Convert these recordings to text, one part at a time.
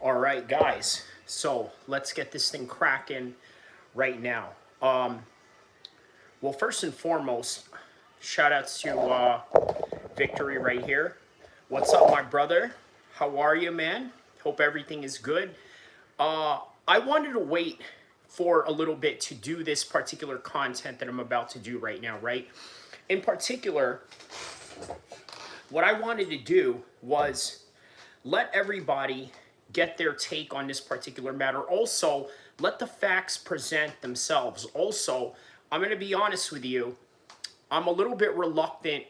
All right, guys. So let's get this thing cracking right now. Well, first and foremost, shout outs to Victory right here. What's up, my brother? How are you, man? Hope everything is good. I wanted to wait for a little bit to do this particular content that I'm about to do right now, right? In particular, what I wanted to do was let everybody get their take on this particular matter. Also, let the facts present themselves. Also, I'm going to be honest with you. I'm a little bit reluctant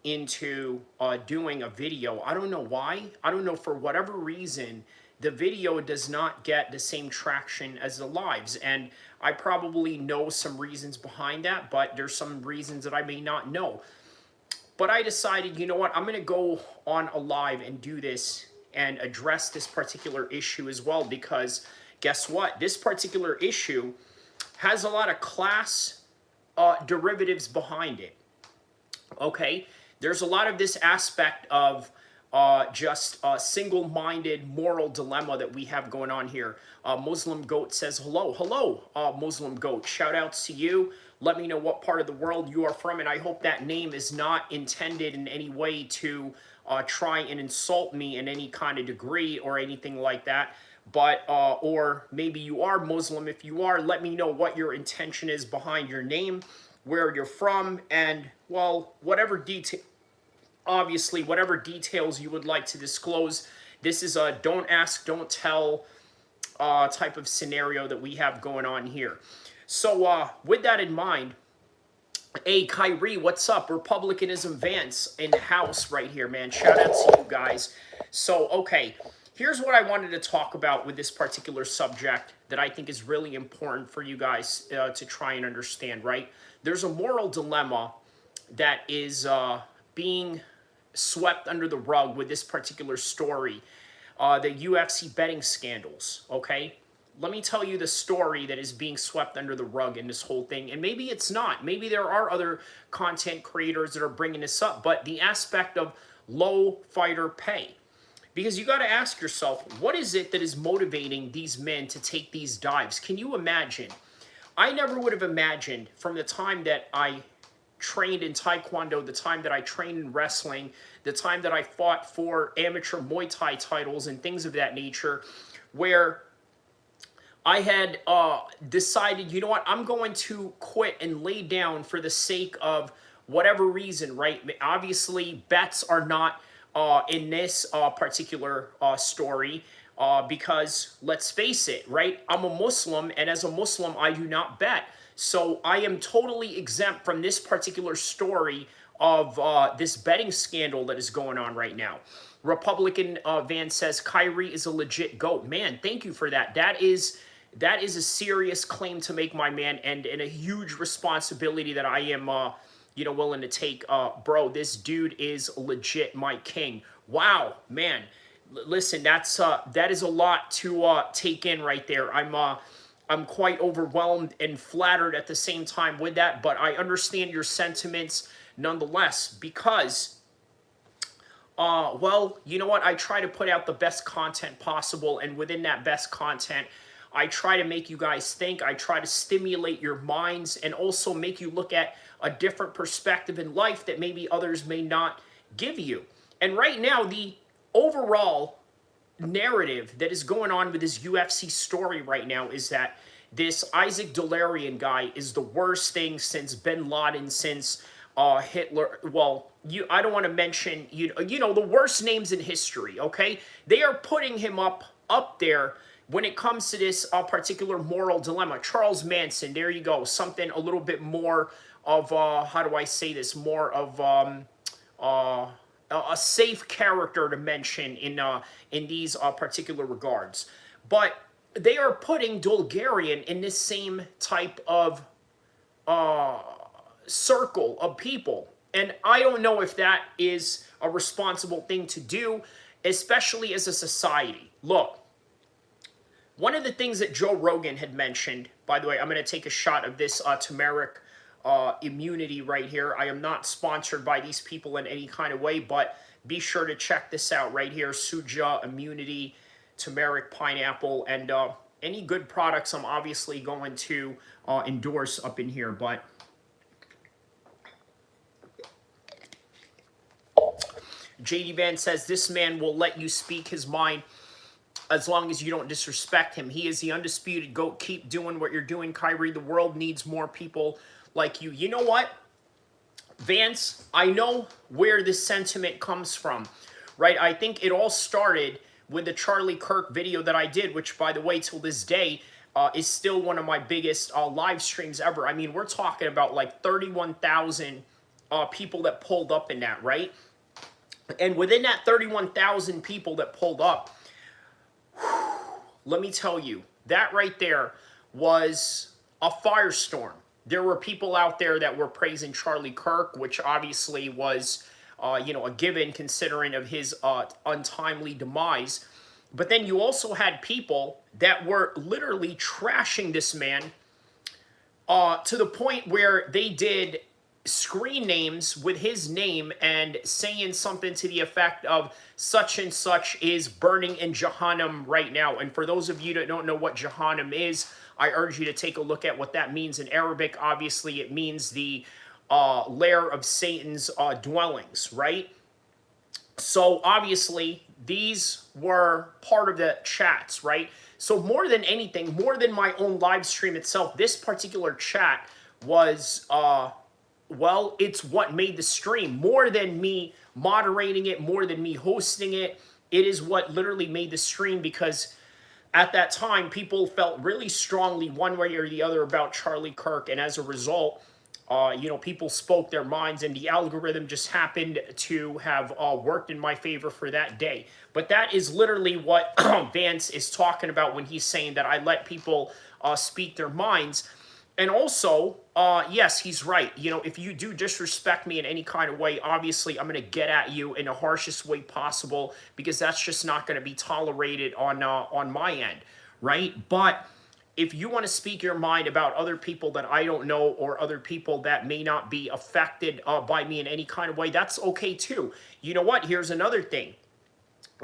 into doing a video. I don't know why. I don't know, for whatever reason, the video does not get the same traction as the lives. And I probably know some reasons behind that, but there's some reasons that I may not know. But I decided, you know what, I'm going to go on a live and do this and address this particular issue as well, because guess what? This particular issue has a lot of class derivatives behind it. Okay? There's a lot of this aspect of just a single-minded moral dilemma that we have going on here. Muslim Goat says hello. Hello, Muslim Goat. Shout outs to you. Let me know what part of the world you are from, and I hope that name is not intended in any way to try and insult me in any kind of degree or anything like that. But, or maybe you are Muslim. If you are, let me know what your intention is behind your name, where you're from, and, well, whatever detail, obviously, whatever details you would like to disclose. This is a don't ask, don't tell type of scenario that we have going on here. So with that in mind, hey, Kyrie, what's up? Republicanism Vance in the house right here, man. Shout out to you guys. So, okay, here's what I wanted to talk about with this particular subject that I think is really important for you guys to try and understand, right? There's a moral dilemma that is being swept under the rug with this particular story, the UFC betting scandals, okay? Let me tell you the story that is being swept under the rug in this whole thing. And maybe it's not. Maybe there are other content creators that are bringing this up. But the aspect of low fighter pay. Because you got to ask yourself, what is it that is motivating these men to take these dives? Can you imagine? I never would have imagined from the time that I trained in Taekwondo, the time that I trained in wrestling, the time that I fought for amateur Muay Thai titles and things of that nature, where I had decided, you know what, I'm going to quit and lay down for the sake of whatever reason, right? Obviously, bets are not in this particular story because, let's face it, right? I'm a Muslim, and as a Muslim, I do not bet. So I am totally exempt from this particular story of this betting scandal that is going on right now. Republican Van says, Kyrie is a legit GOAT. Man, thank you for that. That is a serious claim to make, my man, and a huge responsibility that I am, willing to take. Bro, this dude is legit my king. Wow, man. Listen, that is a lot to take in right there. I'm quite overwhelmed and flattered at the same time with that, but I understand your sentiments nonetheless because, well, you know what? I try to put out the best content possible, and within that best content, I try to make you guys think. I try to stimulate your minds and also make you look at a different perspective in life that maybe others may not give you. And right now, the overall narrative that is going on with this UFC story right now is that this Isaac Delarian guy is the worst thing since Bin Laden, since Hitler. Well, I don't want to mention, the worst names in history, okay? They are putting him up there when it comes to this particular moral dilemma. Charles Manson, there you go. Something a little bit more of, how do I say this, more of a safe character to mention in these particular regards. But they are putting Dolgarian in this same type of circle of people. And I don't know if that is a responsible thing to do, especially as a society. Look, one of the things that Joe Rogan had mentioned, by the way, I'm going to take a shot of this turmeric immunity right here. I am not sponsored by these people in any kind of way, but be sure to check this out right here, Suja Immunity. turmeric, pineapple, and any good products I'm obviously going to endorse up in here. But JD Van says, this man will let you speak his mind as long as you don't disrespect him. He is the undisputed GOAT. Keep doing what you're doing, Kyrie. The world needs more people like you. You know what, Vance? I know where this sentiment comes from, right? I think it all started with the Charlie Kirk video that I did, which, by the way, till this day, is still one of my biggest live streams ever. I mean, we're talking about like 31,000 people that pulled up in that, right? And within that 31,000 people that pulled up, let me tell you, that right there was a firestorm. There were people out there that were praising Charlie Kirk, which obviously was, you know, a given considering of his untimely demise. But then you also had people that were literally trashing this man to the point where they did screen names with his name and saying something to the effect of such and such is burning in Jahannam right now. And for those of you that don't know what Jahannam is, I urge you to take a look at what that means in Arabic. Obviously, it means the lair of Satan's dwellings, right? So obviously, these were part of the chats, right? So more than anything, more than my own live stream itself, this particular chat was well, it's what made the stream. More than me moderating it, more than me hosting it, it is what literally made the stream, because at that time, people felt really strongly one way or the other about Charlie Kirk, and as a result, you know, people spoke their minds, and the algorithm just happened to have worked in my favor for that day. But that is literally what Vance is talking about when he's saying that I let people speak their minds. And also, yes, he's right. You know, if you do disrespect me in any kind of way, obviously I'm going to get at you in the harshest way possible, because that's just not going to be tolerated on my end, right? But if you want to speak your mind about other people that I don't know, or other people that may not be affected by me in any kind of way, that's okay too. You know what? Here's another thing.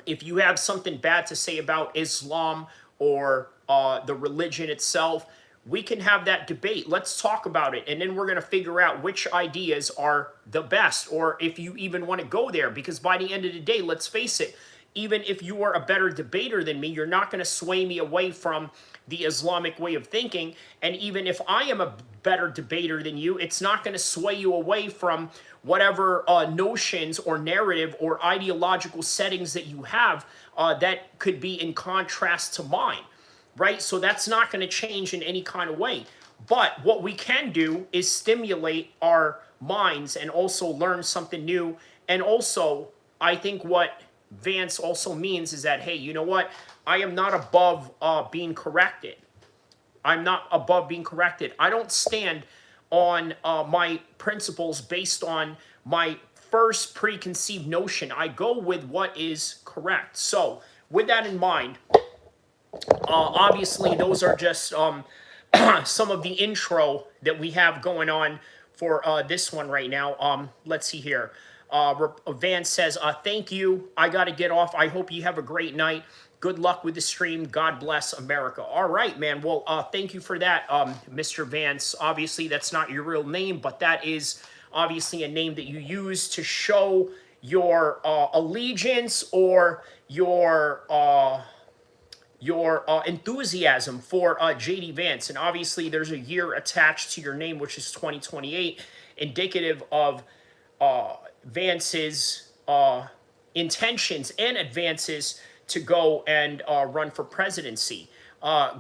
If you have something bad to say about Islam or the religion itself, we can have that debate. Let's talk about it. And then we're going to figure out which ideas are the best, or if you even want to go there. Because by the end of the day, let's face it, even if you are a better debater than me, you're not going to sway me away from the Islamic way of thinking. And even if I am a better debater than you, it's not going to sway you away from whatever notions or narrative or ideological settings that you have that could be in contrast to mine. Right? So that's not going to change in any kind of way. But what we can do is stimulate our minds and also learn something new. And also, I think what Vance also means is that, hey, you know what? I am not above being corrected. I'm not above being corrected. I don't stand on my principles based on my first preconceived notion. I go with what is correct. So with that in mind, obviously, those are just some of the intro that we have going on for this one right now. Let's see here. Van says, thank you. I got to get off. I hope you have a great night. Good luck with the stream. God bless America. All right, man. Well, thank you for that, Mr. Vance. Obviously, that's not your real name, but that is obviously a name that you use to show your allegiance or your enthusiasm for JD Vance. And obviously there's a year attached to your name, which is 2028, indicative of Vance's intentions and advances to go and run for presidency.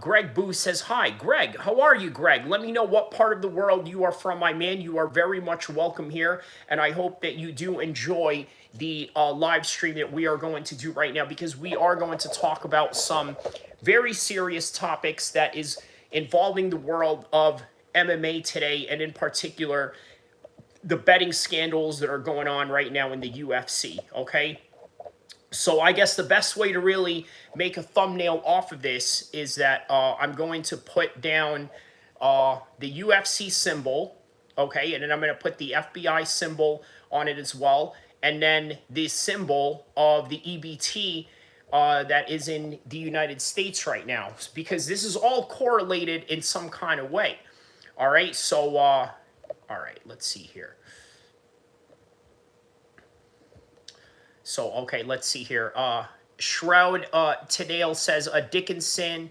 Greg Boo says, hi. Greg, how are you, Greg? Let me know what part of the world you are from, my man. You are very much welcome here, and I hope that you do enjoy the live stream that we are going to do right now, because we are going to talk about some very serious topics that is involving the world of MMA today, and in particular, the betting scandals that are going on right now in the UFC, okay? So I guess the best way to really make a thumbnail off of this is that I'm going to put down the UFC symbol, okay? And then I'm going to put the FBI symbol on it as well. And then the symbol of the EBT that is in the United States right now, because this is all correlated in some kind of way. All right, so all right, let's see here. So, okay, let's see here. Shroud Tadale says Dickinson,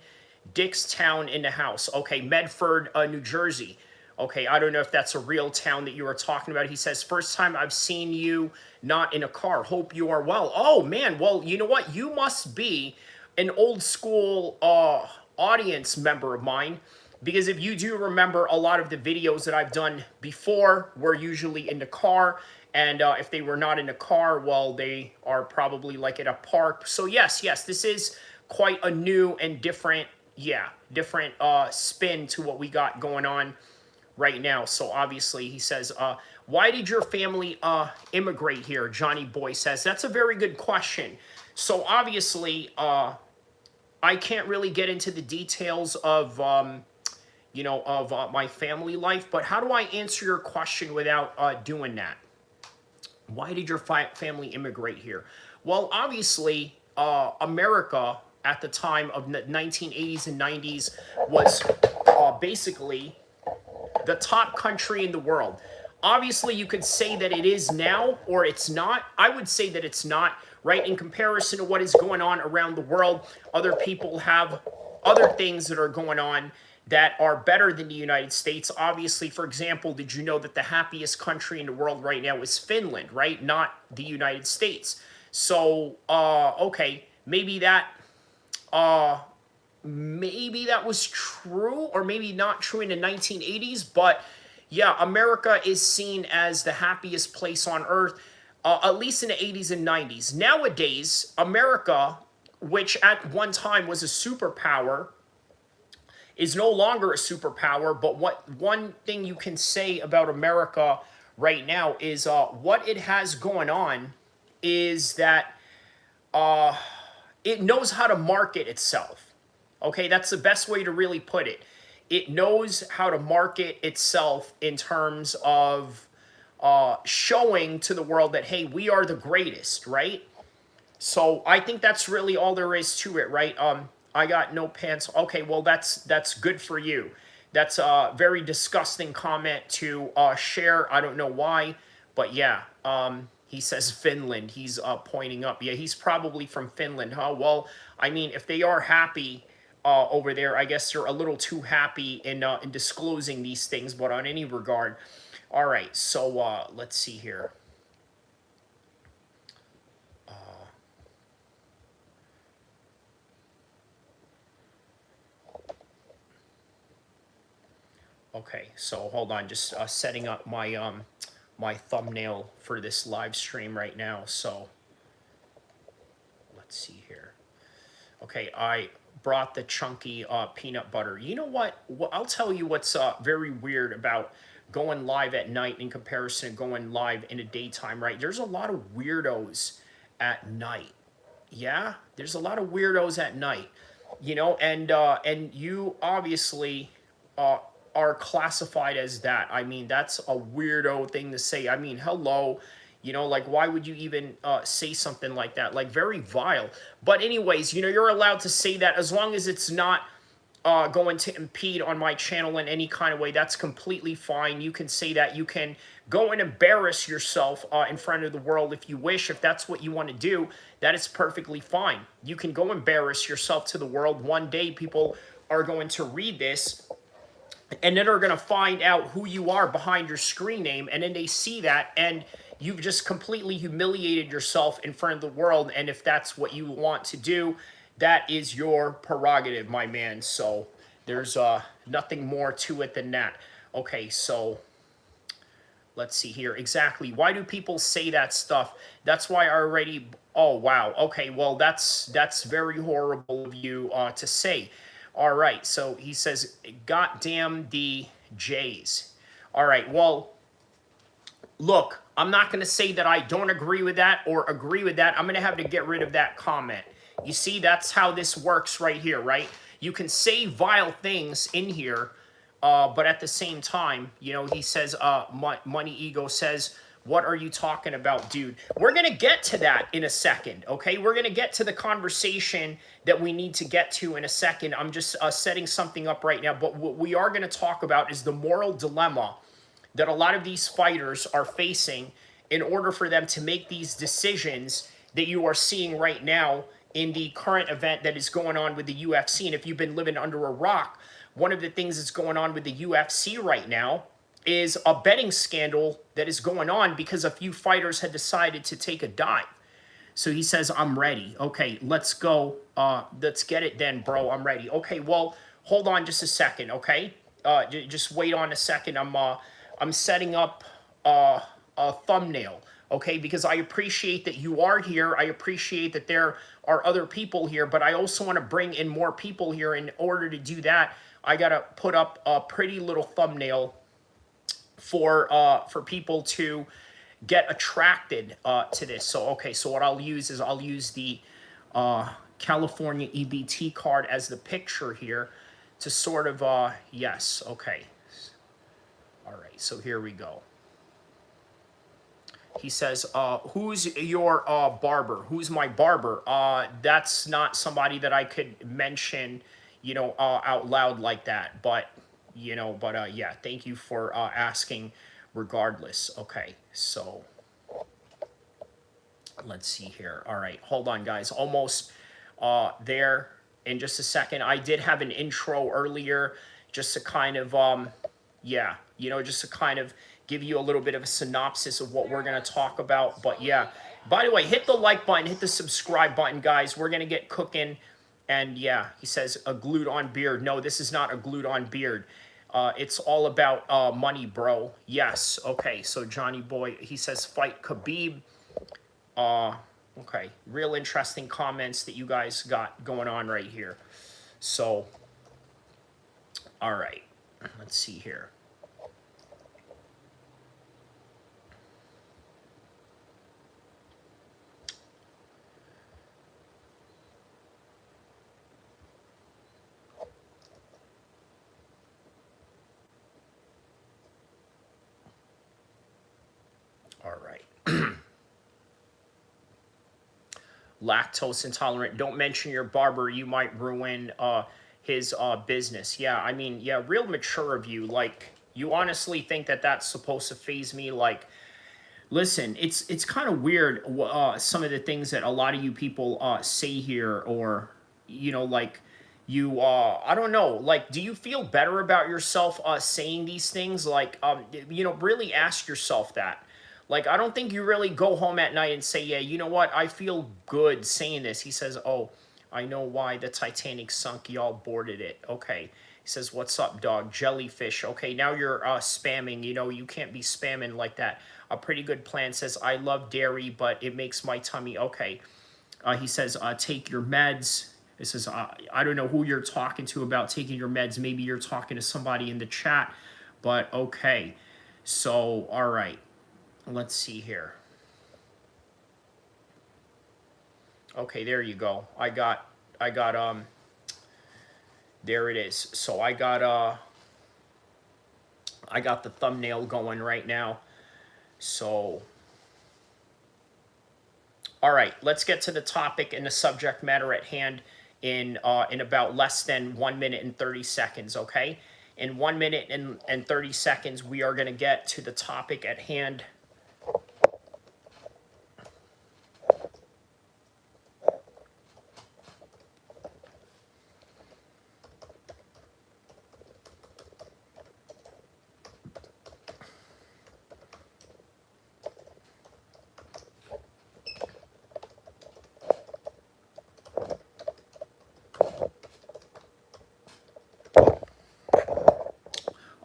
Dickstown in the house. Okay, Medford, New Jersey. Okay, I don't know if that's a real town that you were talking about. He says, first time I've seen you not in a car. Hope you are well. Oh, man. Well, you know what? You must be an old school audience member of mine, because if you do remember, a lot of the videos that I've done before were usually in the car. And if they were not in a car, well, they are probably like at a park. So yes, this is quite a new and different, different spin to what we got going on right now. So obviously he says, why did your family immigrate here? Johnny Boy says, that's a very good question. So obviously, I can't really get into the details of, my family life, but how do I answer your question without doing that? Why did your family immigrate here? Well, obviously, America at the time of the 1980s and 90s was basically the top country in the world. Obviously, you could say that it is now or it's not. I would say that it's not, right? In comparison to what is going on around the world, other people have other things that are going on that are better than the United States. Obviously, for example, did you know that the happiest country in the world right now is Finland, right? Not the United States. So, okay, maybe that was true, or maybe not true in the 1980s, but yeah, America is seen as the happiest place on earth, at least in the 80s and 90s. Nowadays, America, which at one time was a superpower, is no longer a superpower. But one thing you can say about America right now is what it has going on is that it knows how to market itself. Okay, that's the best way to really put it. It knows how to market itself in terms of showing to the world that, hey, we are the greatest, right? So I think that's really all there is to it, right? I got no pants. Okay, well, that's good for you. That's a very disgusting comment to share. I don't know why, but yeah. He says Finland. He's pointing up. Yeah, he's probably from Finland, huh? Well, I mean, if they are happy over there, I guess they're a little too happy in disclosing these things. But on any regard, all right. So let's see here. Okay, so hold on, just setting up my my thumbnail for this live stream right now. So let's see here. Okay, I brought the chunky peanut butter. You know what? I'll tell you what's very weird about going live at night in comparison to going live in the daytime, right? There's a lot of weirdos at night. Yeah, there's a lot of weirdos at night, and you obviously are classified as that. I mean, that's a weirdo thing to say. I mean, hello, like, why would you even say something like that? Like, very vile. But anyways, you're allowed to say that as long as it's not going to impede on my channel in any kind of way. That's completely fine. You can say that. You can go and embarrass yourself in front of the world if you wish. If that's what you want to do, that is perfectly fine. You can go embarrass yourself to the world. One day people are going to read this, and then are going to find out who you are behind your screen name, and then they see that, and you've just completely humiliated yourself in front of the world. And if that's what you want to do, that is your prerogative, my man. So there's nothing more to it than that. Okay, so let's see here. Exactly. Why do people say that stuff? That's why I already... Oh, wow. Okay, well, that's very horrible of you to say. All right, so he says, goddamn the Jays. All right, well, look, I'm not going to say that I don't agree with that or agree with that. I'm going to have to get rid of that comment. You see, that's how this works right here, right? You can say vile things in here, but at the same time, he says, Money Ego says, What are you talking about, dude? We're going to get to that in a second, okay? We're going to get to the conversation that we need to get to in a second. I'm just setting something up right now. But what we are going to talk about is the moral dilemma that a lot of these fighters are facing in order for them to make these decisions that you are seeing right now in the current event that is going on with the UFC. And if you've been living under a rock, one of the things that's going on with the UFC right now is a betting scandal that is going on because a few fighters had decided to take a dive. So he says, I'm ready. Okay, let's go. Let's get it then, bro. I'm ready. Okay, well, hold on just a second, okay? Just wait on a second. I'm setting up a thumbnail, okay? Because I appreciate that you are here. I appreciate that there are other people here, but I also want to bring in more people here. In order to do that, I got to put up a pretty little thumbnail for people to get attracted to this. So, okay, so what I'll use is I'll use the California EBT card as the picture here to sort of, yes, okay. All right, so here we go. He says, who's your barber? Who's my barber? That's not somebody that I could mention, you know, out loud like that. But, you know, but yeah, thank you for asking regardless. Okay, so let's see here. All right, hold on, guys. Almost there in just a second. I did have an intro earlier just to kind of, yeah, you know, just to kind of give you a little bit of a synopsis of what we're going to talk about. But yeah, by the way, hit the like button, hit the subscribe button, guys. We're going to get cooking. And yeah, he says a glued on beard. No, this is not a glued on beard. It's all about money, bro. Yes. Okay. So Johnny Boy, he says fight Khabib. Okay. Real interesting comments that you guys got going on right here. So, all right. Let's see here. All right. Lactose intolerant. Don't mention your barber. You might ruin his business. Yeah, I mean, yeah, real mature of you. Like, you honestly think that that's supposed to phase me? Like, listen, it's kind of weird some of the things that a lot of you people say here, or, you know, like, you, I don't know, like, do you feel better about yourself saying these things? Like, you know, really ask yourself that. Like, I don't think you really go home at night and say, yeah, you know what, I feel good saying this. He says, oh, I know why the Titanic sunk. Y'all boarded it. Okay. He says, what's up, dog? Jellyfish. Okay, now you're spamming. You know, you can't be spamming like that. A pretty good plan says, I love dairy, but it makes my tummy. Okay. He says, take your meds. It says, I don't know who you're talking to about taking your meds. Maybe you're talking to somebody in the chat, but okay. So, all right. Let's see here. Okay, there you go. I got, there it is. So I got the thumbnail going right now. So, all right, let's get to the topic and the subject matter at hand in about less than 1 minute and 30 seconds, okay? In 1 minute and 30 seconds, we are going to get to the topic at hand.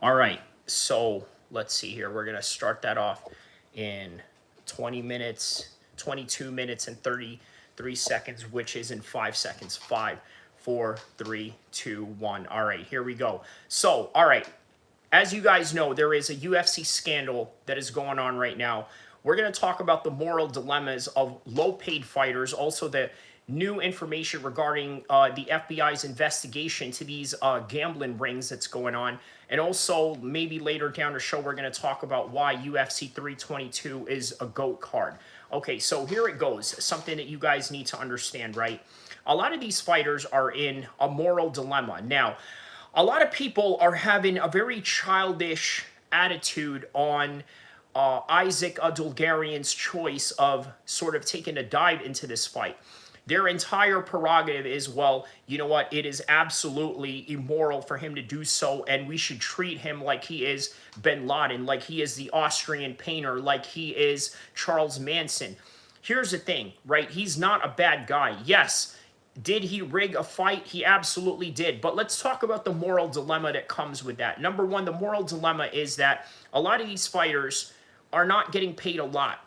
All right, so let's see here. We're going to start that off in 20 minutes, 22 minutes and 33 seconds, which is in 5 seconds. 5, 4, 3, 2, 1. All right, here we go. So, all right, as you guys know, there is a UFC scandal that is going on right now. We're going to talk about the moral dilemmas of low-paid fighters, also the new information regarding the FBI's investigation to these gambling rings that's going on. And also, maybe later down the show, we're going to talk about why UFC 322 is a GOAT card. Okay, so here it goes. Something that you guys need to understand, right? A lot of these fighters are in a moral dilemma. Now, a lot of people are having a very childish attitude on Isaac Dulgarian's choice of sort of taking a dive into this fight. Their entire prerogative is, well, you know what, it is absolutely immoral for him to do so, and we should treat him like he is bin Laden, like he is the Austrian painter, like he is Charles Manson. Here's the thing, right? He's not a bad guy. Yes, did he rig a fight? He absolutely did. But let's talk about the moral dilemma that comes with that. Number one, the moral dilemma is that a lot of these fighters are not getting paid a lot.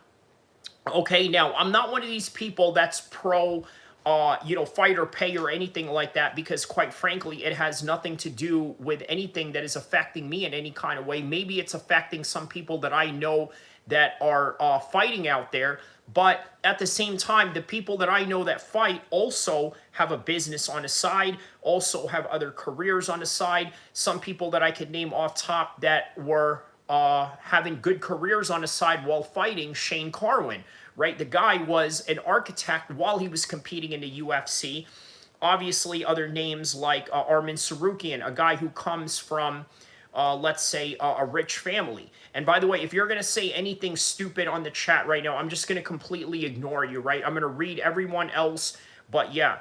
Okay, now, I'm not one of these people that's pro, fighter pay or anything like that, because quite frankly, it has nothing to do with anything that is affecting me in any kind of way. Maybe it's affecting some people that I know that are fighting out there, but at the same time, the people that I know that fight also have a business on the side, also have other careers on the side. Some people that I could name off top that were having good careers on the side while fighting, Shane Carwin, right? The guy was an architect while he was competing in the UFC. Obviously, other names like Armin Sarukian, a guy who comes from, let's say, a rich family. And by the way, if you're going to say anything stupid on the chat right now, I'm just going to completely ignore you, right? I'm going to read everyone else. But yeah,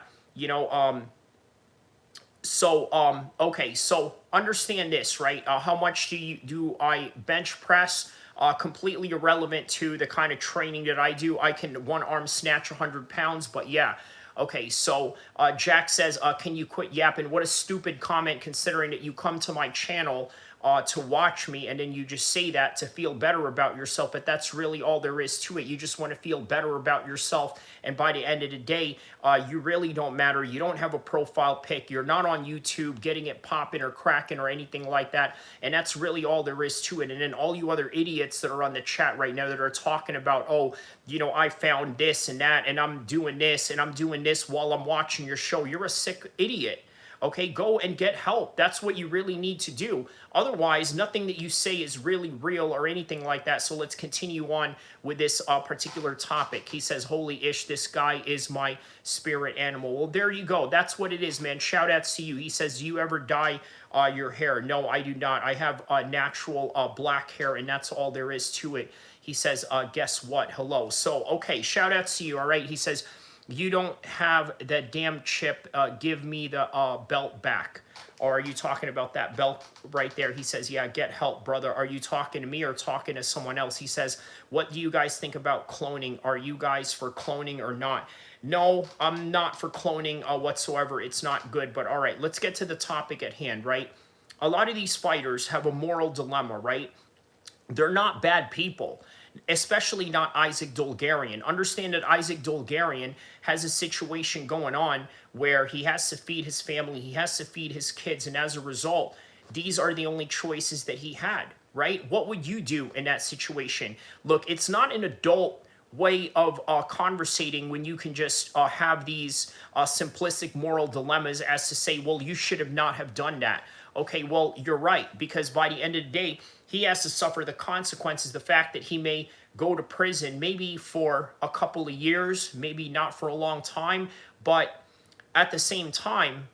okay, so understand this, right? How much do I bench press? Completely irrelevant to the kind of training that I do. I can one arm snatch 100 pounds, but yeah. Okay, so Jack says, can you quit yapping? What a stupid comment, considering that you come to my channel to watch me, and then you just say that to feel better about yourself. But that's really all there is to it. You just want to feel better about yourself, and by the end of the day, you really don't matter. You don't have a profile pic. You're not on YouTube getting it popping or cracking or anything like that, and that's really all there is to it. And then all you other idiots that are on the chat right now that are talking about, oh, I found this and that, and I'm doing this, and I'm doing this while I'm watching your show. You're a sick idiot. Okay, go and get help. That's what you really need to do. Otherwise, nothing that you say is really real or anything like that. So let's continue on with this particular topic. He says, holy ish, this guy is my spirit animal. Well, there you go. That's what it is, man. Shout out to you. He says, do you ever dye your hair? No, I do not. I have natural black hair, and that's all there is to it. He says, guess what? Hello. So, okay, shout out to you. All right. He says, you don't have that damn chip. Give me the belt back. Or are you talking about that belt right there? He says, yeah, get help, brother. Are you talking to me or talking to someone else? He says, what do you guys think about cloning? Are you guys for cloning or not? No, I'm not for cloning whatsoever. It's not good. But all right, let's get to the topic at hand, right? A lot of these fighters have a moral dilemma, right? They're not bad people, especially not Isaac Dulgarian. Understand that Isaac Dulgarian has a situation going on where he has to feed his family, he has to feed his kids, and as a result, these are the only choices that he had, right? What would you do in that situation? Look, it's not an adult way of conversating when you can just have these simplistic moral dilemmas as to say, well, you should have not have done that. Okay, well, you're right, because by the end of the day, he has to suffer the consequences, the fact that he may go to prison, maybe for a couple of years, maybe not for a long time, but at the same time,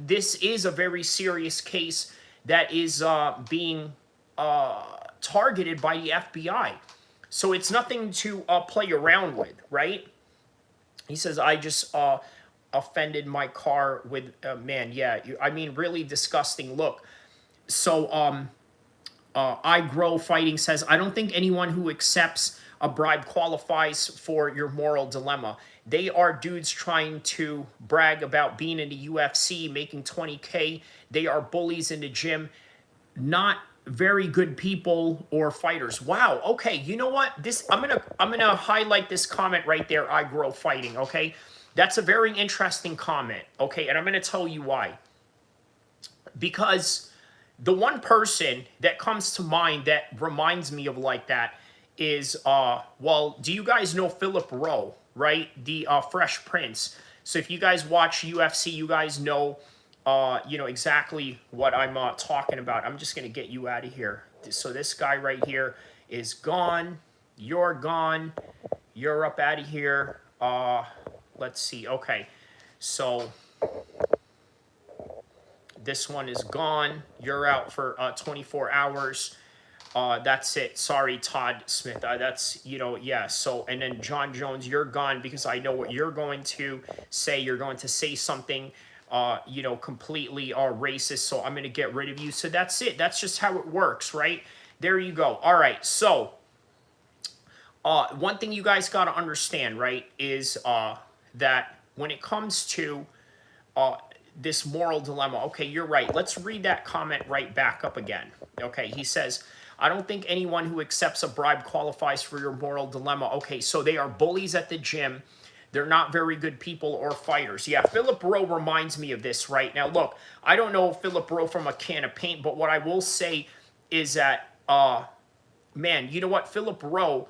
this is a very serious case that is being targeted by the FBI. So it's nothing to play around with, right? He says, I just offended my car with, man, yeah, I mean, really disgusting look. So, I Grow Fighting says, I don't think anyone who accepts a bribe qualifies for your moral dilemma. They are dudes trying to brag about being in the UFC, making 20K. They are bullies in the gym, not very good people or fighters. Wow. Okay. You know what? I'm gonna highlight this comment right there. I Grow Fighting. Okay. That's a very interesting comment. Okay. And I'm going to tell you why. Because the one person that comes to mind that reminds me of like that is, well, do you guys know Philip Rowe? right? The Fresh Prince. So if you guys watch UFC, you guys know, you know exactly what I'm talking about. I'm just gonna get you out of here. So this guy right here is gone. You're gone. You're up out of here. Let's see. Okay, so this one is gone. You're out for 24 hours. That's it. Sorry, Todd Smith. That's, you know, yeah. So, and then John Jones, you're gone because I know what you're going to say. You're going to say something, you know, completely racist. So I'm going to get rid of you. So that's it. That's just how it works, right? There you go. All right. So, one thing you guys got to understand, right, is that when it comes to this moral dilemma. Okay, you're right. Let's read that comment right back up again. Okay, he says, I don't think anyone who accepts a bribe qualifies for your moral dilemma. Okay, so they are bullies at the gym. They're not very good people or fighters. Yeah, Philip Rowe reminds me of this right now. Look, I don't know Philip Rowe from a can of paint, but what I will say is that, man, you know what? Philip Rowe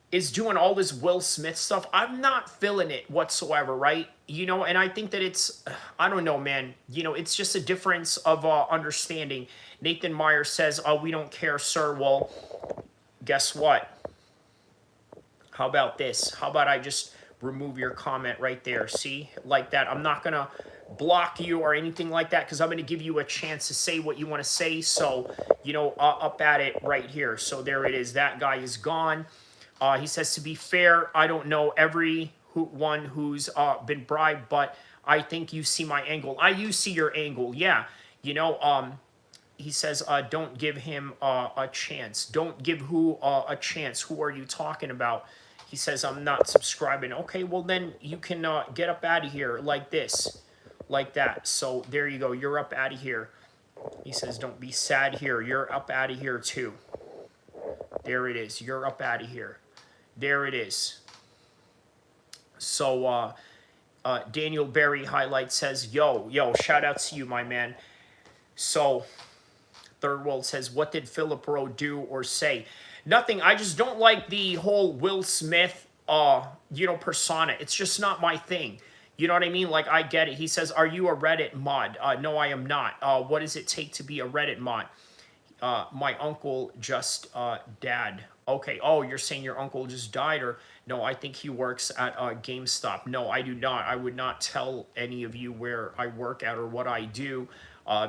is doing all this Will Smith stuff. I'm not feeling it whatsoever, right? You know, and I think that it's, I don't know, man. You know, it's just a difference of understanding. Nathan Meyer says, oh, we don't care, sir. Well, guess what? How about this? How about I just remove your comment right there? See, like that. I'm not going to block you or anything like that because I'm going to give you a chance to say what you want to say. So, you know, up at it right here. So there it is. That guy is gone. He says, to be fair, I don't know everyone who's been bribed, but I think you see my angle. You see your angle. Yeah. You know, he says, don't give him a chance. Don't give who a chance. Who are you talking about? He says, I'm not subscribing. Okay, well, then you can get up out of here like this, like that. So there you go. You're up out of here. He says, don't be sad here. You're up out of here too. There it is. You're up out of here. There it is. So Daniel Berry Highlight says, yo, shout out to you, my man. So Third World says, what did Philip Rowe do or say? Nothing. I just don't like the whole Will Smith, you know, persona. It's just not my thing. You know what I mean? Like, I get it. He says, are you a Reddit mod? No, I am not. What does it take to be a Reddit mod? My uncle just died. Okay, oh, you're saying your uncle just died, or no, I think he works at GameStop. No, I do not. I would not tell any of you where I work at or what I do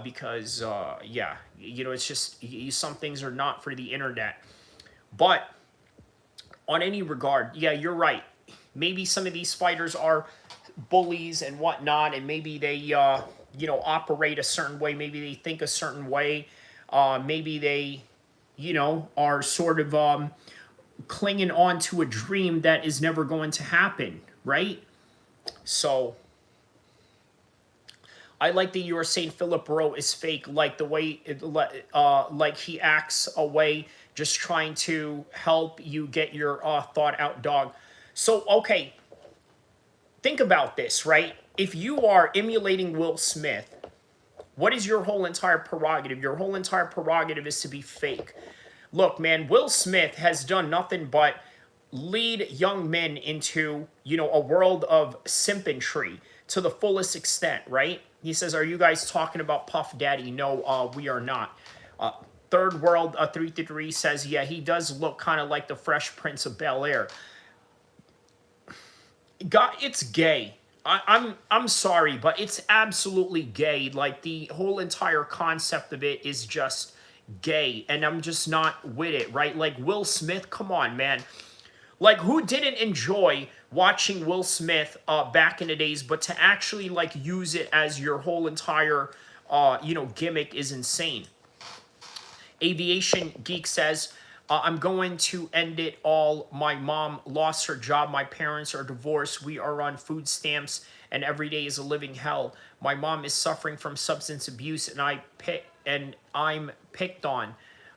because, yeah, you know, it's just, some things are not for the internet. But on any regard, yeah, you're right. Maybe some of these fighters are bullies and whatnot, and maybe they, you know, operate a certain way. Maybe they think a certain way. Maybe they, you know, are sort of clinging on to a dream that is never going to happen, right? So I like that you are saying Philip Rowe is fake, like the way, like he acts away, just trying to help you get your thought out, dog. So, okay, think about this, right? If you are emulating Will Smith, what is your whole entire prerogative? Your whole entire prerogative is to be fake. Look, man, Will Smith has done nothing but lead young men into, you know, a world of simpantry to the fullest extent, right? He says, are you guys talking about Puff Daddy? No, we are not. Third World 333 says, yeah, he does look kind of like the Fresh Prince of Bel-Air. God, it's gay. I'm sorry, but it's absolutely gay. Like, the whole entire concept of it is just gay, and I'm just not with it, right? Like, Will Smith, come on, man. Like, who didn't enjoy watching Will Smith back in the days, but to actually, like, use it as your whole entire, you know, gimmick is insane. Aviation Geek says, I'm going to end it all. My mom lost her job. My parents are divorced. We are on food stamps, and every day is a living hell. My mom is suffering from substance abuse, and I'm picked on.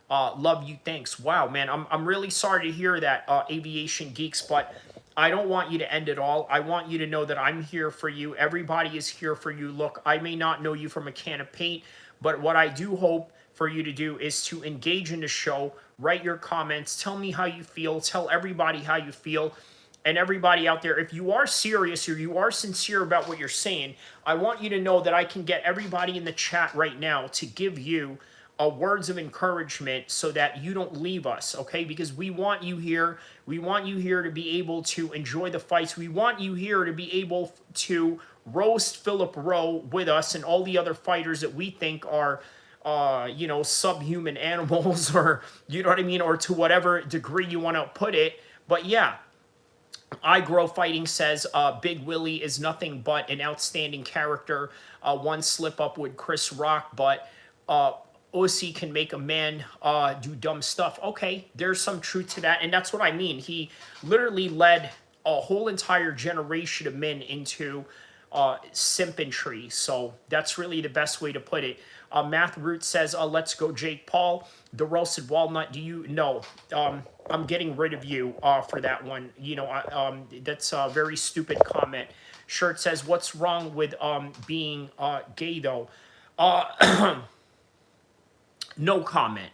Love you. Thanks. Wow, man. I'm really sorry to hear that, Aviation Geeks, but I don't want you to end it all. I want you to know that I'm here for you. Everybody is here for you. Look, I may not know you from a can of paint, but what I do hope for you to do is to engage in the show, write your comments, tell me how you feel, tell everybody how you feel, and everybody out there, if you are serious or you are sincere about what you're saying, I want you to know that I can get everybody in the chat right now to give you words of encouragement so that you don't leave us, okay? Because we want you here. We want you here to be able to enjoy the fights. We want you here to be able to roast Philip Rowe with us and all the other fighters that we think are you know, subhuman animals, or, you know what I mean, or to whatever degree you want to put it. But yeah, I Grow Fighting says Big Willie is nothing but an outstanding character. One slip up with Chris Rock, but Osi can make a man do dumb stuff. Okay, there's some truth to that, and that's what I mean. He literally led a whole entire generation of men into simpantry. So that's really the best way to put it. Math Root says, let's go Jake Paul. The Roasted Walnut, do you know? I'm getting rid of you for that one. You know, that's a very stupid comment. Shirt says, what's wrong with being gay though? No comment.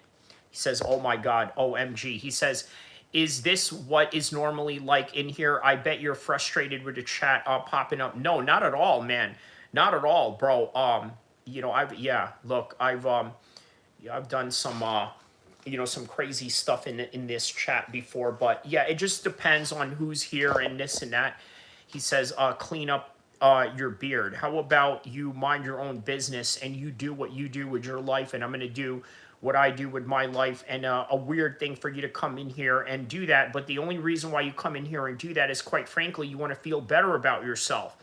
He says, oh my God, OMG. He says, is this what is normally like in here? I bet you're frustrated with the chat popping up. No, not at all, man. Not at all, bro. You know, look, I've done some, you know, some crazy stuff in this chat before, but yeah, it just depends on who's here and this and that. He says, clean up your beard. How about you mind your own business and you do what you do with your life, and I'm going to do what I do with my life. And a weird thing for you to come in here and do that, but the only reason why you come in here and do that is, quite frankly, you want to feel better about yourself.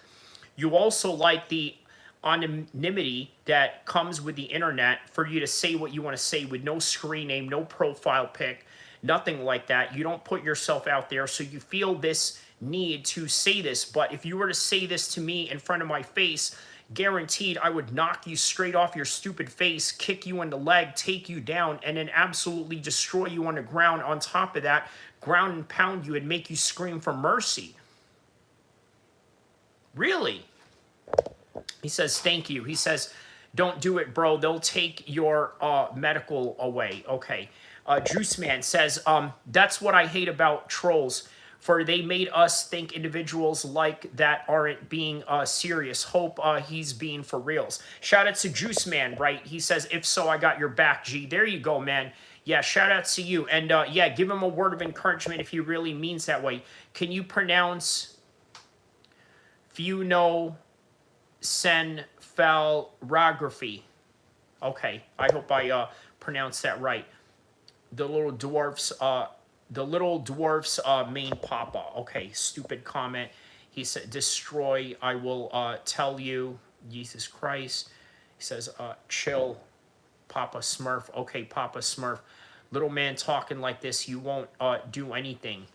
You also like the anonymity that comes with the internet for you to say what you want to say with no screen name, no profile pic, nothing like that. You don't put yourself out there, so you feel this need to say this. But if you were to say this to me in front of my face, guaranteed I would knock you straight off your stupid face, kick you in the leg, take you down, and then absolutely destroy you on the ground. On top of that, ground and pound you and make you scream for mercy. Really? He says, thank you. He says, don't do it, bro. They'll take your medical away. Okay. Juice Man says, that's what I hate about trolls. For they made us think individuals like that aren't being serious. Hope he's being for reals. Shout out to Juice Man, right? He says, if so, I got your back, G. There you go, man. Yeah, shout out to you. And yeah, give him a word of encouragement if he really means that way. Can you pronounce Funo Senfalography? Okay, I hope I pronounced that right. The little dwarf's main papa. Okay, stupid comment. He said, destroy, I will tell you, Jesus Christ. He says, chill, Papa Smurf. Okay, Papa Smurf. Little man talking like this, you won't do anything.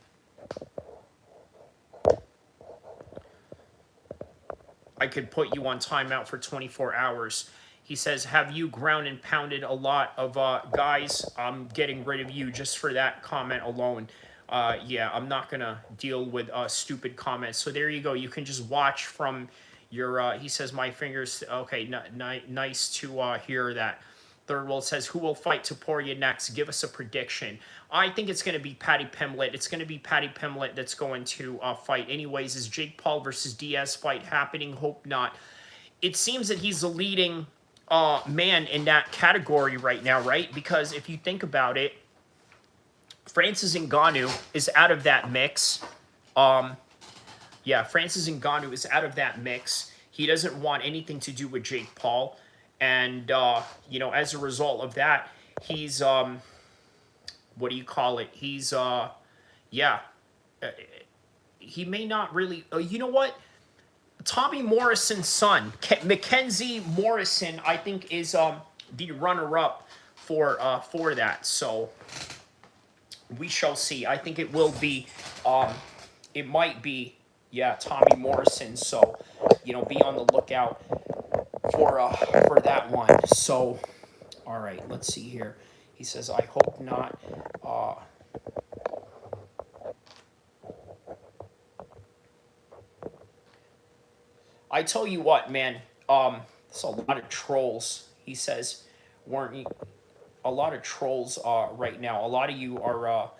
I could put you on timeout for 24 hours. He says, have you ground and pounded a lot of guys? I'm getting rid of you just for that comment alone. Yeah, I'm not going to deal with stupid comments. So there you go. You can just watch from your, he says, my fingers. Okay, nice to hear that. Third World says, who will fight Topuria next? Give us a prediction. I think it's going to be Paddy Pimblett. It's going to be Paddy Pimblett that's going to fight. Anyways, is Jake Paul versus Diaz fight happening? Hope not. It seems that he's the leading man in that category right now, right? Because if you think about it, Francis Ngannou is out of that mix. Yeah, Francis Ngannou is out of that mix. He doesn't want anything to do with Jake Paul. And, you know, as a result of that, he's, what do you call it? He's, yeah, he may not really, you know what? Tommy Morrison's son, Mackenzie Morrison, I think is, the runner-up for that. So we shall see. I think it will be, it might be, yeah, Tommy Morrison. So, you know, be on the lookout for that one. So, all right, let's see here. He says, I hope not. I tell you what, man, there's a lot of trolls, he says, a lot of trolls right now. A lot of you are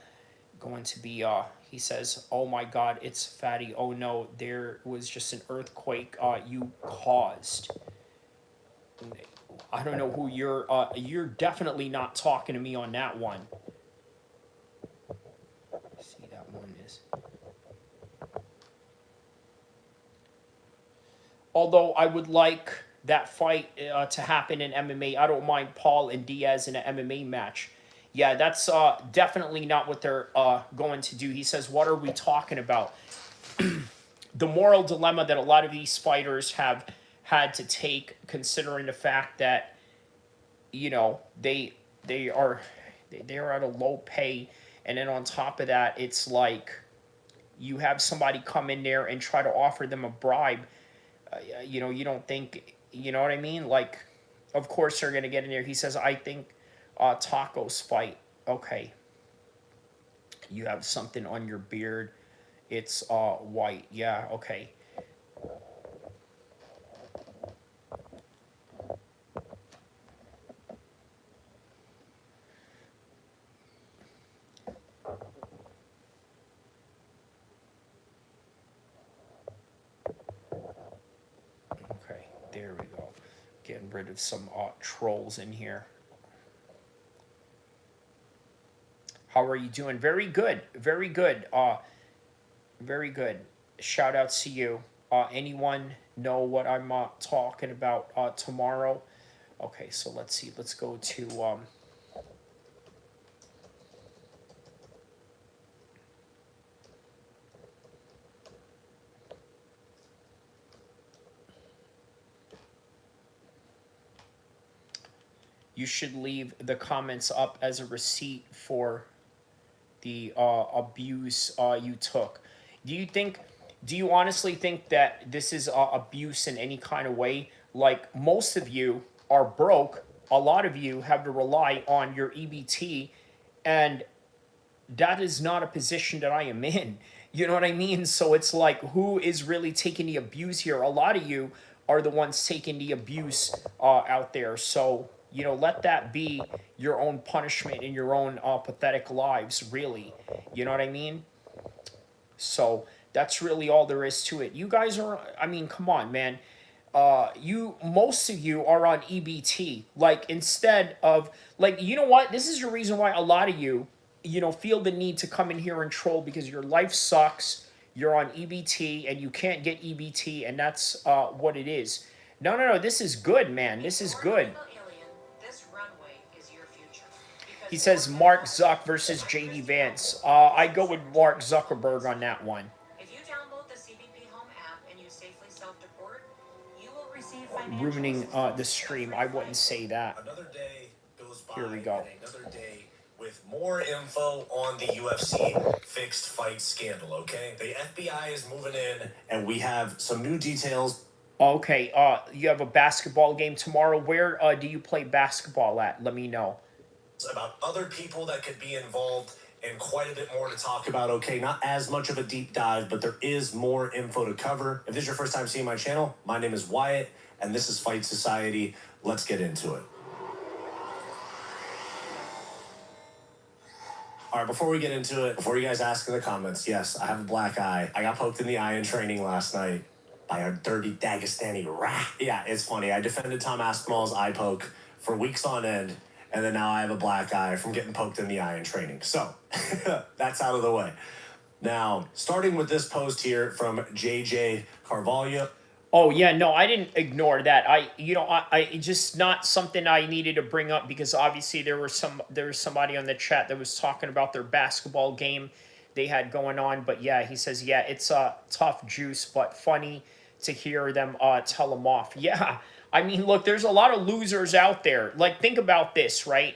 going to be, He says, "Oh my God, it's Fatty. Oh no, there was just an earthquake you caused." I don't know who you're. You're definitely not talking to me on that one. See, that one is. Although I would like that fight to happen in MMA. I don't mind Paul and Diaz in an MMA match. Yeah, that's definitely not what they're going to do. He says, "What are we talking about?" The moral dilemma that a lot of these fighters have had to take, considering the fact that you know they are at a low pay, and then on top of that, it's like you have somebody come in there and try to offer them a bribe. You know, you don't think, you know what I mean? Like, of course they're gonna get in there. He says, "I think tacos fight." Okay, you have something on your beard. It's white. Yeah. Okay. Okay, there we go. Getting rid of some trolls in here. How are you doing? Very good. Very good. Very good. Shout out to you. Anyone know what I'm talking about tomorrow? Okay, so let's see. Let's go to you should leave the comments up as a receipt for the abuse you took. Do you think, do you honestly think that this is abuse in any kind of way? Like, most of you are broke, a lot of you have to rely on your EBT, and that is not a position that I am in. You know what I mean? So it's like, who is really taking the abuse here? A lot of you are the ones taking the abuse out there. So, you know, let that be your own punishment in your own pathetic lives, really. You know what I mean? So that's really all there is to it. You guys are, I mean, come on, man. Most of you are on EBT. Like, instead of, like, you know what? This is the reason why a lot of you, you know, feel the need to come in here and troll, because your life sucks. You're on EBT and you can't get EBT, and that's what it is. No, no, no. This is good, man. This is good. He says Mark Zuck versus JD Vance. I go with Mark Zuckerberg on that one. If you download the CBP Home app and you safely self-deport, you will receive ruining the stream. I wouldn't say that. Another day goes by. Here we go. Another day with more info on the UFC fixed fight scandal, okay? The FBI is moving in, and we have some new details. Okay, you have a basketball game tomorrow. Where do you play basketball at? Let me know. About other people that could be involved, and quite a bit more to talk about, okay? Not as much of a deep dive, but there is more info to cover. If this is your first time seeing my channel, my name is Wyatt, and this is Fight Society. Let's get into it. All right, before we get into it, before you guys ask in the comments, yes, I have a black eye. I got poked in the eye in training last night by a dirty Dagestani rat. Yeah, it's funny. I defended Tom Aspinall's eye poke for weeks on end, and then now I have a black eye from getting poked in the eye in training. So, that's out of the way. Now, starting with this post here from JJ Carvalho. Oh yeah, no, I didn't ignore that. I just not something I needed to bring up, because obviously there was somebody on the chat that was talking about their basketball game they had going on. But yeah, he says, yeah, it's tough juice, but funny to hear them tell him off. Yeah, I mean, look, there's a lot of losers out there. Like, think about this, right?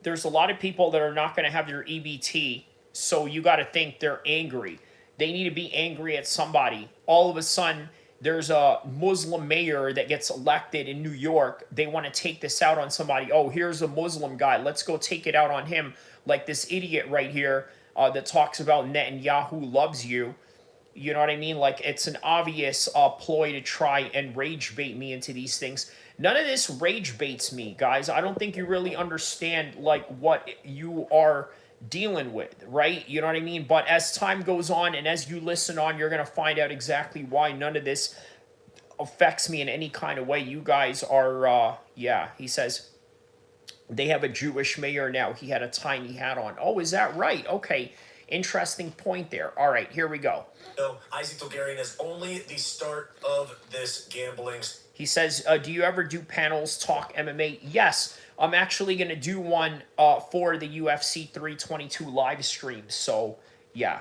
There's a lot of people that are not going to have their EBT, so you got to think they're angry. They need to be angry at somebody. All of a sudden, there's a Muslim mayor that gets elected in New York. They want to take this out on somebody. Oh, here's a Muslim guy. Let's go take it out on him. Like this idiot right here that talks about Netanyahu loves you. You know what I mean? Like, it's an obvious ploy to try and rage bait me into these things. None of this rage baits me, guys. I don't think you really understand, like, what you are dealing with, right? You know what I mean? But as time goes on and as you listen on, you're going to find out exactly why none of this affects me in any kind of way. You guys are, yeah, he says, they have a Jewish mayor now. He had a tiny hat on. Oh, is that right? Okay. Interesting point there. All right, here we go. No, Isaac Bulgarian is only the start of this gambling. He says, do you ever do panels, talk MMA? Yes. I'm actually going to do one for the UFC 322 live stream. So, yeah.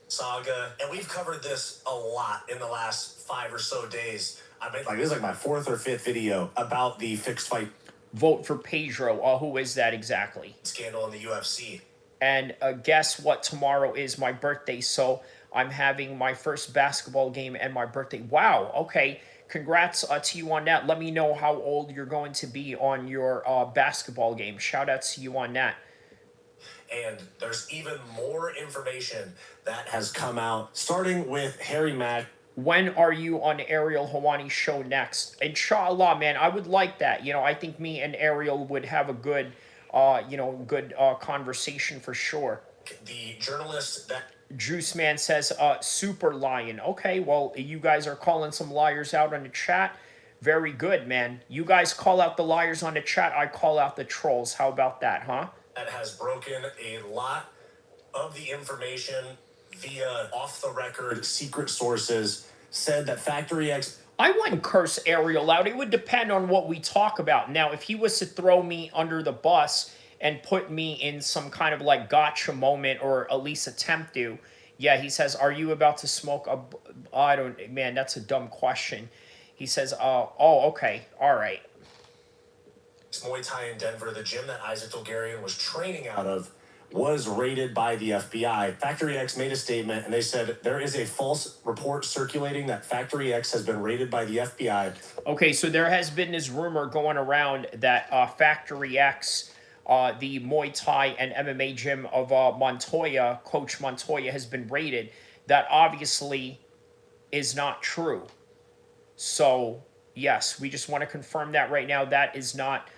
Saga, and we've covered this a lot in the last 5 or so days. I mean, like, this is like my 4th or 5th video about the fixed fight Vote for Pedro. Who is that exactly? Scandal in the UFC. And guess what? Tomorrow is my birthday, so I'm having my first basketball game and my birthday. Wow. Okay. Congrats to you on that. Let me know how old you're going to be on your basketball game. Shout out to you on that. And there's even more information that has come out, starting with Harry Mack. When are you on Ariel Hawani's show next? Inshallah, man, I would like that. You know, I think me and Ariel would have a good, good conversation for sure. The journalist that Juice Man says, super lion. Okay, well, you guys are calling some liars out on the chat. Very good, man. You guys call out the liars on the chat. I call out the trolls. How about that, huh? That has broken a lot of the information via off-the-record secret sources, said that Factory X... I wouldn't curse Ariel out. It would depend on what we talk about. Now, if he was to throw me under the bus and put me in some kind of like gotcha moment, or at least attempt to, yeah, he says, are you about to smoke a... I don't... Man, that's a dumb question. He says, okay, all right. Muay Thai in Denver, the gym that Isaac Bulgarian was training out of, was raided by the FBI. Factory X made a statement, and they said there is a false report circulating that Factory X has been raided by the FBI. Okay, so there has been this rumor going around that Factory X, the Muay Thai and MMA gym of Montoya, Coach Montoya, has been raided. That obviously is not true. So, yes, we just want to confirm that right now. That is not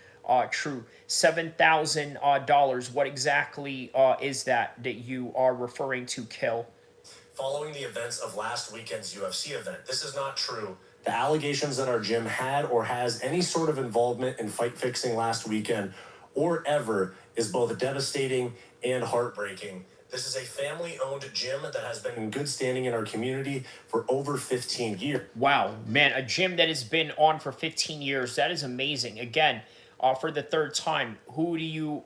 true. $7,000. What exactly is that you are referring to, Kill? Following the events of last weekend's UFC event, this is not true. The allegations that our gym had or has any sort of involvement in fight fixing last weekend or ever is both devastating and heartbreaking. This is a family-owned gym that has been in good standing in our community for over 15 years. Wow, man, a gym that has been on for 15 years. That is amazing. Again, for the third time, who do you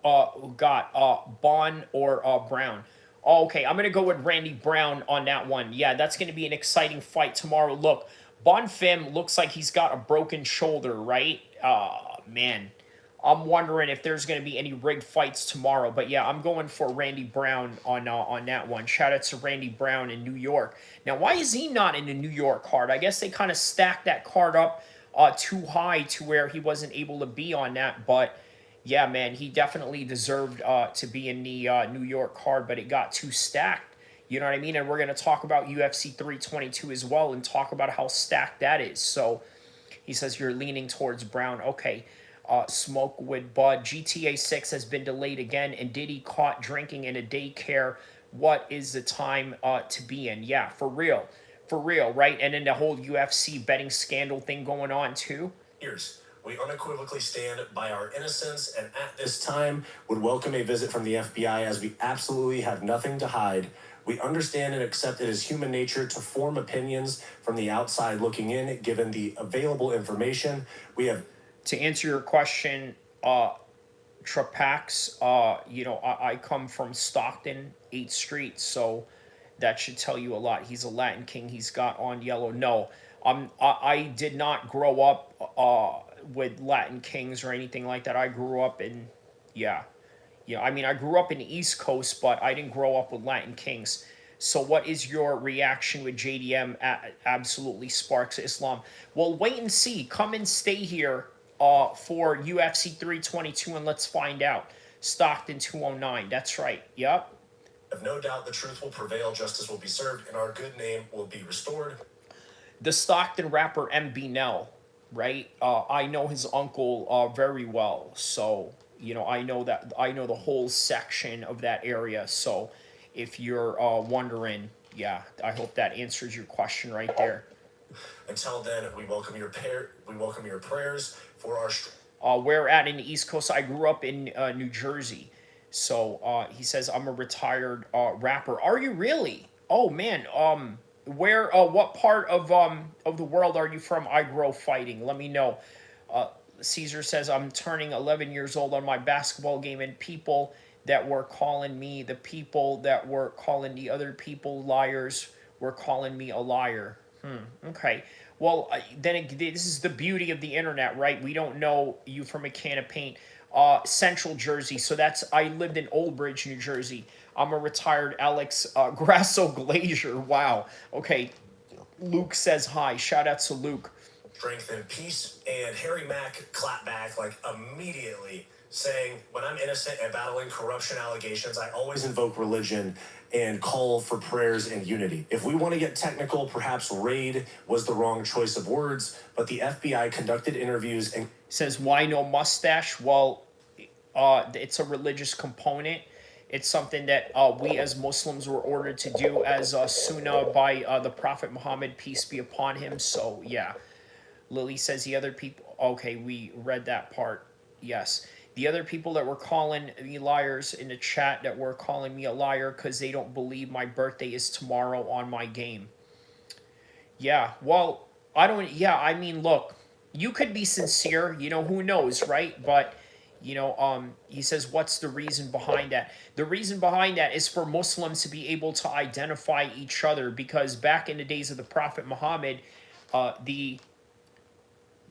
got? Bond or Brown? Okay, I'm going to go with Randy Brown on that one. Yeah, that's going to be an exciting fight tomorrow. Look, Bonfim looks like he's got a broken shoulder, right? Man, I'm wondering if there's going to be any rigged fights tomorrow. But yeah, I'm going for Randy Brown on that one. Shout out to Randy Brown in New York. Now, why is he not in the New York card? I guess they kind of stacked that card up too high to where he wasn't able to be on that. But yeah, man, he definitely deserved to be in the New York card, but it got too stacked. You know what I mean? And we're going to talk about UFC 322 as well and talk about how stacked that is. So he says you're leaning towards Brown. Okay. Smoke with Bud. GTA 6 has been delayed again, and Diddy caught drinking in a daycare. What is the time to be in? Yeah, for real. For real, right? And then the whole UFC betting scandal thing going on too. Years. We unequivocally stand by our innocence, and at this time would welcome a visit from the FBI, as we absolutely have nothing to hide. We understand and accept it as human nature to form opinions from the outside looking in, given the available information. We have... To answer your question, Trapax, I come from Stockton, 8th Street, so that should tell you a lot. He's a Latin king. He's got on yellow. No, I did not grow up with Latin kings or anything like that. I grew up in, I grew up in the East Coast, but I didn't grow up with Latin kings. So what is your reaction with JDM? Absolutely sparks Islam. Well, wait and see. Come and stay here for UFC 322, and let's find out. Stockton 209. That's right. Yep. I have no doubt the truth will prevail, justice will be served, and our good name will be restored. The Stockton rapper MB Nell, right? I know his uncle very well, so I know the whole section of that area. So if you're wondering, yeah, I hope that answers your question right there. Until then, we welcome your prayers for our. Where at in the East Coast? I grew up in New Jersey. So he says I'm a retired rapper. Are you really? Oh man. Where? What part of the world are you from? I grow fighting. Let me know. Caesar says I'm turning 11 years old on my basketball game, and people that were calling me, the people that were calling the other people liars, were calling me a liar. Okay. Well, this is the beauty of the internet, right? We don't know you from a can of paint. Central Jersey. So I lived in Old Bridge, New Jersey. I'm a retired Alex Grasso Glazier. Wow. Okay. Luke says hi. Shout out to Luke. Strength and peace. And Harry Mack clapped back like immediately, saying, when I'm innocent and battling corruption allegations, I always invoke religion and call for prayers and unity. If we want to get technical, perhaps raid was the wrong choice of words, but the FBI conducted interviews and says, why no mustache? Well, it's a religious component. It's something that we as Muslims were ordered to do as sunnah by the Prophet Muhammad, peace be upon him. So, yeah. Lily says the other people. Okay, we read that part. Yes. The other people that were calling me liars in the chat that were calling me a liar because they don't believe my birthday is tomorrow on my game. Yeah, well, I don't. Yeah, I mean, look, you could be sincere. Who knows, right? But he says, what's the reason behind that? The reason behind that is for Muslims to be able to identify each other, because back in the days of the Prophet Muhammad, the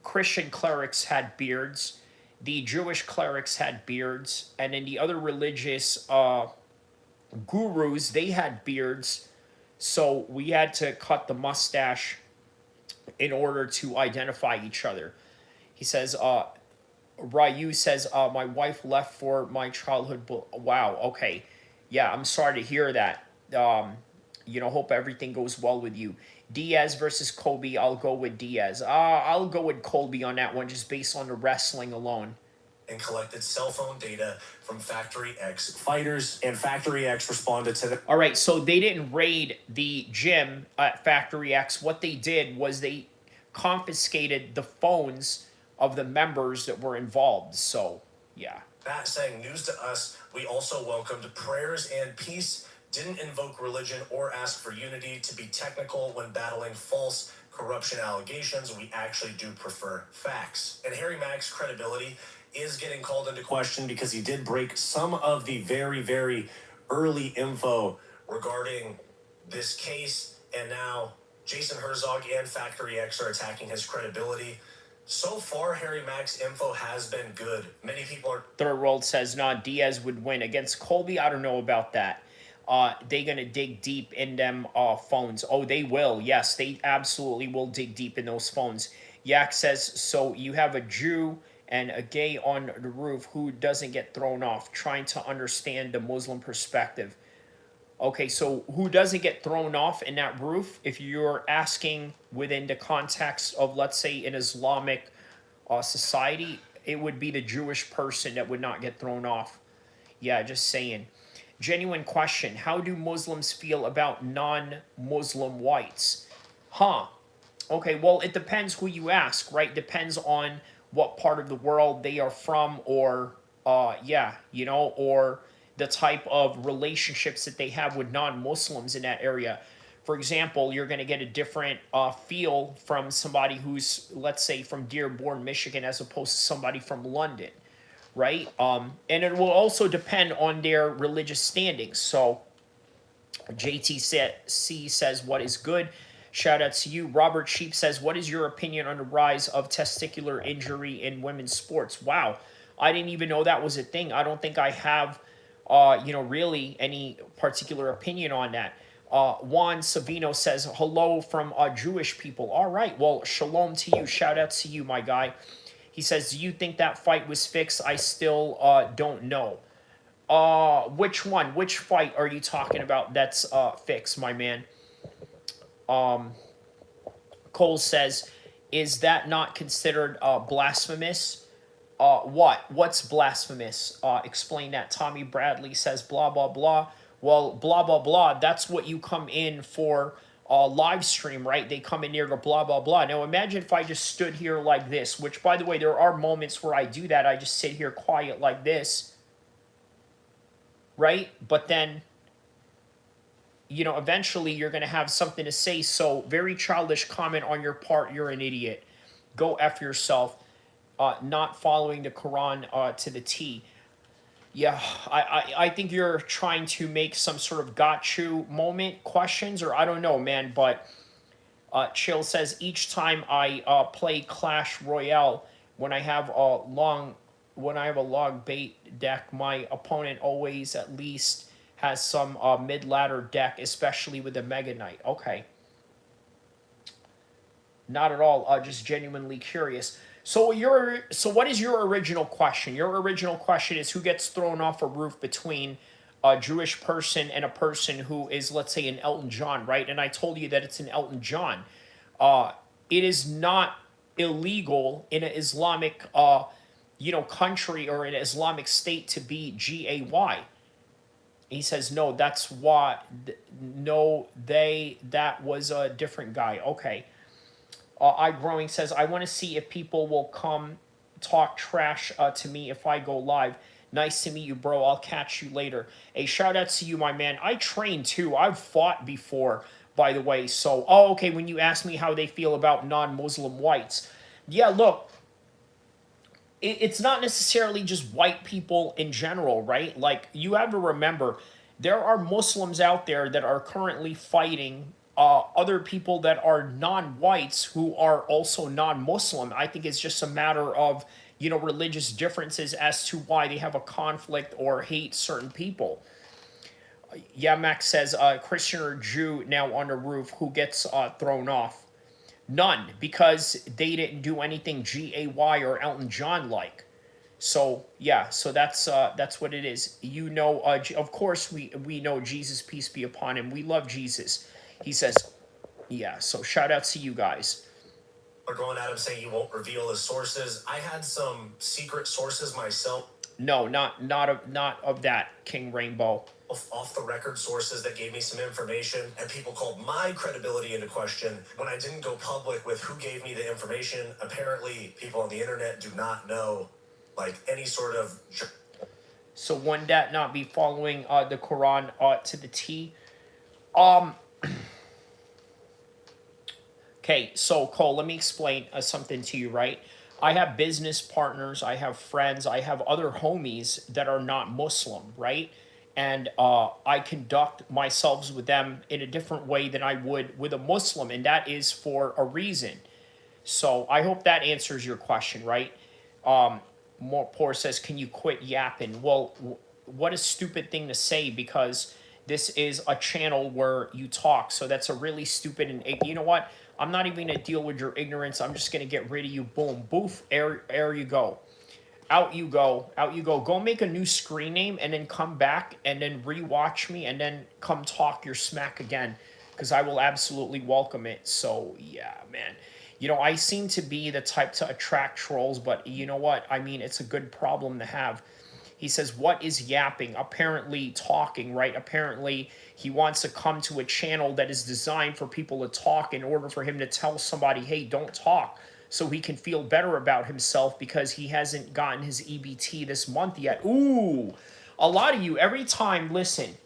Christian clerics had beards, the Jewish clerics had beards, and then the other religious gurus, they had beards. So we had to cut the mustache in order to identify each other. He says, Ryu says, my wife left for my childhood. Wow, okay. Yeah, I'm sorry to hear that. Hope everything goes well with you. Diaz versus Colby, I'll go with Diaz. I'll go with Colby on that one, just based on the wrestling alone. And collected cell phone data from Factory X fighters, and Factory X responded to them. All right, so they didn't raid the gym at Factory X. What they did was they confiscated the phones of the members that were involved. So, yeah. That saying news to us. We also welcomed prayers and peace, didn't invoke religion or ask for unity. To be technical when battling false corruption allegations, we actually do prefer facts. And Harry Mack's credibility is getting called into question because he did break some of the very, very early info regarding this case. And now Jason Herzog and Factory X are attacking his credibility. So far, Harry Mack's info has been good. Many people are... Third World says, nah, Diaz would win. Against Colby, I don't know about that. They going to dig deep in them phones. Oh, they will. Yes, they absolutely will dig deep in those phones. Yak says, so you have a Jew and a gay on the roof who doesn't get thrown off, trying to understand the Muslim perspective. Okay, so who doesn't get thrown off in that roof? If you're asking within the context of, let's say, an Islamic society, it would be the Jewish person that would not get thrown off. Yeah, just saying. Genuine question. How do Muslims feel about non-Muslim whites? Okay, well, it depends who you ask, right? Depends on what part of the world they are from, or, or the type of relationships that they have with non-Muslims in that area. For example, you're going to get a different feel from somebody who's, let's say, from Dearborn, Michigan, as opposed to somebody from London, right? And it will also depend on their religious standings. So JTC says, what is good? Shout out to you. Robert Sheep says, what is your opinion on the rise of testicular injury in women's sports? Wow, I didn't even know that was a thing. I don't think I have really any particular opinion on that. Juan Savino says, hello from Jewish people. All right, well, shalom to you. Shout out to you, my guy. He says, do you think that fight was fixed? I still don't know. Which one? Which fight are you talking about that's fixed, my man? Cole says, is that not considered blasphemous? What's blasphemous? Explain that. Tommy Bradley says blah blah blah. Well, blah blah blah. That's what you come in for. Live stream, right? They come in here to blah blah blah. Now imagine if I just stood here like this. Which, by the way, there are moments where I do that. I just sit here quiet like this, right? But then, you know, eventually you're gonna have something to say. So very childish comment on your part. You're an idiot. Go F yourself. Not following the Quran to the T. Yeah, I think you're trying to make some sort of got you moment questions, or I don't know, man. But Chill says each time I play Clash Royale, when I have a log bait deck, my opponent always at least has some mid ladder deck, especially with the Mega Knight. Okay, not at all. Just genuinely curious. So what is your original question? Your original question is who gets thrown off a roof between a Jewish person and a person who is, let's say, an Elton John, right? And I told you that it's an Elton John. It is not illegal in an Islamic, country or an Islamic state to be gay. He says no. That's why. No, that was a different guy. Okay. iGrowing says, I want to see if people will come talk trash to me if I go live. Nice to meet you, bro. I'll catch you later. A shout out to you, my man. I train too. I've fought before, by the way. So, okay, when you ask me how they feel about non-Muslim whites. Yeah, look, it's not necessarily just white people in general, right? Like, you have to remember, there are Muslims out there that are currently fighting other people that are non-whites who are also non-Muslim. I think it's just a matter of, religious differences as to why they have a conflict or hate certain people. Yeah, Max says, Christian or Jew now on the roof, who gets thrown off? None, because they didn't do anything gay or Elton John like. So yeah, so that's what it is. Of course we know Jesus, peace be upon him. We love Jesus. He says, yeah, so shout out to you guys. Are going at him saying you won't reveal his sources. I had some secret sources myself. No, not of that, King Rainbow. Off the record sources that gave me some information, and people called my credibility into question when I didn't go public with who gave me the information. Apparently, people on the internet do not know, like, any sort of... So one that not be following the Quran to the T. Okay, so Cole, let me explain something to you, right? I have business partners, I have friends, I have other homies that are not Muslim, right? And I conduct myself with them in a different way than I would with a Muslim, and that is for a reason. So I hope that answers your question, right? Poor says, can you quit yapping? Well, what a stupid thing to say, because this is a channel where you talk. So that's a really stupid, and you know what? I'm not even going to deal with your ignorance. I'm just going to get rid of you. Boom, boof, there you go. Out you go. Out you go. Go make a new screen name and then come back and then rewatch me and then come talk your smack again, because I will absolutely welcome it. So, yeah, man. I seem to be the type to attract trolls, but you know what? I mean, it's a good problem to have. He says, what is yapping? Apparently talking, right? Apparently he wants to come to a channel that is designed for people to talk in order for him to tell somebody, hey, don't talk, so he can feel better about himself because he hasn't gotten his EBT this month yet. Ooh, a lot of you, every time, listen,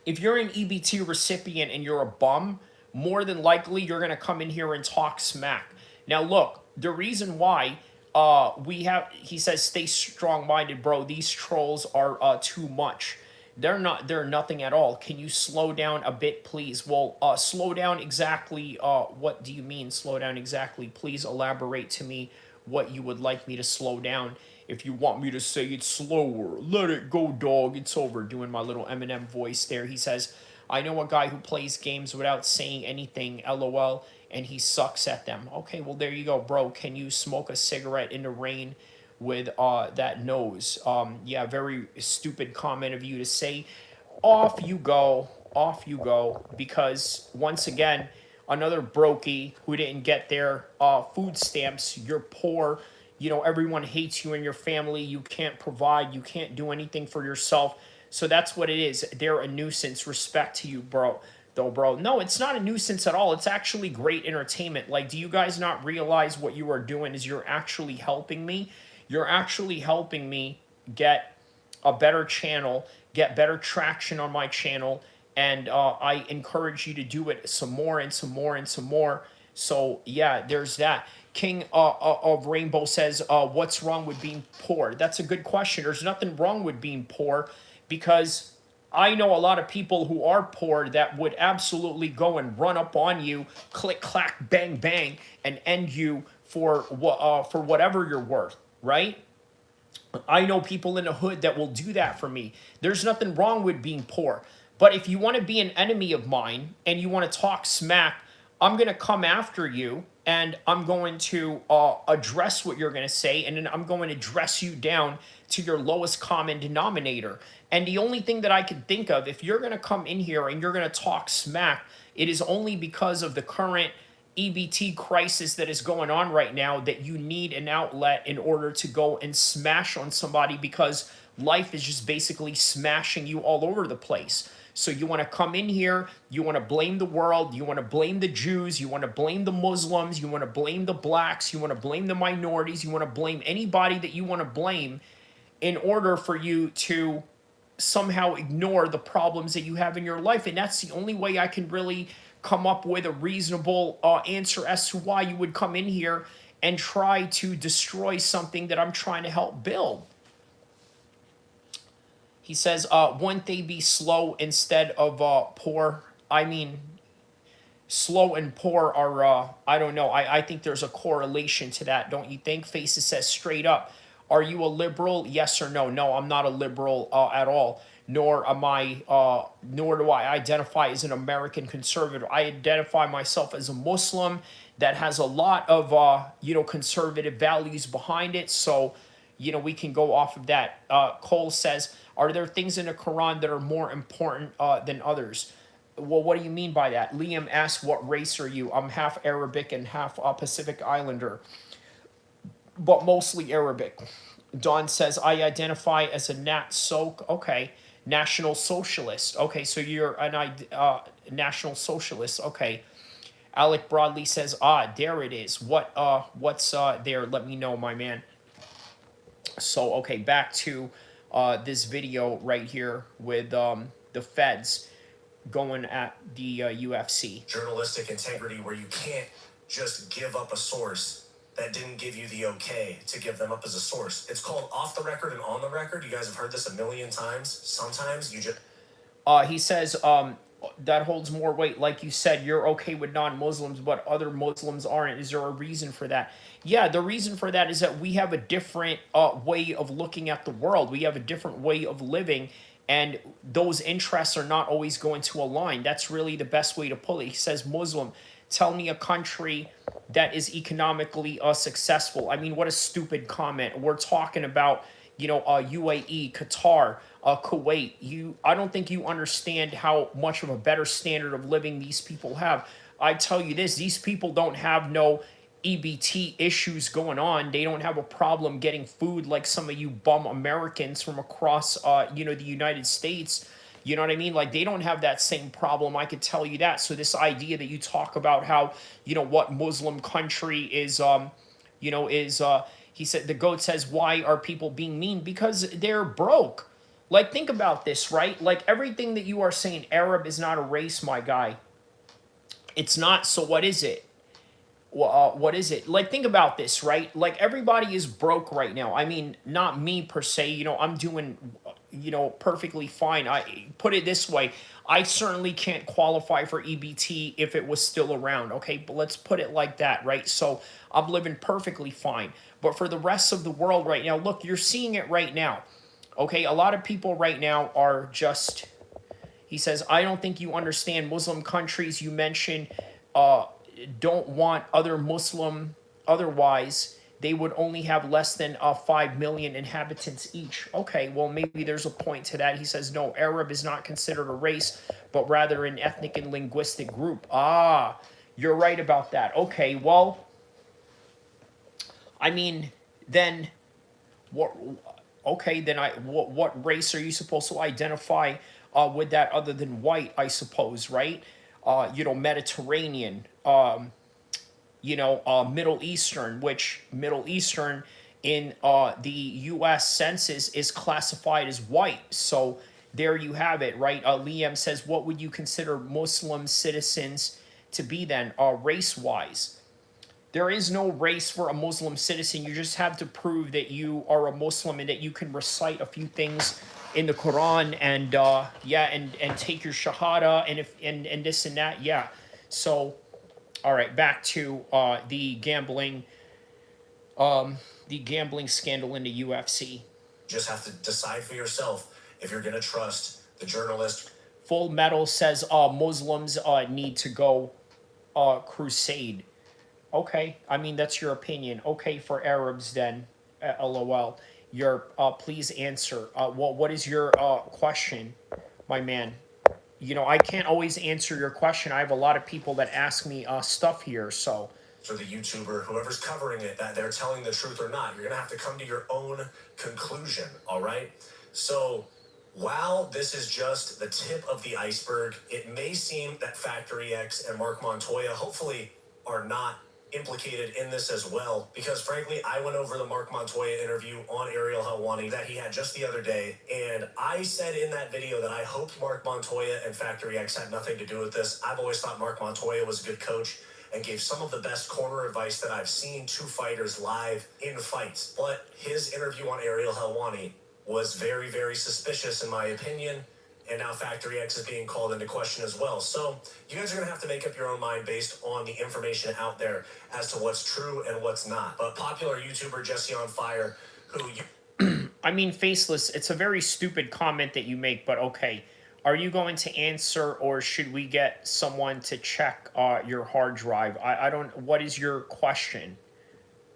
if you're an EBT recipient and you're a bum, more than likely you're going to come in here and talk smack. Now, look, the reason why he says, stay strong-minded, bro. These trolls are too much. They're nothing at all. Can you slow down a bit, please? Well, slow down exactly. What do you mean slow down exactly? Please elaborate to me what you would like me to slow down. If you want me to say it slower, let it go, dog. It's over. Doing my little Eminem voice there. He says, I know a guy who plays games without saying anything, LOL, and he sucks at them. Okay, well, there you go, bro. Can you smoke a cigarette in the rain with that nose? Yeah, very stupid comment of you to say. Off you go, because once again, another brokey who didn't get their food stamps. You're poor. you know, everyone hates you and your family. You can't provide. You can't do anything for yourself. So that's what it is. They're a nuisance. Respect to you, bro. Though, bro. No, it's not a nuisance at all. It's actually great entertainment. Like, do you guys not realize what you are doing is you're actually helping me? You're actually helping me get a better channel, get better traction on my channel, and I encourage you to do it some more and some more and some more. So yeah, there's that. King of Rainbow says, what's wrong with being poor? That's a good question. There's nothing wrong with being poor, because I know a lot of people who are poor that would absolutely go and run up on you, click, clack, bang, bang, and end you for whatever you're worth, right? I know people in the hood that will do that for me. There's nothing wrong with being poor. But if you want to be an enemy of mine and you want to talk smack, I'm going to come after you and I'm going to address what you're going to say, and then I'm going to dress you down to your lowest common denominator. And the only thing that I can think of, if you're going to come in here and you're going to talk smack, it is only because of the current EBT crisis that is going on right now that you need an outlet in order to go and smash on somebody, because life is just basically smashing you all over the place. So you want to come in here, you want to blame the world, you want to blame the Jews, you want to blame the Muslims, you want to blame the blacks, you want to blame the minorities, you want to blame anybody that you want to blame in order for you to somehow ignore the problems that you have in your life. And that's the only way I can really come up with a reasonable answer as to why you would come in here and try to destroy something that I'm trying to help build. He says, wouldn't they be slow instead of poor? I mean, slow and poor are, I don't know. I think there's a correlation to that, don't you think? Faces says straight up, are you a liberal? Yes or no? No, I'm not a liberal at all. Nor am I, nor do I identify as an American conservative. I identify myself as a Muslim that has a lot of, you know, conservative values behind it. So, you know, we can go off of that. Cole says, are there things in the Quran that are more important than others? Well, what do you mean by that? Liam asks, what race are you? I'm half Arabic and half Pacific Islander, but mostly Arabic. Don says, I identify as a Nat Sok. Okay. National Socialist. Okay, so you're an National Socialist. Okay. Alec Broadley says, there it is. What's there? Let me know, my man. So, okay, back to this video right here with the feds going at the UFC. Journalistic integrity, where you can't just give up a source that didn't give you the okay to give them up as a source. It's called off the record and on the record. You guys have heard this a million times. Sometimes you just... He says, that holds more weight. Like you said, you're okay with non-Muslims, but other Muslims aren't. Is there a reason for that? Yeah, the reason for that is that we have a different way of looking at the world. We have a different way of living, and those interests are not always going to align. That's really the best way to put it. He says, Muslim, tell me a country that is economically successful. I mean, what a stupid comment. We're talking about, you know, UAE, Qatar, Kuwait. I don't think you understand how much of a better standard of living these people have. I tell you this, these people don't have no EBT issues going on. They don't have a problem getting food like some of you bum Americans from across, you know, the United States. You know what I mean? Like, they don't have that same problem. I could tell you that. So this idea that you talk about how, you know, what Muslim country is, you know, is, he said, the GOAT says, why are people being mean? Because they're broke. Like, think about this, right? Like, everything that you are saying, Arab is not a race, my guy. It's not. So what is it? What is it? Like, think about this, right? Like, everybody is broke right now. I mean, not me per se. You know, I'm doing, you know, perfectly fine. I put it this way. I certainly can't qualify for EBT if it was still around. Okay, but let's put it like that, right? So I'm living perfectly fine. But for the rest of the world right now, look, you're seeing it right now. Okay, a lot of people right now are just, he says, I don't think you understand Muslim countries you mentioned don't want other Muslim, otherwise they would only have less than 5 million inhabitants each. Okay, well, maybe there's a point to that. He says, no, Arab is not considered a race, but rather an ethnic and linguistic group. You're right about that. Okay, well, I mean, then what? Okay, then what race are you supposed to identify with that other than white? I suppose, right? Mediterranean, Middle Eastern, which Middle Eastern in the U.S. census is classified as white. So there you have it, right? Liam says, what would you consider Muslim citizens to be then, race-wise? There is no race for a Muslim citizen. You just have to prove that you are a Muslim and that you can recite a few things in the Quran and and take your shahada and this and that. Yeah. So all right, back to the gambling scandal in the UFC. Just have to decide for yourself if you're going to trust the journalist. Full Metal says Muslims need to go crusade. Okay, I mean that's your opinion. Okay, for Arabs then, LOL. Your please answer. What is your question, my man? I can't always answer your question. I have a lot of people that ask me stuff here, so. For the YouTuber, whoever's covering it, that they're telling the truth or not. You're going to have to come to your own conclusion, all right? So while this is just the tip of the iceberg, it may seem that Factory X and Mark Montoya hopefully are not implicated in this as well, because frankly, I went over the Mark Montoya interview on Ariel Helwani that he had just the other day, and I said in that video that I hoped Mark Montoya and Factory X had nothing to do with this. I've always thought Mark Montoya was a good coach and gave some of the best corner advice that I've seen to fighters live in fights. But his interview on Ariel Helwani was very, very suspicious in my opinion. And now Factory X is being called into question as well. So you guys are going to have to make up your own mind based on the information out there as to what's true and what's not. But popular YouTuber Jesse on Fire, who you... I mean, Faceless, it's a very stupid comment that you make, but okay. Are you going to answer, or should we get someone to check your hard drive? I don't... What is your question?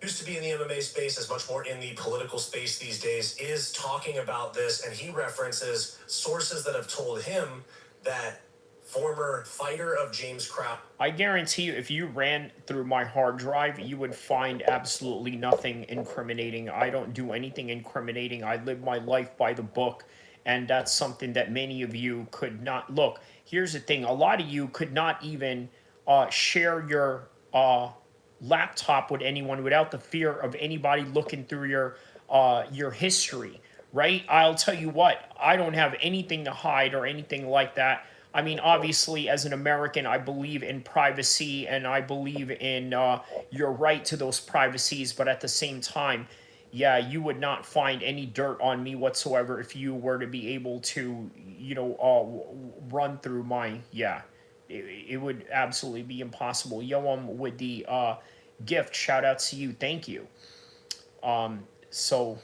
Used to be in the MMA space, is much more in the political space these days, is talking about this, and he references sources that have told him that former fighter of James Crowder. I guarantee you, if you ran through my hard drive, you would find absolutely nothing incriminating. I don't do anything incriminating. I live my life by the book, and that's something that many of you could not. Look, here's the thing. A lot of you could not even share your laptop with anyone without the fear of anybody looking through your history, right? I'll tell you what, I don't have anything to hide or anything like that. I mean, obviously, as an American, I believe in privacy and I believe in your right to those privacies, but at the same time, yeah, you would not find any dirt on me whatsoever if you were to be able to, run through my, yeah. It would absolutely be impossible. Yoam with the gift, shout out to you, thank you. So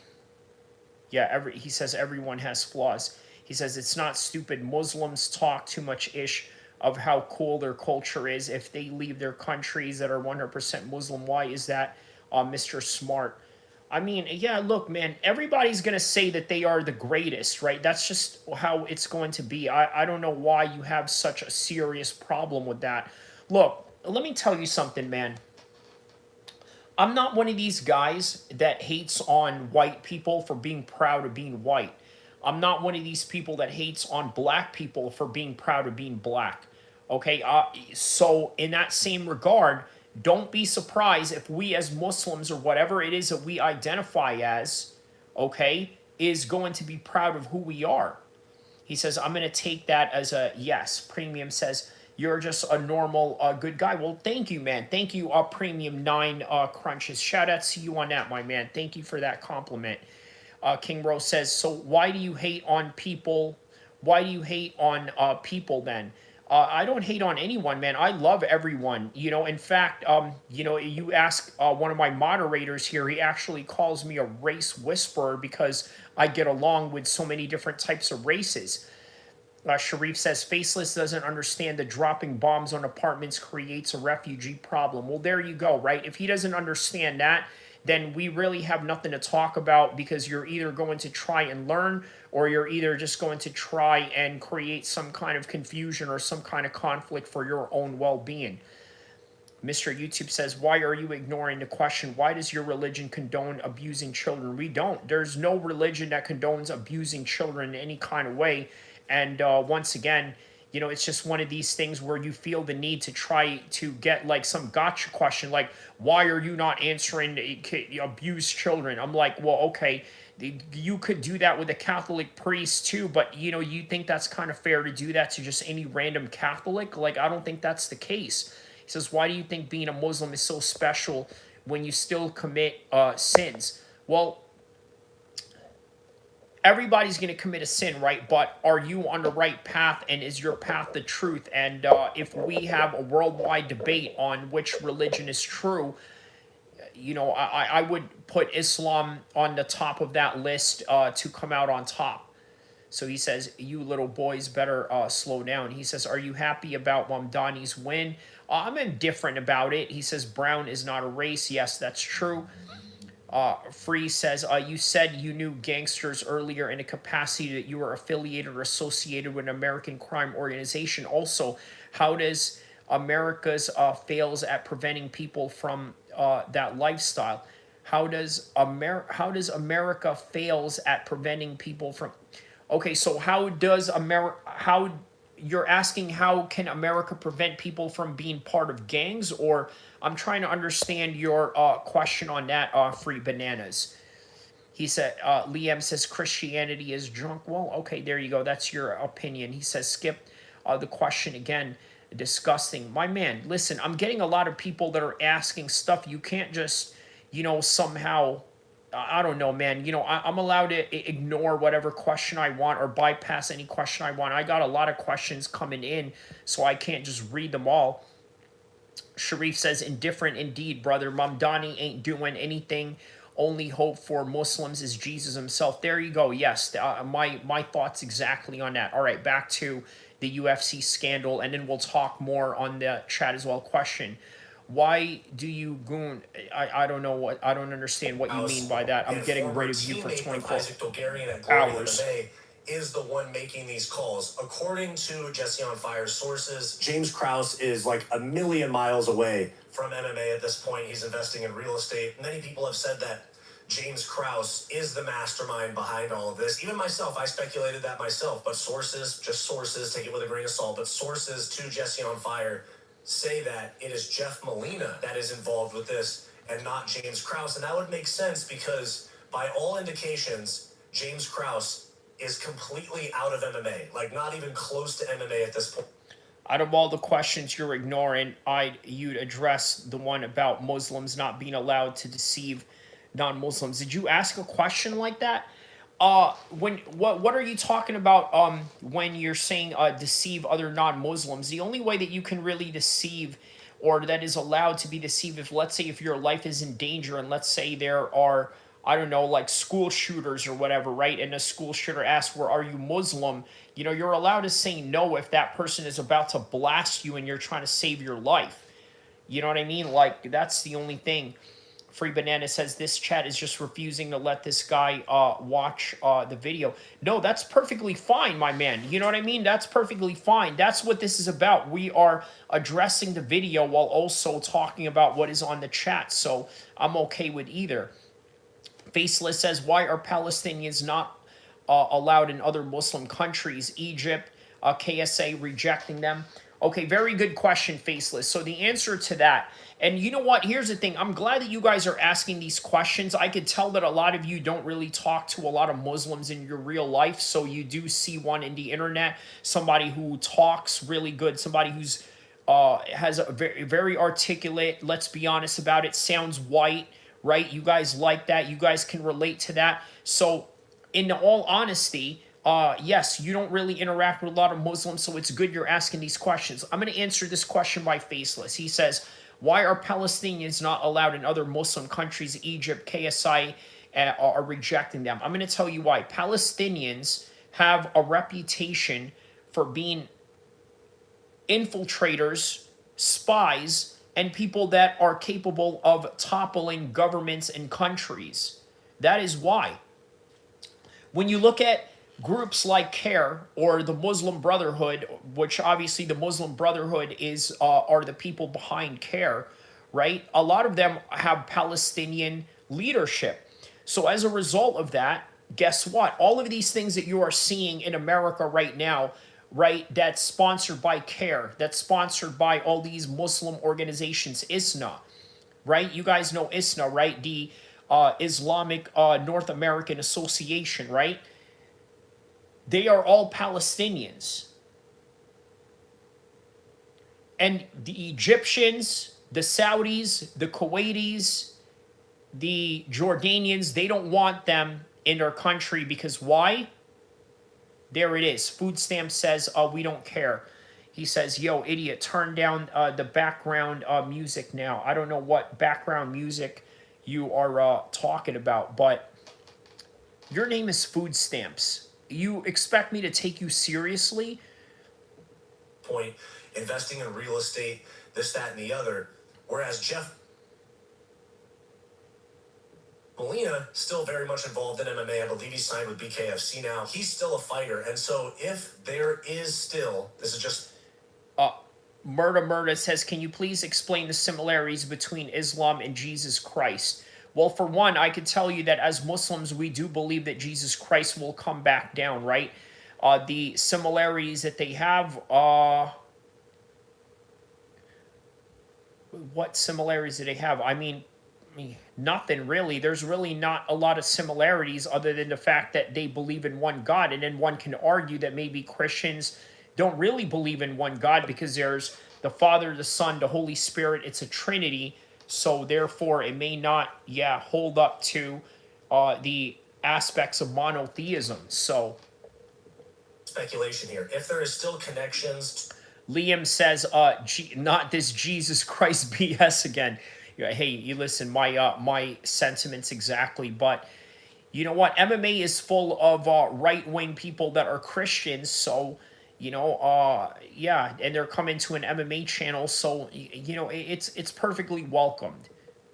yeah, he says everyone has flaws. He says it's not stupid. Muslims talk too much ish of how cool their culture is. If they leave their countries that are 100% Muslim, why is that, Mr. Smart? I mean, yeah, look, man, everybody's going to say that they are the greatest, right? That's just how it's going to be. I don't know why you have such a serious problem with that. Look, let me tell you something, man. I'm not one of these guys that hates on white people for being proud of being white. I'm not one of these people that hates on black people for being proud of being black. Okay, so in that same regard, don't be surprised if we as Muslims or whatever it is that we identify as, okay, is going to be proud of who we are. He says, I'm going to take that as a yes. Premium says, you're just a normal, good guy. Well, thank you, man. Thank you, Premium 9 Crunches. Shout out to you on that, my man. Thank you for that compliment. King Rose says, so why do you hate on people? Why do you hate on people then? I don't hate on anyone, man. I love everyone. In fact, you ask one of my moderators here, he actually calls me a race whisperer because I get along with so many different types of races. Sharif says, Faceless doesn't understand that dropping bombs on apartments creates a refugee problem. Well, there you go, right? If he doesn't understand that, then we really have nothing to talk about because you're either going to try and learn or you're either just going to try and create some kind of confusion or some kind of conflict for your own well-being. Mr. YouTube says, why are you ignoring the question? Why does your religion condone abusing children? We don't. There's no religion that condones abusing children in any kind of way. And once again, you know, it's just one of these things where you feel the need to try to get like some gotcha question, like, why are you not answering abused children? I'm like, well, okay, you could do that with a Catholic priest too, but you know, you think that's kind of fair to do that to just any random Catholic? Like, I don't think that's the case. He says, why do you think being a Muslim is so special when you still commit sins? Well, everybody's going to commit a sin, right? But are you on the right path, and is your path the truth? And if we have a worldwide debate on which religion is true, you know, I would put Islam on the top of that list to come out on top. So he says, you little boys better slow down. He says, are you happy about Mamdani's win? I'm indifferent about it. He says, Brown is not a race. Yes, that's true. Free says, you said you knew gangsters earlier in a capacity that you were affiliated or associated with an American crime organization. Also, how does America's fails at preventing people from that lifestyle? How does America fails at preventing people from... Okay, so how does how you're asking how can America prevent people from being part of gangs? Or I'm trying to understand your question on that, Free Bananas. He said, Liam says Christianity is junk. Well, okay, there you go. That's your opinion. He says, skip the question again. Disgusting. My man, listen, I'm getting a lot of people that are asking stuff. You can't just, you know, somehow... I don't know, man. You know, I'm allowed to ignore whatever question I want or bypass any question I want. I got a lot of questions coming in, so I can't just read them all. Sharif says, indifferent indeed, brother. Mamdani ain't doing anything. Only hope for Muslims is Jesus himself. There you go. Yes, my thoughts exactly on that. All right, back to the UFC scandal, and then we'll talk more on the chat as well. Question. Why do you goon? I don't know what... I don't understand what you mean by that. I'm getting rid of you for 24 hours. Is the one making these calls. According to Jesse on Fire's sources, James Krause is like a million miles away from MMA at this point. He's investing in real estate. Many people have said that James Krause is the mastermind behind all of this. Even myself, I speculated that myself, but sources, just sources, take it with a grain of salt, but sources to Jesse on Fire say that it is Jeff Molina that is involved with this and not James Krause. And that would make sense because by all indications, James Krause is completely out of MMA, like not even close to MMA at this point. Out of all the questions you're ignoring, you'd address the one about Muslims not being allowed to deceive non-Muslims. Did you ask a question like that? What are you talking about when you're saying deceive other non-Muslims? The only way that you can really deceive, or that is allowed to be deceived, if let's say if your life is in danger, and let's say there are, I don't know, like school shooters or whatever, right? And a school shooter asks, "Where are you Muslim?" You know, you're allowed to say no if that person is about to blast you and you're trying to save your life. You know what I mean? Like, that's the only thing. Free Banana says this chat is just refusing to let this guy watch the video. No, that's perfectly fine, my man. You know what I mean? That's perfectly fine. That's what this is about. We are addressing the video while also talking about what is on the chat. So I'm okay with either. Faceless says, why are Palestinians not allowed in other Muslim countries? Egypt, KSA rejecting them. Okay, very good question, Faceless. So the answer to that, and you know what? Here's the thing. I'm glad that you guys are asking these questions. I could tell that a lot of you don't really talk to a lot of Muslims in your real life, so you do see one in the internet, somebody who talks really good, somebody who's has a very, very articulate, let's be honest about it, sounds white, right? You guys like that. You guys can relate to that. So in all honesty, yes, you don't really interact with a lot of Muslims, so it's good you're asking these questions. I'm going to answer this question by Faceless. He says, why are Palestinians not allowed in other Muslim countries? Egypt, KSI are rejecting them. I'm going to tell you why. Palestinians have a reputation for being infiltrators, spies, and people that are capable of toppling governments and countries. That is why. When you look at groups like El-Kheer or the Muslim Brotherhood, which obviously the Muslim Brotherhood is are the people behind El-Kheer, right? A lot of them have Palestinian leadership. So as a result of that, guess what? All of these things that you are seeing in America right now, right, that's sponsored by CARE, that's sponsored by all these Muslim organizations, ISNA, right? You guys know ISNA, right? The Islamic North American Association, right? They are all Palestinians. And the Egyptians, the Saudis, the Kuwaitis, the Jordanians, they don't want them in their country because why? There it is. Food Stamp says, we don't care. He says, yo, idiot, turn down the background music now. I don't know what background music you are talking about, but your name is Food Stamps. You expect me to take you seriously? Point, investing in real estate, this, that, and the other. Whereas Jeff Molina, still very much involved in MMA. I believe he signed with BKFC now. He's still a fighter. And so if there is still, this is just... Murda says, can you please explain the similarities between Islam and Jesus Christ? Well, for one, I could tell you that as Muslims, we do believe that Jesus Christ will come back down, right? The similarities that they have, what similarities do they have? I mean, nothing really. There's really not a lot of similarities other than the fact that they believe in one God. And then one can argue that maybe Christians don't really believe in one God because there's the Father, the Son, the Holy Spirit. It's a Trinity. So therefore, it may not, hold up to the aspects of monotheism. So speculation here. If there is still connections... Liam says, not this Jesus Christ BS again. Hey, you listen, my sentiments exactly, but you know what? MMA is full of right-wing people that are Christians, so and they're coming to an MMA channel, so it's perfectly welcomed.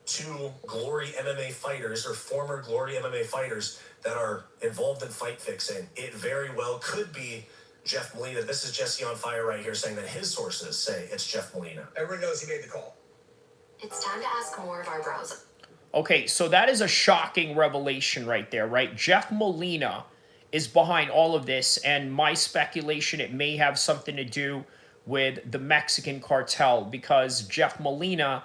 Two Glory MMA fighters or former Glory MMA fighters that are involved in fight fixing. It very well could be Jeff Molina. This is Jesse on Fire right here saying that his sources say it's Jeff Molina. Everyone knows he made the call. It's time to ask more of our bros. Okay, so that is a shocking revelation right there, right? Jeff Molina is behind all of this, and my speculation, it may have something to do with the Mexican cartel, because Jeff Molina,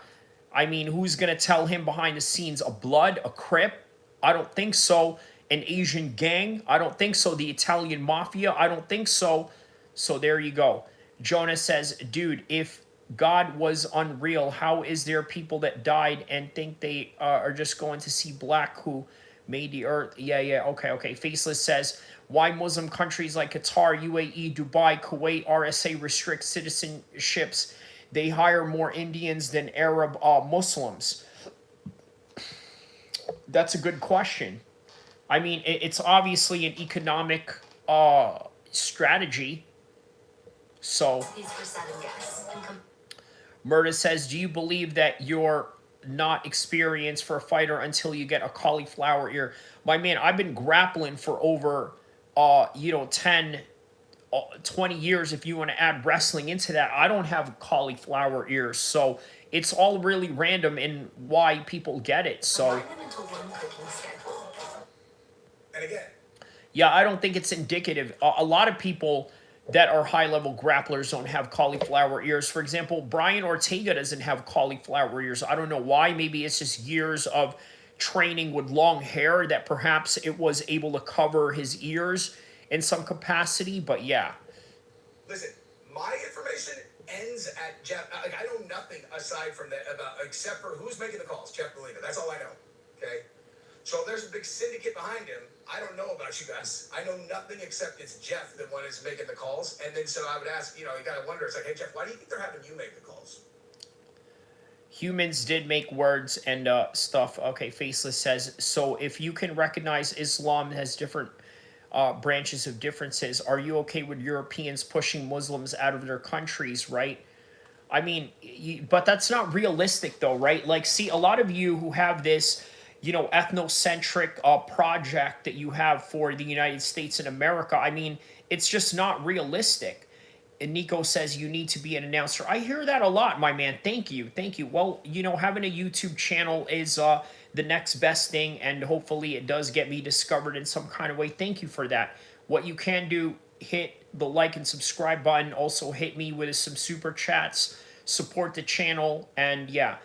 I mean, who's going to tell him behind the scenes? A Blood, a Crip? I don't think so. An Asian gang? I don't think so. The Italian Mafia? I don't think so. So there you go. Jonah says, dude, if God was unreal, how is there people that died and think they are just going to see black who made the earth? Okay. Faceless says, why Muslim countries like Qatar, UAE, Dubai, Kuwait, RSA restrict citizenships? They hire more Indians than Arab Muslims. That's a good question. I mean, it's obviously an economic strategy. So, Murda says, do you believe that you're not experienced for a fighter until you get a cauliflower ear? My man, I've been grappling for over, 10, 20 years. If you want to add wrestling into that, I don't have cauliflower ears. So it's all really random in why people get it. So, and again, I don't think it's indicative. A lot of people that are high-level grapplers don't have cauliflower ears. For example, Brian Ortega doesn't have cauliflower ears. I don't know why. Maybe it's just years of training with long hair that perhaps it was able to cover his ears in some capacity, but yeah. Listen, my information ends at Jeff. Like, I know nothing aside from that except for who's making the calls, Jeff Molina. That's all I know, okay? So if there's a big syndicate behind him, I don't know about you guys. I know nothing except it's Jeff, the one is making the calls. And then so I would ask, you gotta wonder, it's like, hey, Jeff, why do you think they're having you make the calls? Humans did make words and stuff. Okay, Faceless says, so if you can recognize Islam has different branches of differences, are you okay with Europeans pushing Muslims out of their countries, right? I mean, but that's not realistic though, right? Like, see, a lot of you who have this ethnocentric project that you have for the United States and America, I mean, it's just not realistic. And Nico says you need to be an announcer. I hear that a lot, my man. Thank you. Thank you. Well, you know, having a YouTube channel is the next best thing, and hopefully it does get me discovered in some kind of way. Thank you for that. What you can do, hit the like and subscribe button. Also hit me with some super chats. Support the channel. And yeah,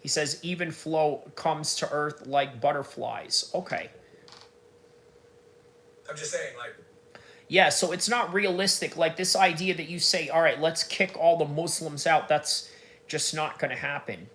he says even flow comes to earth like butterflies. Okay. I'm just saying, like, Yeah, so it's not realistic. Like this idea that you say, all right, let's kick all the Muslims out, that's just not going to happen.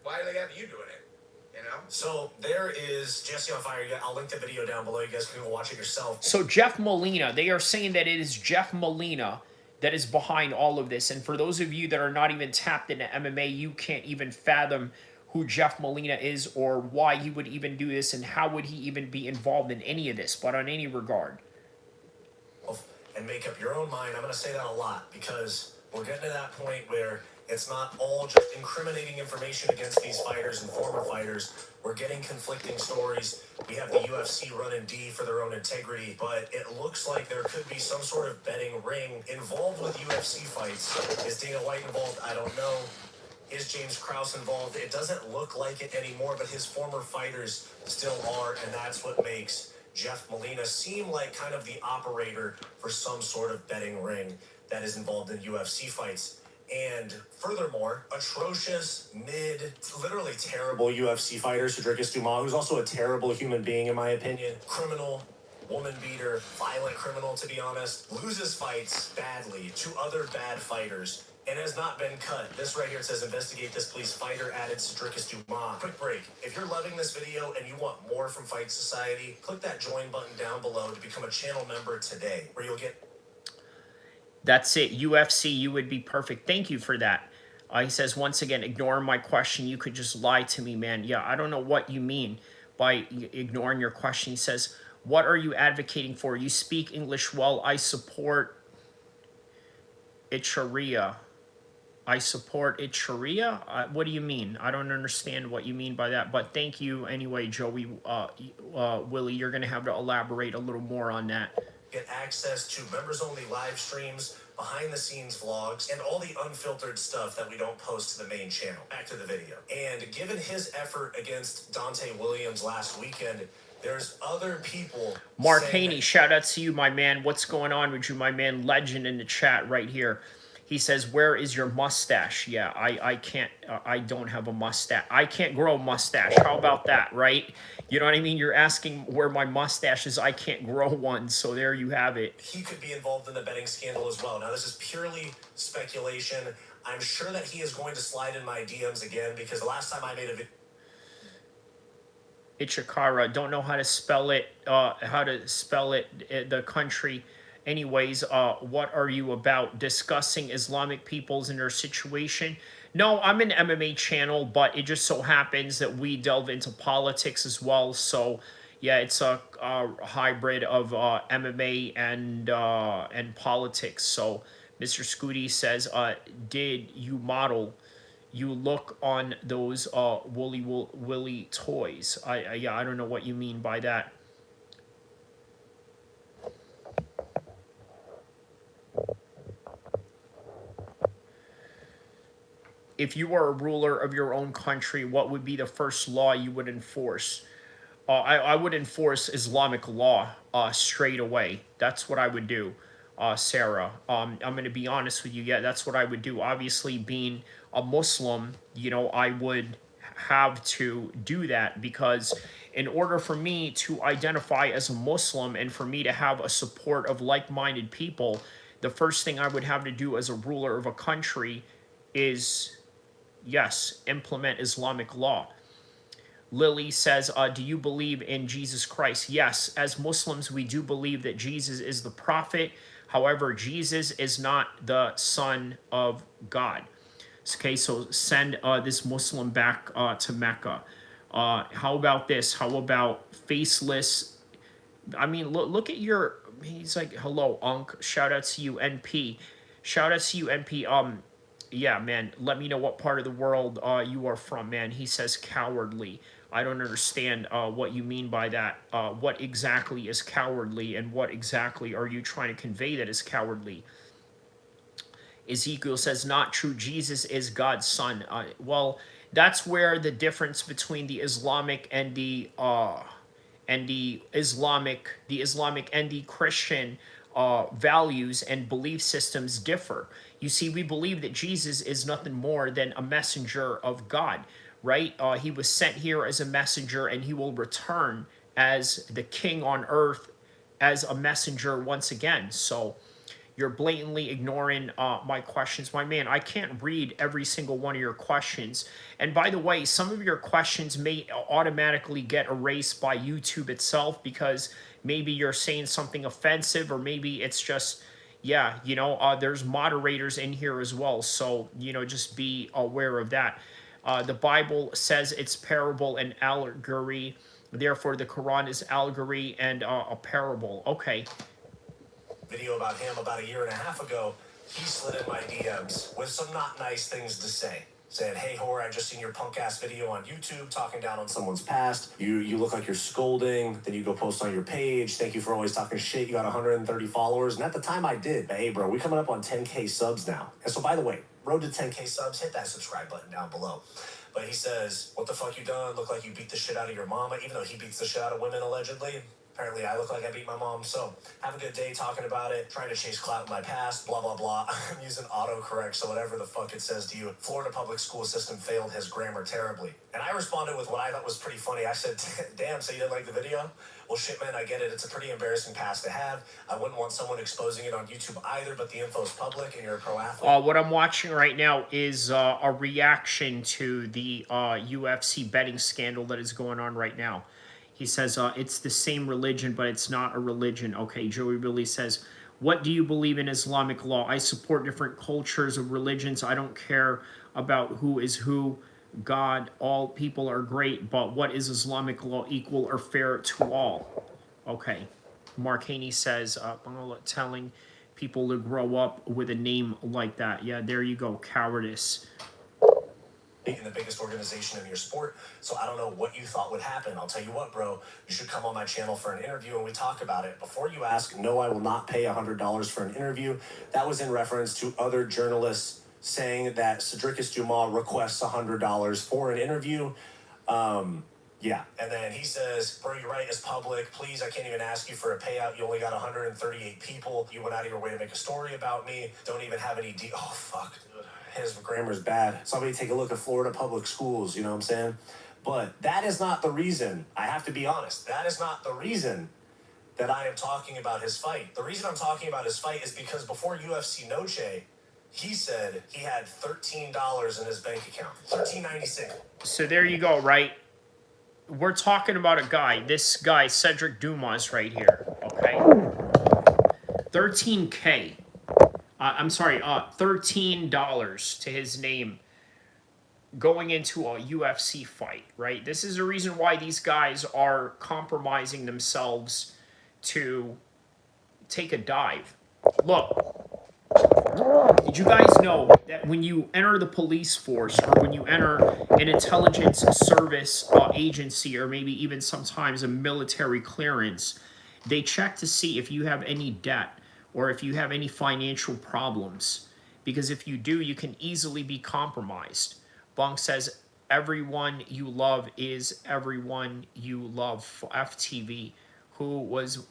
why do they have you doing it? You know? So there is Jesse on Fire. I'll link the video down below. You guys can go watch it yourself. So Jeff Molina, they are saying that it is Jeff Molina that is behind all of this. And for those of you that are not even tapped into MMA, you can't even fathom who Jeff Molina is or why he would even do this and how would he even be involved in any of this, but on any regard. And make up your own mind. I'm going to say that a lot because we're getting to that point where it's not all just incriminating information against these fighters and former fighters. We're getting conflicting stories. We have the UFC running D for their own integrity, but it looks like there could be some sort of betting ring involved with UFC fights. Is Dana White involved? I don't know. Is James Krause involved? It doesn't look like it anymore, but his former fighters still are, and that's what makes Jeff Molina seem like kind of the operator for some sort of betting ring that is involved in UFC fights. And furthermore, atrocious, literally terrible UFC fighter, Cedricus Dumas, who's also a terrible human being, in my opinion. Criminal, woman beater, violent criminal, to be honest. Loses fights badly to other bad fighters and has not been cut. This right here says, investigate this, please. Fighter added Cedricus Dumas. Quick break. If you're loving this video and you want more from Fight Society, click that join button down below to become a channel member today, where you'll get... That's it. UFC, you would be perfect. Thank you for that. He says, once again, ignore my question. You could just lie to me, man. Yeah, I don't know what you mean by ignoring your question. He says, what are you advocating for? You speak English well. I support it Sharia. I support it Sharia? What do you mean? I don't understand what you mean by that. But thank you anyway, Joey. Willie, you're going to have to elaborate a little more on that. Get access to members-only live streams, behind-the-scenes vlogs, and all the unfiltered stuff that we don't post to the main channel. Back to the video. And given his effort against Dante Williams last weekend, there's other people... Mark Haney, shout out to you, my man. What's going on with you, my man? Legend in the chat right here. He says, where is your mustache? Yeah, I can't, I don't have a mustache. I can't grow a mustache. How about that, right? You know what I mean? You're asking where my mustache is. I can't grow one, so there you have it. He could be involved in the betting scandal as well. Now, this is purely speculation. I'm sure that he is going to slide in my DMs again because the last time I made a video... Ichikara, don't know how to spell it, the country. Anyways, what are you about? Discussing Islamic peoples and their situation? No, I'm an MMA channel, but it just so happens that we delve into politics as well. So, yeah, it's a hybrid of MMA and politics. So, Mr. Scooty says, did you model? You look on those Willy toys. Yeah, I don't know what you mean by that. If you were a ruler of your own country, what would be the first law you would enforce? I would enforce Islamic law straight away. That's what I would do, Sarah. I'm going to be honest with you. Yeah, that's what I would do. Obviously, being a Muslim, you know, I would have to do that because in order for me to identify as a Muslim and for me to have a support of like-minded people, the first thing I would have to do as a ruler of a country is, yes, implement Islamic law. Lily says, do you believe in Jesus Christ? Yes, as Muslims, we do believe that Jesus is the prophet. However, Jesus is not the son of God. Okay, so send this Muslim back to Mecca. How about this? How about faceless? I mean, look at your... He's like, hello, Unc. Shout out to you, NP. Shout out to you, NP. Yeah, man, let me know what part of the world you are from, man. He says cowardly. I don't understand what you mean by that. What exactly is cowardly and what exactly are you trying to convey that is cowardly? Ezekiel says, not true. Jesus is God's son. Well, that's where the difference between the Islamic and the Islamic and the Christian values and belief systems differ. You see, we believe that Jesus is nothing more than a messenger of God, right? He was sent here as a messenger, and he will return as the king on earth as a messenger once again. So you're blatantly ignoring my questions. My man, I can't read every single one of your questions. And by the way, some of your questions may automatically get erased by YouTube itself because maybe you're saying something offensive, or maybe it's just, yeah, there's moderators in here as well. So, just be aware of that. The Bible says it's parable and allegory. Therefore, the Quran is allegory and a parable. Okay. Video about him about a year and a half ago, he slid in my DMs with some not nice things to say. Said, hey, whore, I just seen your punk ass video on YouTube talking down on someone's past. You look like you're scolding. Then you go post on your page. Thank you for always talking shit. You got 130 followers. And at the time I did. But hey, bro, we coming up on 10K subs now. And so, by the way, road to 10K subs, hit that subscribe button down below. But he says, what the fuck you done? Look like you beat the shit out of your mama, even though he beats the shit out of women allegedly. Apparently, I look like I beat my mom. So, have a good day talking about it, trying to chase clout in my past, blah, blah, blah. I'm using autocorrect, so whatever the fuck it says to you. Florida public school system failed his grammar terribly. And I responded with what I thought was pretty funny. I said, damn, so you didn't like the video? Well, shit, man, I get it. It's a pretty embarrassing past to have. I wouldn't want someone exposing it on YouTube either, but the info's public and you're a pro athlete. What I'm watching right now is a reaction to the UFC betting scandal that is going on right now. He says, it's the same religion, but it's not a religion. Okay, Joey Billy says, what do you believe in Islamic law? I support different cultures of religions. I don't care about who is who. God, all people are great, but what is Islamic law, equal or fair to all? Okay. Mark Haney says, telling people to grow up with a name like that. Yeah, there you go, cowardice. In the biggest organization in your sport, so I don't know what you thought would happen. I'll tell you what, bro, you should come on my channel for an interview and we talk about it. Before you ask, no, I will not pay $100 for an interview. That was in reference to other journalists saying that Cedricus Dumas requests $100 for an interview. Yeah. And then he says, bro, you're right, it's public. Please, I can't even ask you for a payout. You only got 138 people. You went out of your way to make a story about me. Don't even have any oh, fuck, dude. His grammar's bad. Somebody take a look at Florida public schools, you know what I'm saying? But that is not the reason. I have to be honest. That is not the reason that I am talking about his fight. The reason I'm talking about his fight is because before UFC Noche, he said he had $13 in his bank account. $13.96. So there you go, right? We're talking about a guy, this guy, Cedric Dumas right here, okay? 13K. I'm sorry, $13 to his name going into a UFC fight, right? This is the reason why these guys are compromising themselves to take a dive. Look, did you guys know that when you enter the police force or when you enter an intelligence service agency or maybe even sometimes a military clearance, they check to see if you have any debt or if you have any financial problems? Because if you do, you can easily be compromised. Bunk says, everyone you love is everyone you love. FTV, who was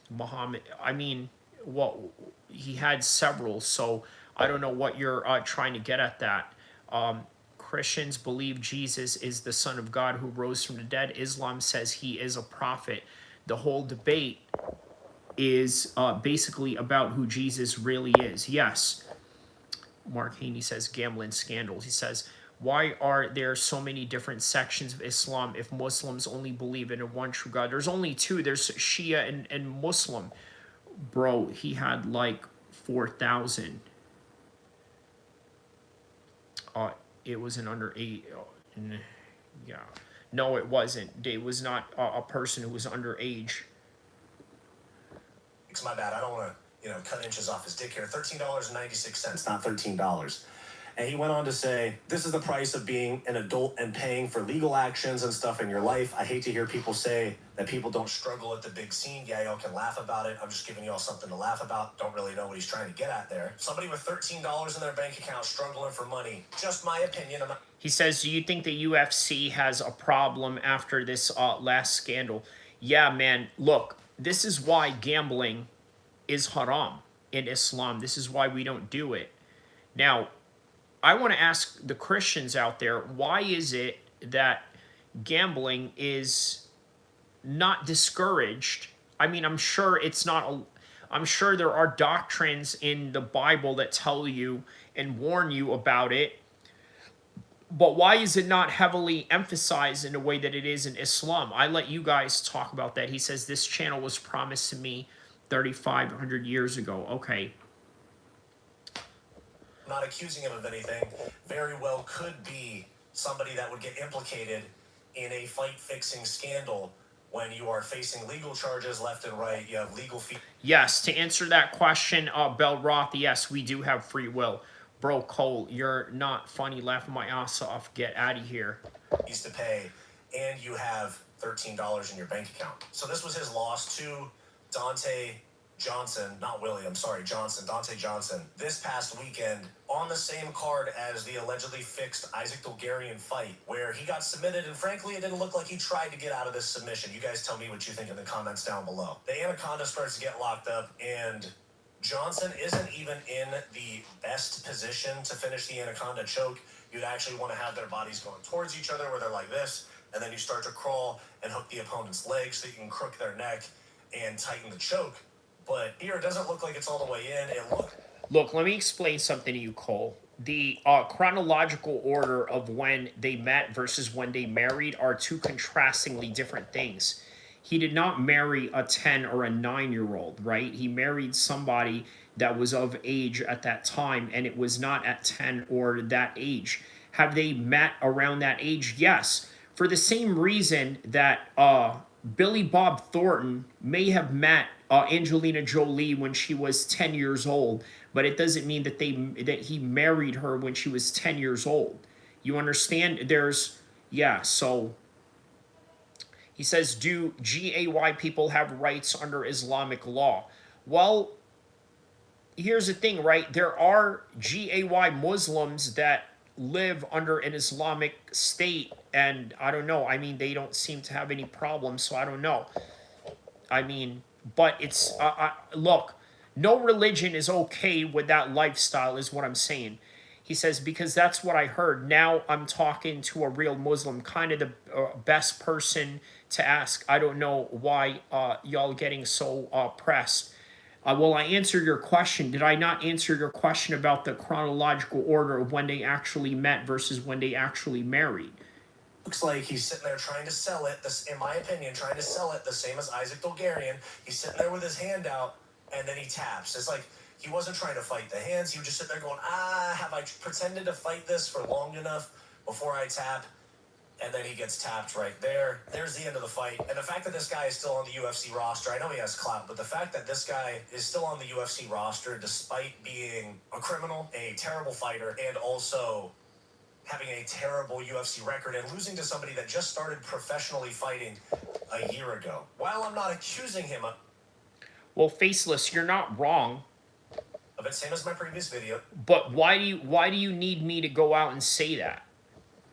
Muhammad, I mean, well, he had several, so I don't know what you're trying to get at that. Christians believe Jesus is the Son of God who rose from the dead. Islam says he is a prophet. The whole debate is basically about who Jesus really is. Yes. Mark Haney says gambling scandals. He says, why are there so many different sections of Islam if Muslims only believe in a one true God? There's only two. There's Shia and Muslim. Bro, he had like 4,000. It was an under 8. Yeah. No, it wasn't. It was not a person who was underage. My bad. I don't want to, cut inches off his dick here. $13.96, not $13. And he went on to say, this is the price of being an adult and paying for legal actions and stuff in your life. I hate to hear people say that people don't struggle at the big scene. Yeah, y'all can laugh about it. I'm just giving y'all something to laugh about. Don't really know what he's trying to get at there. Somebody with $13 in their bank account struggling for money. Just my opinion. He says, do you think the UFC has a problem after this last scandal? Yeah, man. Look, this is why gambling is haram in Islam. This is why we don't do it. Now, I want to ask the Christians out there, why is it that gambling is not discouraged? I mean, I'm sure it's not I'm sure there are doctrines in the Bible that tell you and warn you about it. But why is it not heavily emphasized in the way that it is in Islam? I let you guys talk about that. He says this channel was promised to me 3,500 years ago. Okay. Not accusing him of anything, very well could be somebody that would get implicated in a fight-fixing scandal when you are facing legal charges left and right. You have legal fees. Yes, to answer that question, Bell Roth, yes, we do have free will. Bro, Cole, you're not funny, laughing my ass off. Get out of here. To pay, and you have $13 in your bank account. So this was his loss to Dante Johnson, not William, sorry, Johnson, Dante Johnson, this past weekend on the same card as the allegedly fixed Isaac Dolgarian fight, where he got submitted, and frankly, it didn't look like he tried to get out of this submission. You guys tell me what you think in the comments down below. The Anaconda starts to get locked up, and Johnson isn't even in the best position to finish the Anaconda choke. You'd actually want to have their bodies going towards each other where they're like this, and then you start to crawl and hook the opponent's legs so you can crook their neck and tighten the choke. But here, it doesn't look like it's all the way in. Look, let me explain something to you, Cole. The chronological order of when they met versus when they married are two contrastingly different things. He did not marry a 10 or a 9-year-old, right? He married somebody that was of age at that time, and it was not at 10 or that age. Have they met around that age? Yes. For the same reason that Billy Bob Thornton may have met Angelina Jolie when she was 10 years old, but it doesn't mean that he married her when she was 10 years old. You understand? So he says, do GAY people have rights under Islamic law? Well, here's the thing, right? There are GAY Muslims that live under an Islamic state, and I don't know. I mean, they don't seem to have any problems, so I don't know. I mean, but it's, look, no religion is okay with that lifestyle is what I'm saying. He says, because that's what I heard. Now I'm talking to a real Muslim, kind of the best person to ask. I don't know why y'all getting so pressed. Well, I answered your question. Did I not answer your question about the chronological order of when they actually met versus when they actually married? Looks like he's sitting there trying to sell it, in my opinion, trying to sell it the same as Isaac Dolgarian. He's sitting there with his hand out, and then he taps. It's like he wasn't trying to fight the hands. He would just sit there going, have I pretended to fight this for long enough before I tap? And then he gets tapped right there. There's the end of the fight. And the fact that this guy is still on the UFC roster, I know he has clout, but the fact that this guy is still on the UFC roster despite being a criminal, a terrible fighter, and also having a terrible UFC record and losing to somebody that just started professionally fighting a year ago. While I'm not accusing him of... Well, Faceless, you're not wrong. Of it, same as my previous video. But why do you need me to go out and say that?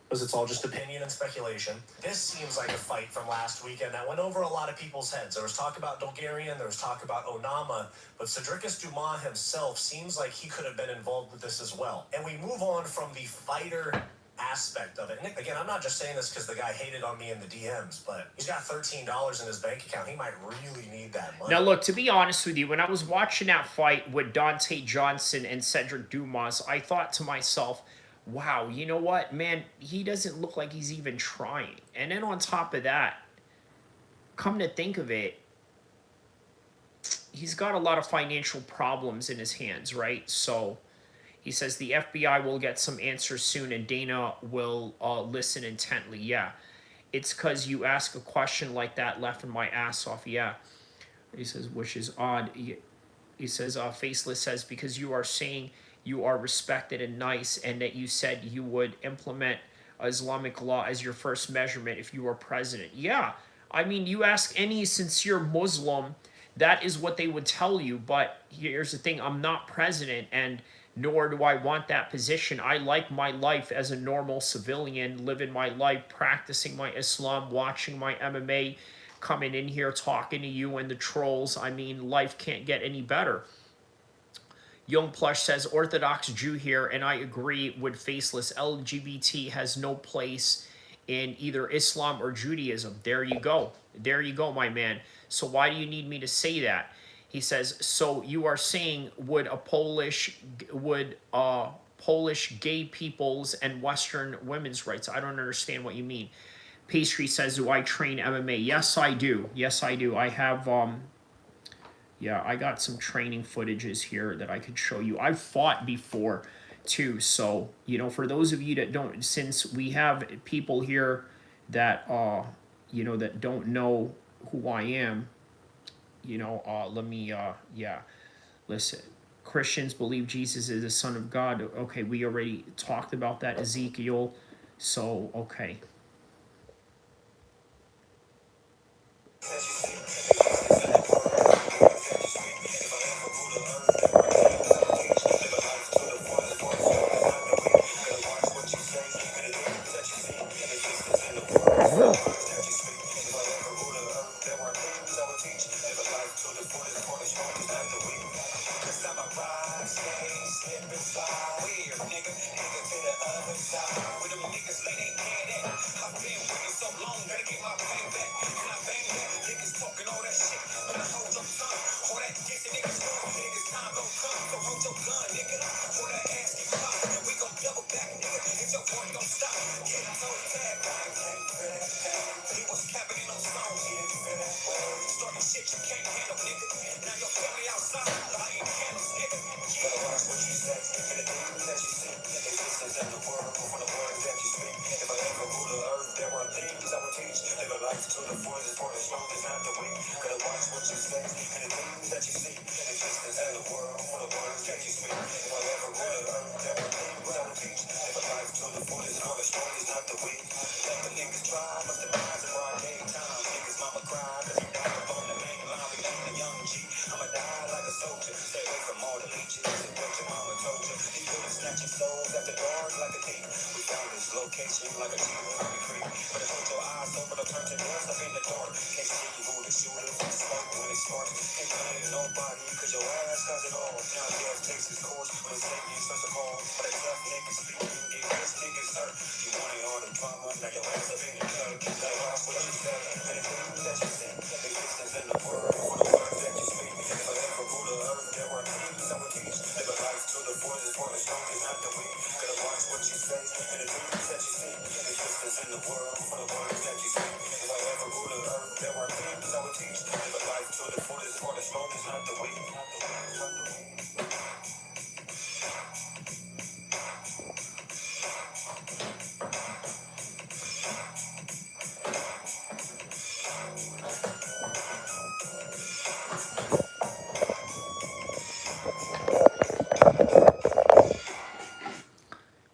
Because it's all just opinion and speculation. This seems like a fight from last weekend that went over a lot of people's heads. There was talk about Dolgarian, there was talk about Onama, but Cedricus Dumas himself seems like he could have been involved with this as well. And we move on from the fighter aspect of it. And again, I'm not just saying this because the guy hated on me in the DMs, but he's got $13 in his bank account. He might really need that money. Now, look, to be honest with you, when I was watching that fight with Dante Johnson and Cedric Dumas, I thought to myself, wow, you know what, man, he doesn't look like he's even trying. And then on top of that, come to think of it, he's got a lot of financial problems in his hands, right? So he says the FBI will get some answers soon and Dana will listen intently. Yeah, it's because you ask a question like that, laughing my ass off. Yeah. He says, which is odd. He says, Faceless says, because you are saying you are respected and nice, and that you said you would implement Islamic law as your first measurement if you were president. Yeah, I mean, you ask any sincere Muslim, that is what they would tell you. But here's the thing, I'm not president, and nor do I want that position. I like my life as a normal civilian, living my life, practicing my Islam, watching my MMA, coming in here, talking to you and the trolls. I mean, life can't get any better. Young Plush says, Orthodox Jew here, and I agree with Faceless. LGBT has no place in either Islam or Judaism. There you go. There you go, my man. So why do you need me to say that? He says, so you are saying would Polish gay people's and Western women's rights? I don't understand what you mean. Pastry says, do I train MMA? Yes, I do. Yes, I do. I have yeah, I got some training footages here that I could show you. I've fought before too. So, you know, for those of you that don't, since we have people here that, you know, that don't know who I am, you know, let me, yeah, listen. Christians believe Jesus is the Son of God. Okay, we already talked about that, Ezekiel. So, okay.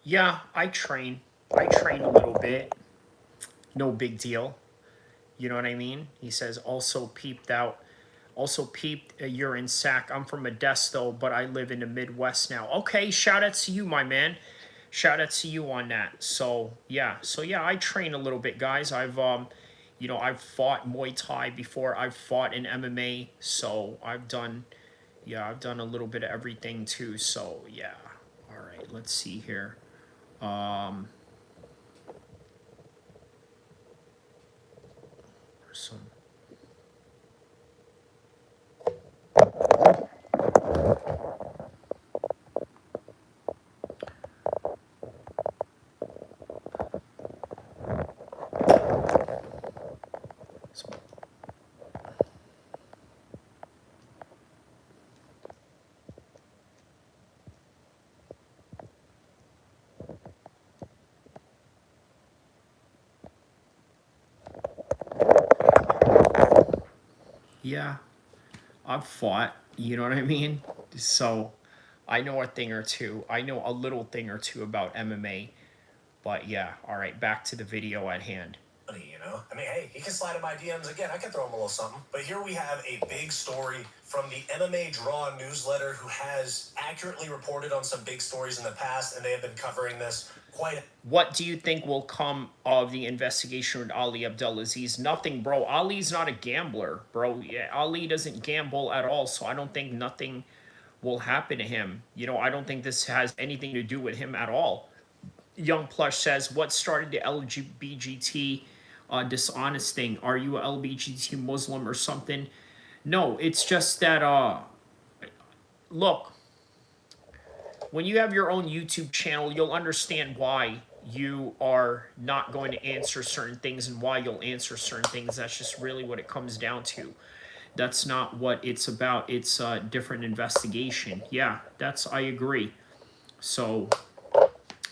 Yeah, I train. I train a little bit. No big deal. You know what I mean? He says, also peeped out. Also peeped a urine sack. I'm from Modesto, but I live in the Midwest now. Okay, shout out to you, my man. Shout out to you on that. So yeah, I train a little bit, guys. I've you know, I've fought Muay Thai before. I've fought in MMA. So I've done, yeah, I've done a little bit of everything too. So yeah. All right, let's see here. Some. Yeah, I've fought. You know what I mean? So I know a thing or two. I know a little thing or two about MMA. But yeah, all right, back to the video at hand. You know, I mean, hey, he can slide in my DMs again. I can throw him a little something. But here we have a big story from the MMA Draw newsletter, who has accurately reported on some big stories in the past, and they have been covering this quite. What do you think will come of the investigation with Ali Abdelaziz? Nothing, bro. Ali's not a gambler, bro. Yeah, Ali doesn't gamble at all, so I don't think nothing will happen to him. You know, I don't think this has anything to do with him at all. Young Plush says, what started the LGBT dishonest thing? Are you a LGBT Muslim or something? No, it's just that, look, when you have your own YouTube channel, you'll understand why you are not going to answer certain things and why you'll answer certain things. That's just really what it comes down to. That's not what it's about. It's a different investigation. Yeah, I agree. So,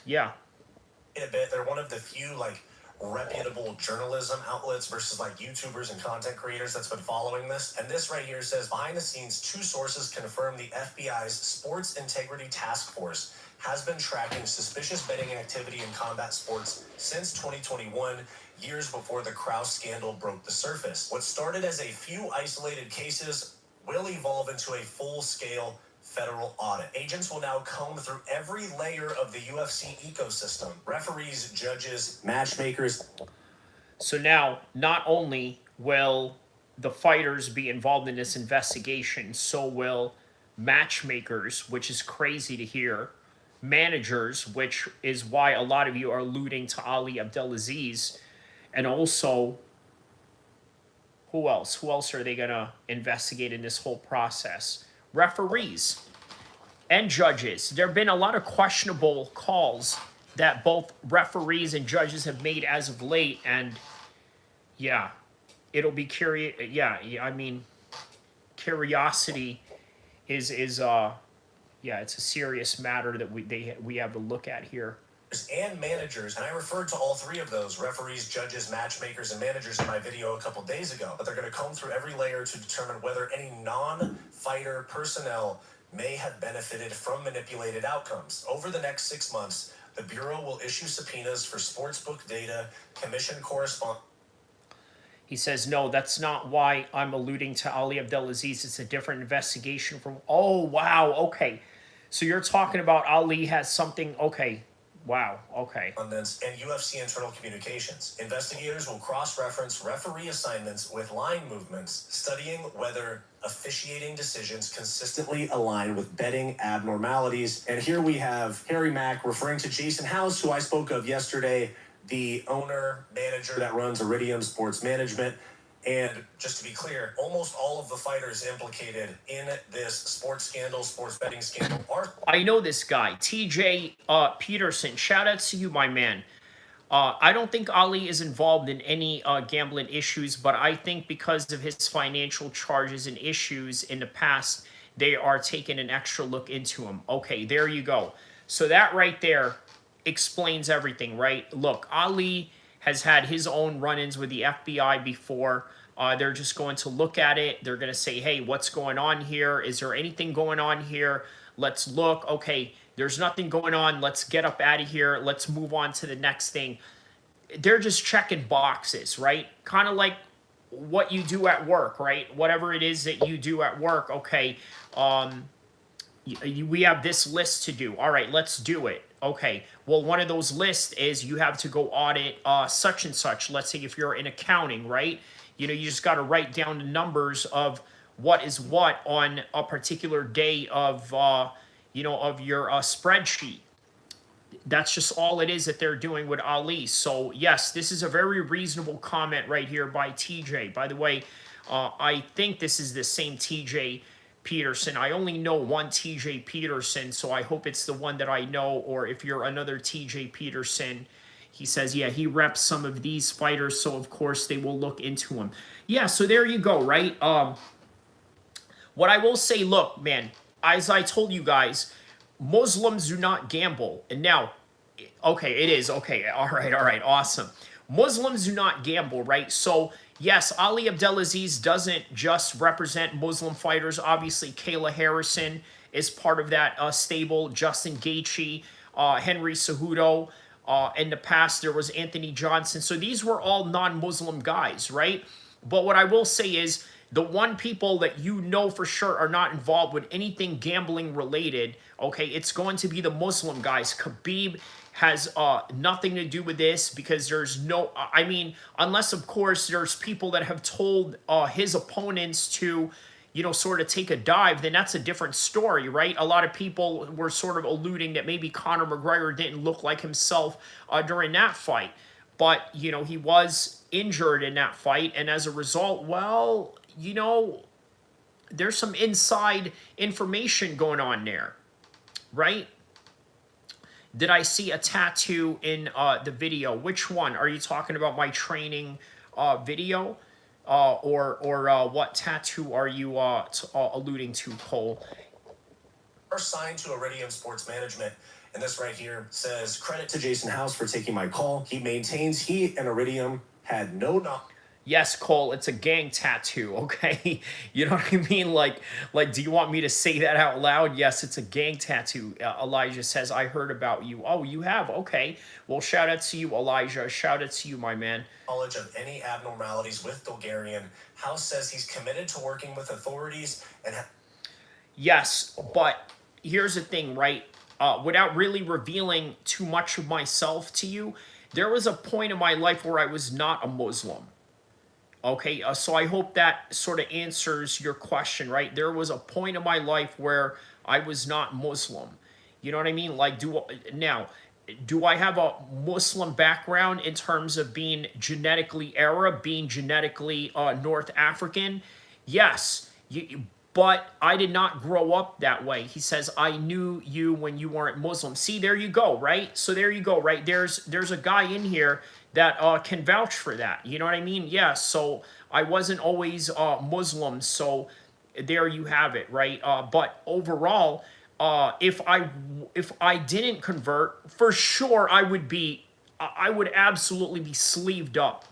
yeah. A bit. They're one of the few reputable journalism outlets versus YouTubers and content creators that's been following this. And this right here says, behind the scenes, 2 sources confirm the FBI's Sports Integrity Task Force has been tracking suspicious betting activity in combat sports since 2021, years before the Krause scandal broke the surface. What started as a few isolated cases will evolve into a full-scale federal audit. Agents will now comb through every layer of the UFC ecosystem. Referees, judges, matchmakers. So now, not only will the fighters be involved in this investigation, so will matchmakers, which is crazy to hear, managers, which is why a lot of you are alluding to Ali Abdelaziz, and also, who else? Who else are they going to investigate in this whole process? Referees and judges. There have been a lot of questionable calls that both referees and judges have made as of late, and yeah, it'll be curious. Yeah, I mean, curiosity is yeah, it's a serious matter that we have to look at here. And managers, and I referred to all 3 of those, referees, judges, matchmakers, and managers, in my video a couple days ago. But they're going to comb through every layer to determine whether any non-fighter personnel may have benefited from manipulated outcomes. Over the next 6 months, the Bureau will issue subpoenas for sportsbook data, commission correspondence. He says, no, that's not why I'm alluding to Ali Abdelaziz. It's a different investigation from, oh, wow, okay. So you're talking about Ali has something, okay. Wow, okay. And UFC internal communications. Investigators will cross-reference referee assignments with line movements, studying whether officiating decisions consistently align with betting abnormalities. And here we have Harry Mack referring to Jason House, who I spoke of yesterday, the owner, manager that runs Iridium Sports Management. And just to be clear, almost all of the fighters implicated in this sports scandal, sports betting scandal are... I know this guy, TJ Peterson. Shout out to you, my man. I don't think Ali is involved in any gambling issues, but I think because of his financial charges and issues in the past, they are taking an extra look into him. Okay, there you go. So that right there explains everything, right? Look, Ali has had his own run-ins with the FBI before. They're just going to look at it. They're going to say, hey, what's going on here? Is there anything going on here? Let's look. Okay, there's nothing going on. Let's get up out of here. Let's move on to the next thing. They're just checking boxes, right? Kind of like what you do at work, right? Whatever it is that you do at work, okay, we have this list to do. All right, let's do it. Okay, well, one of those lists is you have to go audit such and such. Let's say if you're in accounting, right? You know, you just got to write down the numbers of what is what on a particular day of, you know, of your spreadsheet. That's just all it is that they're doing with Ali. So, yes, this is a very reasonable comment right here by TJ. By the way, I think this is the same TJ Peterson. I only know one TJ Peterson, so I hope it's the one that I know, or if you're another TJ Peterson. He says, yeah, he reps some of these fighters, so of course they will look into him. Yeah, so there you go, right? What I will say, look, man, as I told you guys, Muslims do not gamble. And now, okay, it is, okay, all right, awesome. Muslims do not gamble, right? So Yes, Ali Abdelaziz doesn't just represent Muslim fighters. Obviously, Kayla Harrison is part of that stable. Justin Gaethje, Henry Cejudo. In the past, there was Anthony Johnson. So these were all non-Muslim guys, right? But what I will say is the one people that you know for sure are not involved with anything gambling related, okay, it's going to be the Muslim guys. Khabib has nothing to do with this because there's no, I mean, unless of course there's people that have told his opponents to, you know, sort of take a dive, then that's a different story, right? A lot of people were sort of alluding that maybe Conor McGregor didn't look like himself during that fight. But, you know, he was injured in that fight. And as a result, well, you know, there's some inside information going on there, right? Did I see a tattoo in the video? Which one? Are you talking about my training video? Or what tattoo are you alluding to, Cole? Are signed to Iridium Sports Management. And this right here says, credit to Jason House for taking my call. He maintains he and Iridium had no knowledge. Yes, Cole, it's a gang tattoo, okay? You know what I mean? Like, do you want me to say that out loud? Yes, it's a gang tattoo. Elijah says, I heard about you. Oh, you have? Okay. Well, shout out to you, Elijah. Shout out to you, my man. Knowledge of any abnormalities with Bulgarian. House says he's committed to working with authorities and... Yes, but here's the thing, right? Without really revealing too much of myself to you, there was a point in my life where I was not a Muslim. Okay, so I hope that sort of answers your question, right? There was a point in my life where I was not Muslim. You know what I mean? Like, do I have a Muslim background in terms of being genetically Arab, being genetically North African? Yes, but I did not grow up that way. He says, I knew you when you weren't Muslim. See, there you go, right? So there you go, right? There's a guy in here that can vouch for that. You know what I mean? Yeah, so I wasn't always Muslim, so there you have it, right? But overall, if I didn't convert, for sure I would absolutely be sleeved up.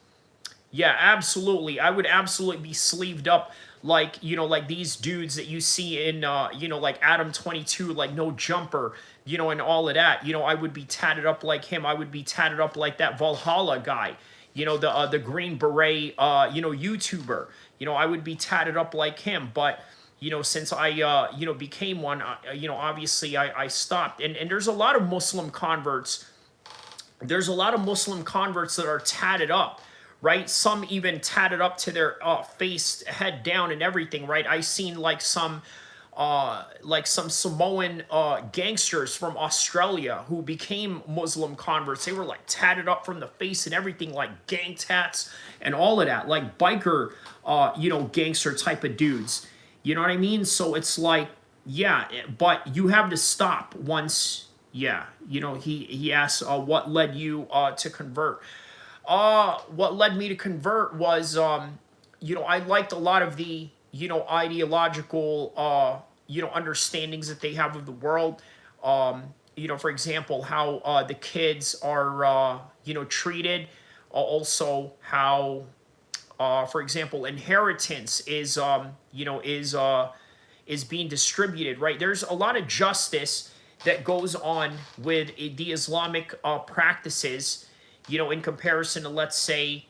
Yeah, absolutely. I would absolutely be sleeved up like, you know, like these dudes that you see in, you know, like Adam 22, like No Jumper, you know, and all of that. You know, I would be tatted up like him. I would be tatted up like that Valhalla guy, you know, the Green Beret, you know, YouTuber. You know, I would be tatted up like him. But, you know, since I, you know, became one, you know, obviously I stopped. And there's a lot of Muslim converts. There's a lot of Muslim converts that are tatted up. Right? Some even tatted up to their face, head down and everything, right? I seen like some Samoan gangsters from Australia who became Muslim converts. They were like tatted up from the face and everything, like gang tats and all of that, like biker, you know, gangster type of dudes. You know what I mean? So it's like, yeah, but you have to stop once, yeah. You know, he asks, what led you to convert? What led me to convert was, you know, I liked a lot of the, you know, ideological, you know, understandings that they have of the world. You know, for example, how the kids are, you know, treated. Also, how, for example, inheritance is, you know, is being distributed, right? There's a lot of justice that goes on with the Islamic practices, you know, in comparison to, let's say,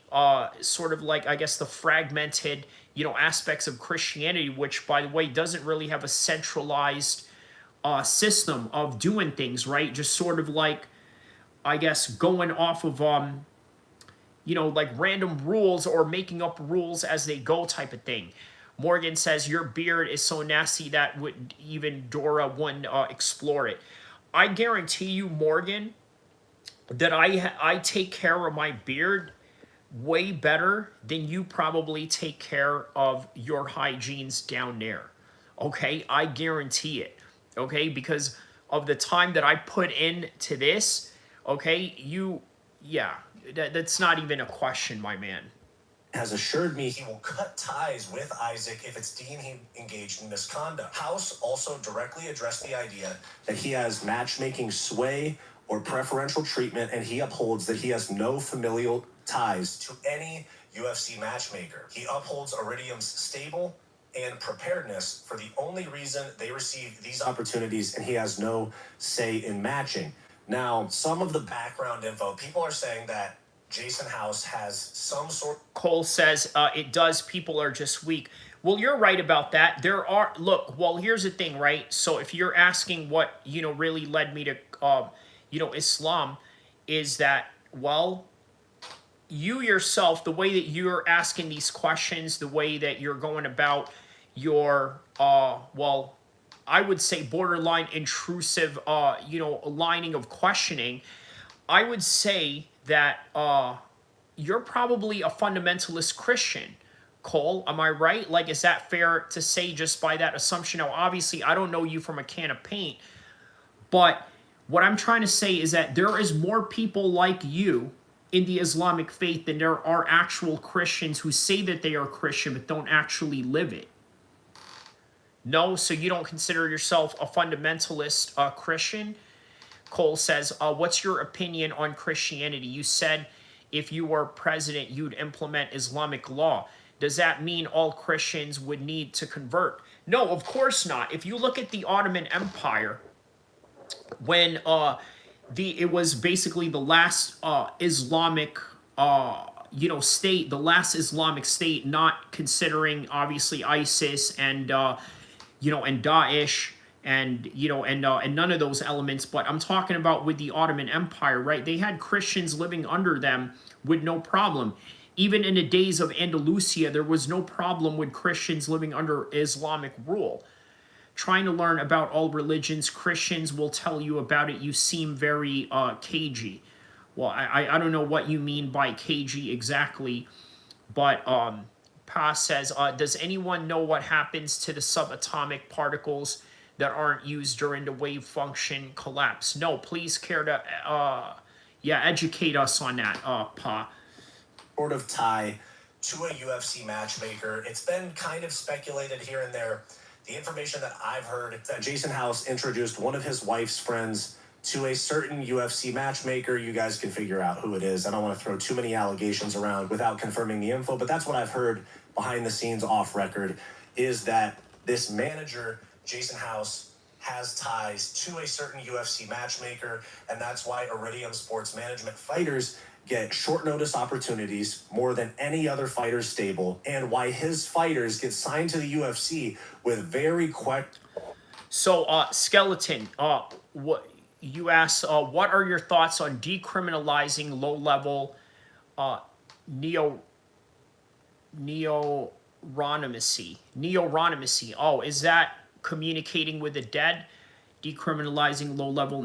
sort of like, I guess, the fragmented, you know, aspects of Christianity, which, by the way, doesn't really have a centralized system of doing things, right? Just sort of like, I guess, going off of, you know, like random rules or making up rules as they go type of thing. Morgan says, your beard is so nasty that would even Dora wouldn't explore it. I guarantee you, Morgan, that I take care of my beard way better than you probably take care of your hygienes down there. Okay? I guarantee it. Okay? Because of the time that I put into this, okay, yeah, that's not even a question, my man. Has assured me he will cut ties with Isaac if it's deemed he engaged in misconduct. House also directly addressed the idea that he has matchmaking sway or preferential treatment, and he upholds that he has no familial ties to any UFC matchmaker. He upholds Iridium's stable and preparedness for the only reason they receive these opportunities, and he has no say in matching. Now, some of the background info, people are saying that Jason House has some sort. Cole says it does. People are just weak. Well, you're right about that. There are, look, well, here's the thing, right? So if you're asking what, really led me to, Islam, is that, well, you yourself, the way that you're asking these questions, the way that you're going about your, well, I would say borderline intrusive, lining of questioning, I would say that you're probably a fundamentalist Christian. Cole, am I right? Like, is that fair to say just by that assumption? Now, obviously, I don't know you from a can of paint, but what I'm trying to say is that there is more people like you in the Islamic faith than there are actual Christians who say that they are Christian but don't actually live it. No, so you don't consider yourself a fundamentalist Christian? Cole says, what's your opinion on Christianity? You said if you were president, you'd implement Islamic law. Does that mean all Christians would need to convert? No, of course not. If you look at the Ottoman Empire, when it was basically the last Islamic state, the last Islamic state, not considering obviously ISIS and and Daesh and and none of those elements, but I'm talking about with the Ottoman Empire, right? They had Christians living under them with no problem. Even in the days of Andalusia, there was no problem with Christians living under Islamic rule. Trying to learn about all religions, Christians will tell you about it. You seem very cagey. Well, I don't know what you mean by cagey exactly, but Pa says, does anyone know what happens to the subatomic particles that aren't used during the wave function collapse? No, please care to educate us on that, Pa. Sort of tie to a UFC matchmaker. It's been kind of speculated here and there. The information that I've heard is that Jason House introduced one of his wife's friends to a certain UFC matchmaker. You guys can figure out who it is. I don't want to throw too many allegations around without confirming the info, but that's what I've heard behind the scenes off record, is that this manager, Jason House, has ties to a certain UFC matchmaker, and that's why Iridium Sports Management fighters get short notice opportunities more than any other fighter stable, and why his fighters get signed to the UFC with very quick. So, Skeleton, what you asked, what are your thoughts on decriminalizing low-level neoronymacy? Oh, is that communicating with the dead? Decriminalizing low-level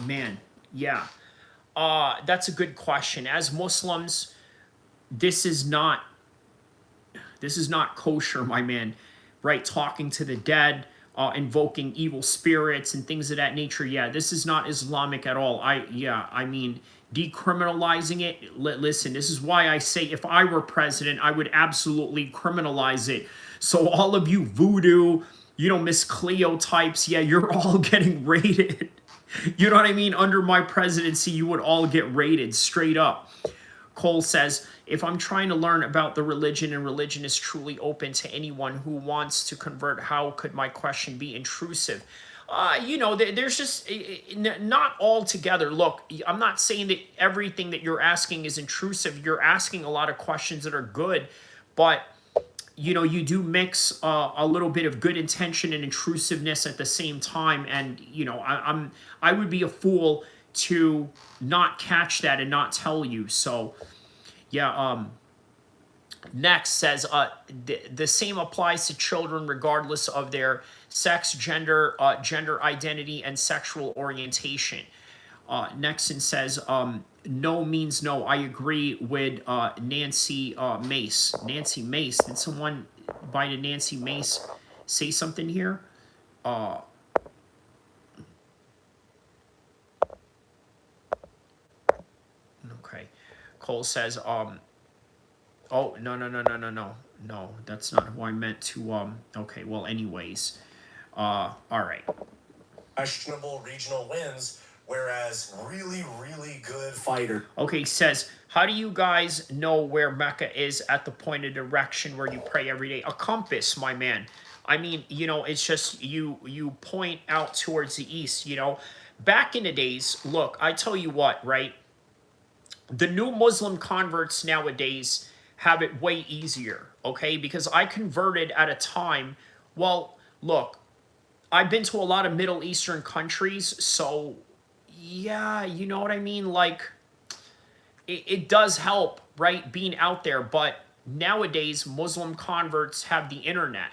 man, yeah. That's a good question. As Muslims, this is not kosher, my man, right? Talking to the dead, invoking evil spirits and things of that nature. Yeah, this is not Islamic at all. I mean, decriminalizing it. Listen, this is why I say if I were president, I would absolutely criminalize it. So all of you voodoo, Miss Cleo types, yeah, you're all getting raided. You know what I mean? Under my presidency, you would all get raided straight up. Cole says, if I'm trying to learn about the religion and religion is truly open to anyone who wants to convert, how could my question be intrusive? There's just not all together. Look, I'm not saying that everything that you're asking is intrusive. You're asking a lot of questions that are good, but you do mix a little bit of good intention and intrusiveness at the same time, and I would be a fool to not catch that and not tell you. So yeah. Next says the same applies to children regardless of their sex, gender identity, and sexual orientation. Nexon says, no means no. I agree with Nancy Mace. Nancy Mace. Did someone by the Nancy Mace say something here? Okay. Cole says, oh, no, that's not who I meant to, okay, well, anyways, all right. Questionable regional wins whereas really, really good fighter. Okay, he says, how do you guys know where Mecca is at the point of direction where you pray every day? A compass, my man. I mean, you know, it's just you point out towards the east, you know. Back in the days, look, I tell you what, right? The new Muslim converts nowadays have it way easier, okay? Because I converted at a time, well, look, I've been to a lot of Middle Eastern countries, so yeah, you know what I mean? Like, it does help, right, being out there, but nowadays, Muslim converts have the internet,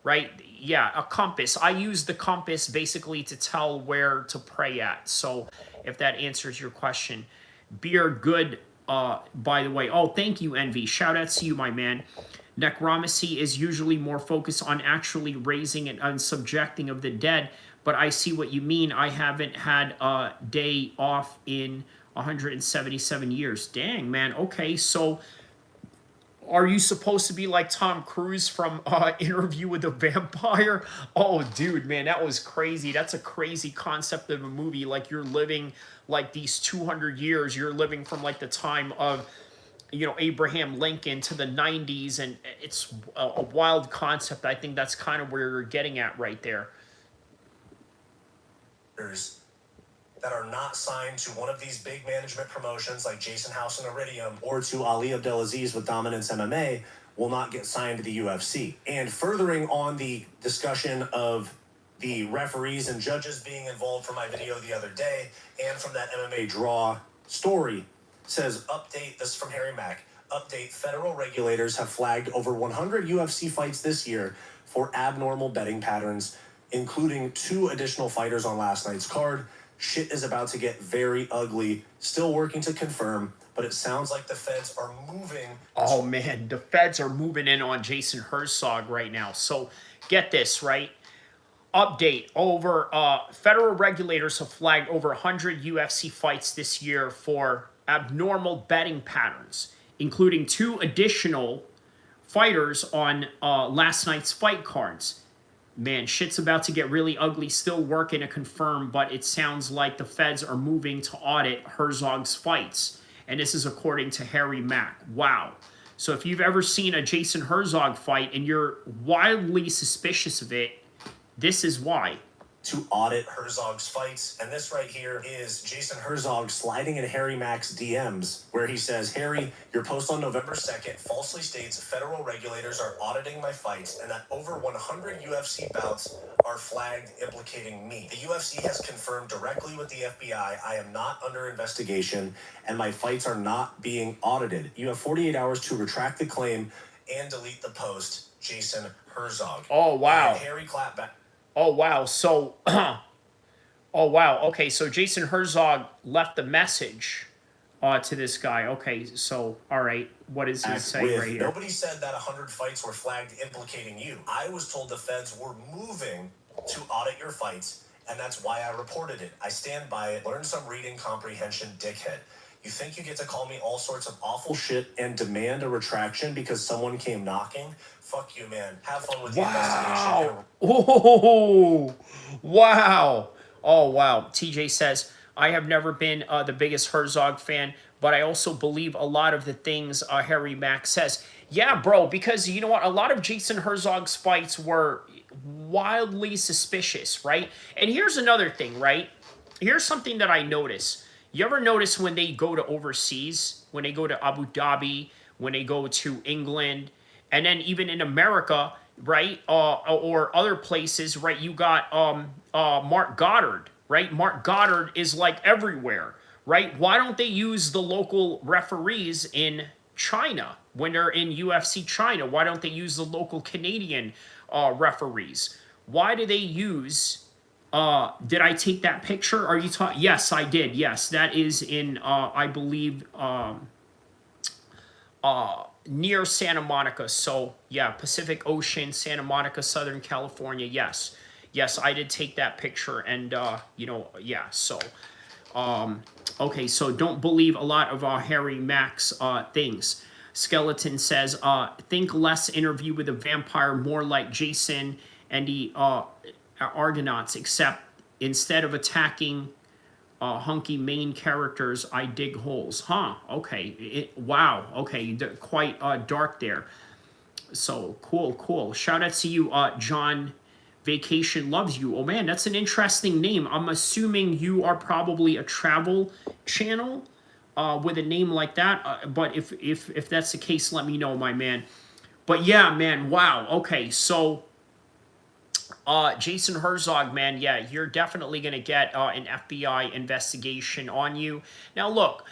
right? Yeah, a compass. I use the compass basically to tell where to pray at. So if that answers your question. Beer good, by the way. Oh, thank you, Envy. Shout out to you, my man. Necromancy is usually more focused on actually raising and subjecting of the dead, but I see what you mean. I haven't had a day off in 177 years. Dang, man. Okay, so are you supposed to be like Tom Cruise from Interview with the Vampire? Oh, dude, man, that was crazy. That's a crazy concept of a movie. Like, you're living like these 200 years. You're living from like the time of, you know, Abraham Lincoln to the 90s, and it's a wild concept. I think that's kind of where you're getting at right there. That are not signed to one of these big management promotions like Jason House and Iridium or to Ali Abdelaziz with Dominance MMA will not get signed to the UFC. And furthering on the discussion of the referees and judges being involved from my video the other day and from that MMA draw story, says update, this is from Harry Mack, update, federal regulators have flagged over 100 UFC fights this year for abnormal betting patterns, including 2 additional fighters on last night's card. Shit is about to get very ugly. Still working to confirm, but it sounds like the feds are moving. Oh, man, the feds are moving in on Jason Herzog right now. So get this, right? Update, over federal regulators have flagged over 100 UFC fights this year for abnormal betting patterns, including 2 additional fighters on last night's fight cards. Man, shit's about to get really ugly. Still working to confirm, but it sounds like the feds are moving to audit Herzog's fights. And this is according to Harry Mack. Wow. So if you've ever seen a Jason Herzog fight and you're wildly suspicious of it, this is why. To audit Herzog's fights. And this right here is Jason Herzog sliding in Harry Mack's DMs, where he says, Harry, your post on November 2nd falsely states federal regulators are auditing my fights and that over 100 UFC bouts are flagged implicating me. The UFC has confirmed directly with the FBI I am not under investigation and my fights are not being audited. You have 48 hours to retract the claim and delete the post. Jason Herzog. Oh, wow. And Harry clapped back. Oh, wow. So, oh, wow. Okay, so Jason Herzog left the message to this guy. Okay, so, all right. What does he say right here? Nobody said that 100 fights were flagged implicating you. I was told the feds were moving to audit your fights, and that's why I reported it. I stand by it. Learn some reading comprehension, dickhead. You think you get to call me all sorts of awful shit and demand a retraction because someone came knocking? Fuck you, man. Have fun with the investigation. Oh, wow. Oh, wow. TJ says, I have never been the biggest Herzog fan, but I also believe a lot of the things Harry Mack says. Yeah, bro, because you know what? A lot of Jason Herzog's fights were wildly suspicious, right? And here's another thing, right? Here's something that I notice. You ever notice when they go to overseas, when they go to Abu Dhabi, when they go to England, and then even in America, right, or other places, right, you got Mark Goddard, right? Mark Goddard is like everywhere, right? Why don't they use the local referees in China when they're in UFC China? Why don't they use the local Canadian referees? Why do they use... did I take that picture? Are you talking? Yes, I did. Yes, that is in, I believe, near Santa Monica. So, yeah, Pacific Ocean, Santa Monica, Southern California. Yes. Yes, I did take that picture. And, you know, yeah, so. Okay, so don't believe a lot of Harry Mack's things. Skeleton says, think less Interview with a Vampire, more like Jason and the... Argonauts, except instead of attacking hunky main characters, I dig holes. Huh, okay. Wow, okay, quite dark there. So, cool. Shout out to you, John Vacation Loves You. Oh man, that's an interesting name. I'm assuming you are probably a travel channel with a name like that. But if that's the case, let me know, my man. But yeah, man, wow. Okay, so Jason Herzog, man, yeah, you're definitely going to get an FBI investigation on you. Now, look,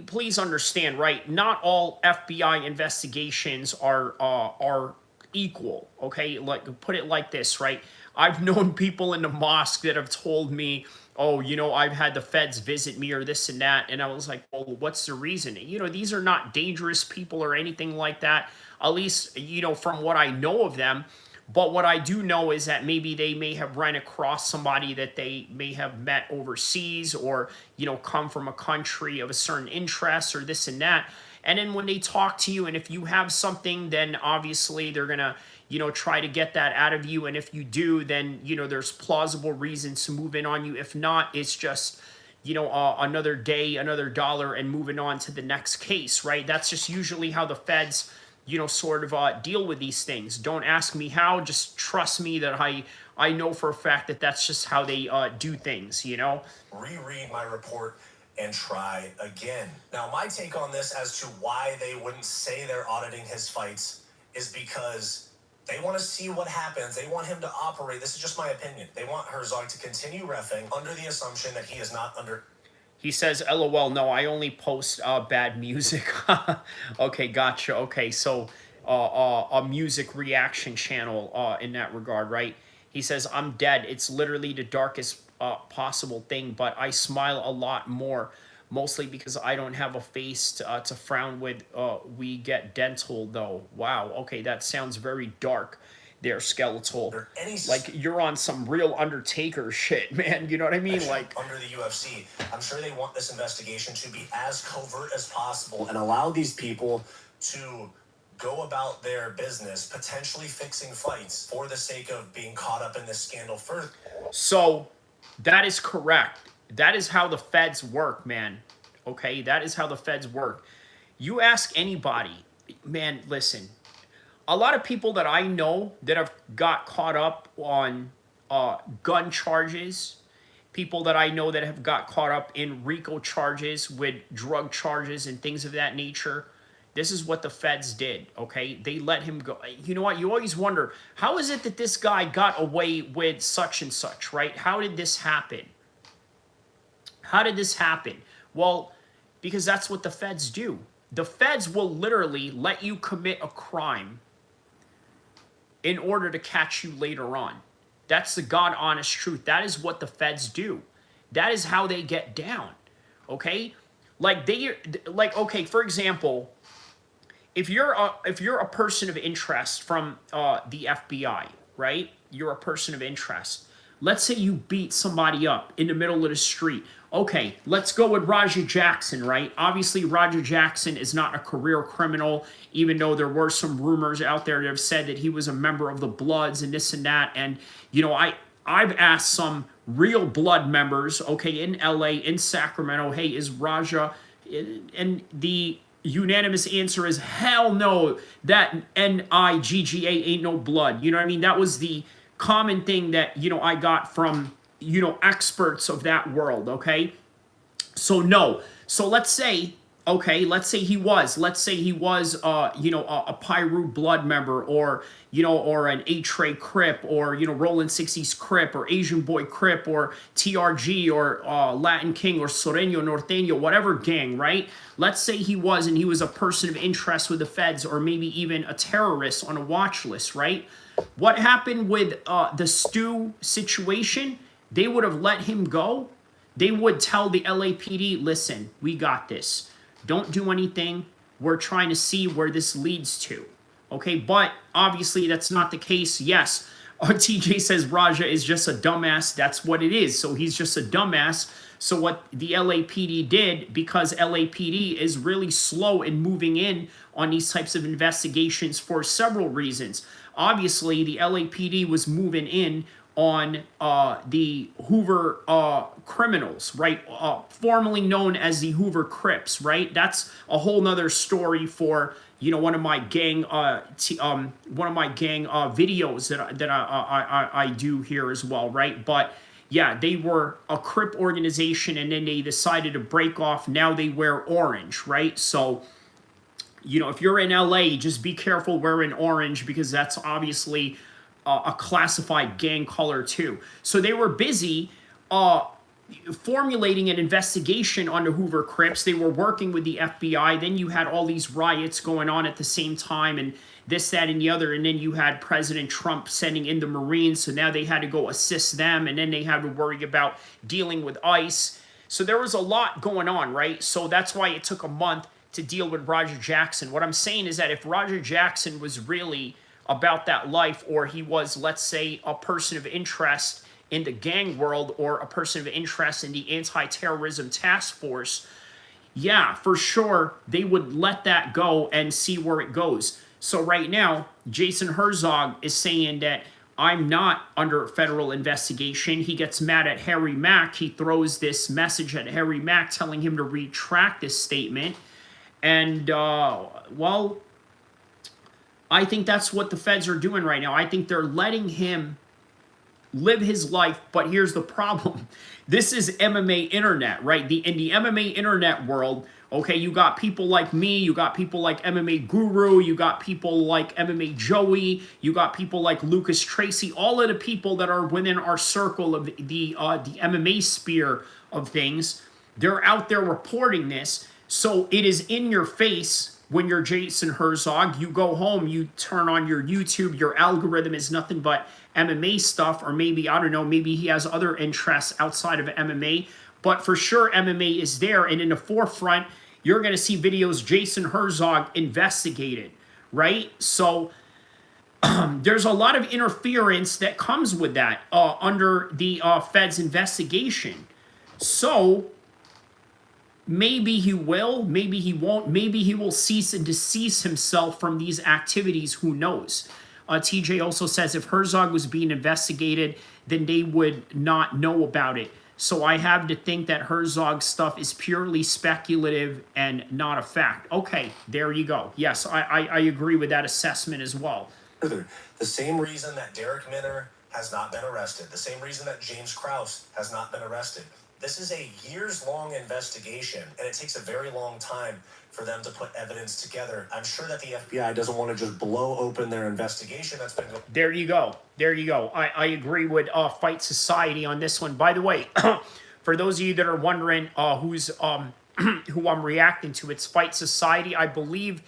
please understand, right? Not all FBI investigations are equal, okay? Like, put it like this, right? I've known people in the mosque that have told me, oh, you know, I've had the feds visit me or this and that. And I was like, well, what's the reason? You know, these are not dangerous people or anything like that, at least, you know, from what I know of them. But what I do know is that maybe they may have run across somebody that they may have met overseas, or, you know, come from a country of a certain interest or this and that. And then when they talk to you, and if you have something, then obviously they're going to, you know, try to get that out of you. And if you do, then, you know, there's plausible reasons to move in on you. If not, it's just, you know, another day, another dollar, and moving on to the next case, right? That's just usually how the feds, you know, sort of deal with these things. Don't ask me how, just trust me that I know for a fact that that's just how they do things, you know? Reread my report and try again. Now, my take on this as to why they wouldn't say they're auditing his fights is because they want to see what happens. They want him to operate. This is just my opinion. They want Herzog to continue reffing under the assumption that he is not under... He says, LOL, no, I only post bad music. Okay, gotcha. Okay, so a music reaction channel in that regard, right? He says, I'm dead. It's literally the darkest possible thing, but I smile a lot more, mostly because I don't have a face to frown with. We get dental, though. Wow, okay, that sounds very dark. There, Skeletal. Like, you're on some real Undertaker shit, man. You know what I mean? Like, under the UFC, I'm sure they want this investigation to be as covert as possible and allow these people to go about their business, potentially fixing fights for the sake of being caught up in this scandal further. So, that is correct. That is how the feds work, man. Okay? That is how the feds work. You ask anybody, man, listen. A lot of people that I know that have got caught up on gun charges, people that I know that have got caught up in RICO charges with drug charges and things of that nature, this is what the feds did, okay? They let him go. You know what? You always wonder, how is it that this guy got away with such and such, right? How did this happen? How did this happen? Well, because that's what the feds do. The feds will literally let you commit a crime in order to catch you later on. That's the God honest truth. That is what the feds do. That is how they get down. Okay? Like okay, for example, if you're a person of interest from the FBI, right? You're a person of interest. Let's say you beat somebody up in the middle of the street. Okay, let's go with Roger Jackson, right? Obviously, Roger Jackson is not a career criminal, even though there were some rumors out there that have said that he was a member of the Bloods and this and that. And, you know, I've asked some real Blood members, okay, in LA, in Sacramento, hey, is Raja... And the unanimous answer is, hell no, that N-I-G-G-A ain't no blood. You know what I mean? That was the common thing that, you know, I got from, you know, experts of that world, okay? So no. So let's say, okay, let's say he was, you know, a Pyru Blood member, or, you know, or an A-Tray Crip, or, you know, Roland 60s Crip, or Asian Boy Crip, or TRG, or Latin King, or Sureño Norteño, whatever gang, right? Let's say he was, and he was a person of interest with the feds, or maybe even a terrorist on a watch list, right? What happened with the Stu situation? They would have let him go. They would tell the LAPD, listen, we got this. Don't do anything. We're trying to see where this leads to. Okay, but obviously that's not the case. Yes, TJ says Raja is just a dumbass. That's what it is. So he's just a dumbass. So what the LAPD did, because LAPD is really slow in moving in on these types of investigations for several reasons. Obviously, the LAPD was moving in on the Hoover criminals, right? Formerly known as the Hoover Crips, right? That's a whole nother story for, you know, one of my gang videos that I do here as well, right? But yeah, they were a Crip organization, and then they decided to break off. Now they wear orange, right? So, you know, if you're in LA, just be careful wearing orange, because that's obviously a classified gang color too. So they were busy formulating an investigation on the Hoover Crips. They were working with the FBI. Then you had all these riots going on at the same time, and this, that, and the other. And then you had President Trump sending in the Marines. So now they had to go assist them. And then they had to worry about dealing with ICE. So there was a lot going on, right? So that's why it took a month to deal with Roger Jackson. What I'm saying is that if Roger Jackson was really about that life, or he was, let's say, a person of interest in the gang world, or a person of interest in the anti-terrorism task force, yeah, for sure, they would let that go and see where it goes. So right now, Jason Herzog is saying that I'm not under federal investigation. He gets mad at Harry Mack. He throws this message at Harry Mack telling him to retract this statement. And, well, I think that's what the feds are doing right now. I think they're letting him live his life, but here's the problem. This is MMA internet, right? In the MMA internet world, okay, you got people like me, you got people like MMA Guru, you got people like MMA Joey, you got people like Lucas Tracy, all of the people that are within our circle of the MMA sphere of things. They're out there reporting this, so it is in your face. When you're Jason Herzog, you go home, you turn on your YouTube, your algorithm is nothing but MMA stuff, or maybe, I don't know, maybe he has other interests outside of MMA, but for sure MMA is there, and in the forefront, you're going to see videos Jason Herzog investigated, right? So there's a lot of interference that comes with that under the Fed's investigation. So maybe he will, maybe he won't, maybe he will cease and desist himself from these activities, who knows? TJ also says if Herzog was being investigated, then they would not know about it. So I have to think that Herzog's stuff is purely speculative and not a fact. Okay, there you go. Yes, I agree with that assessment as well. Further, the same reason that Derek Minner has not been arrested, the same reason that James Krause has not been arrested. This is a years-long investigation, and it takes a very long time for them to put evidence together. I'm sure that the FBI doesn't want to just blow open their investigation that's been going. There you go. There you go. I agree with Fight Society on this one. By the way, for those of you that are wondering who's who I'm reacting to, it's Fight Society. I believe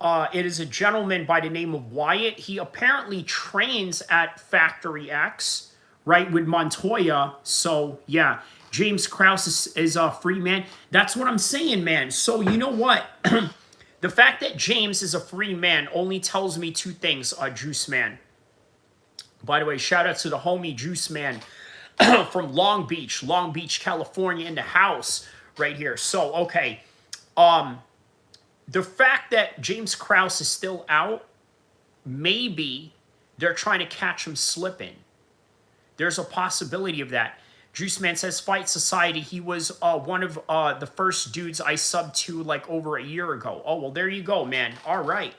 it is a gentleman by the name of Wyatt. He apparently trains at Factory X, right, with Montoya. So, yeah. James Krause is a free man. That's what I'm saying, man. So you know what? The fact that James is a free man only tells me two things, Juice Man. By the way, shout out to the homie Juice Man from Long Beach, California, in the house right here. So, okay. The fact that James Krause is still out, maybe they're trying to catch him slipping. There's a possibility of that. Juice Man says, Fight Society, he was one of the first dudes I subbed to like over a year ago. Oh, well, there you go, man. All right.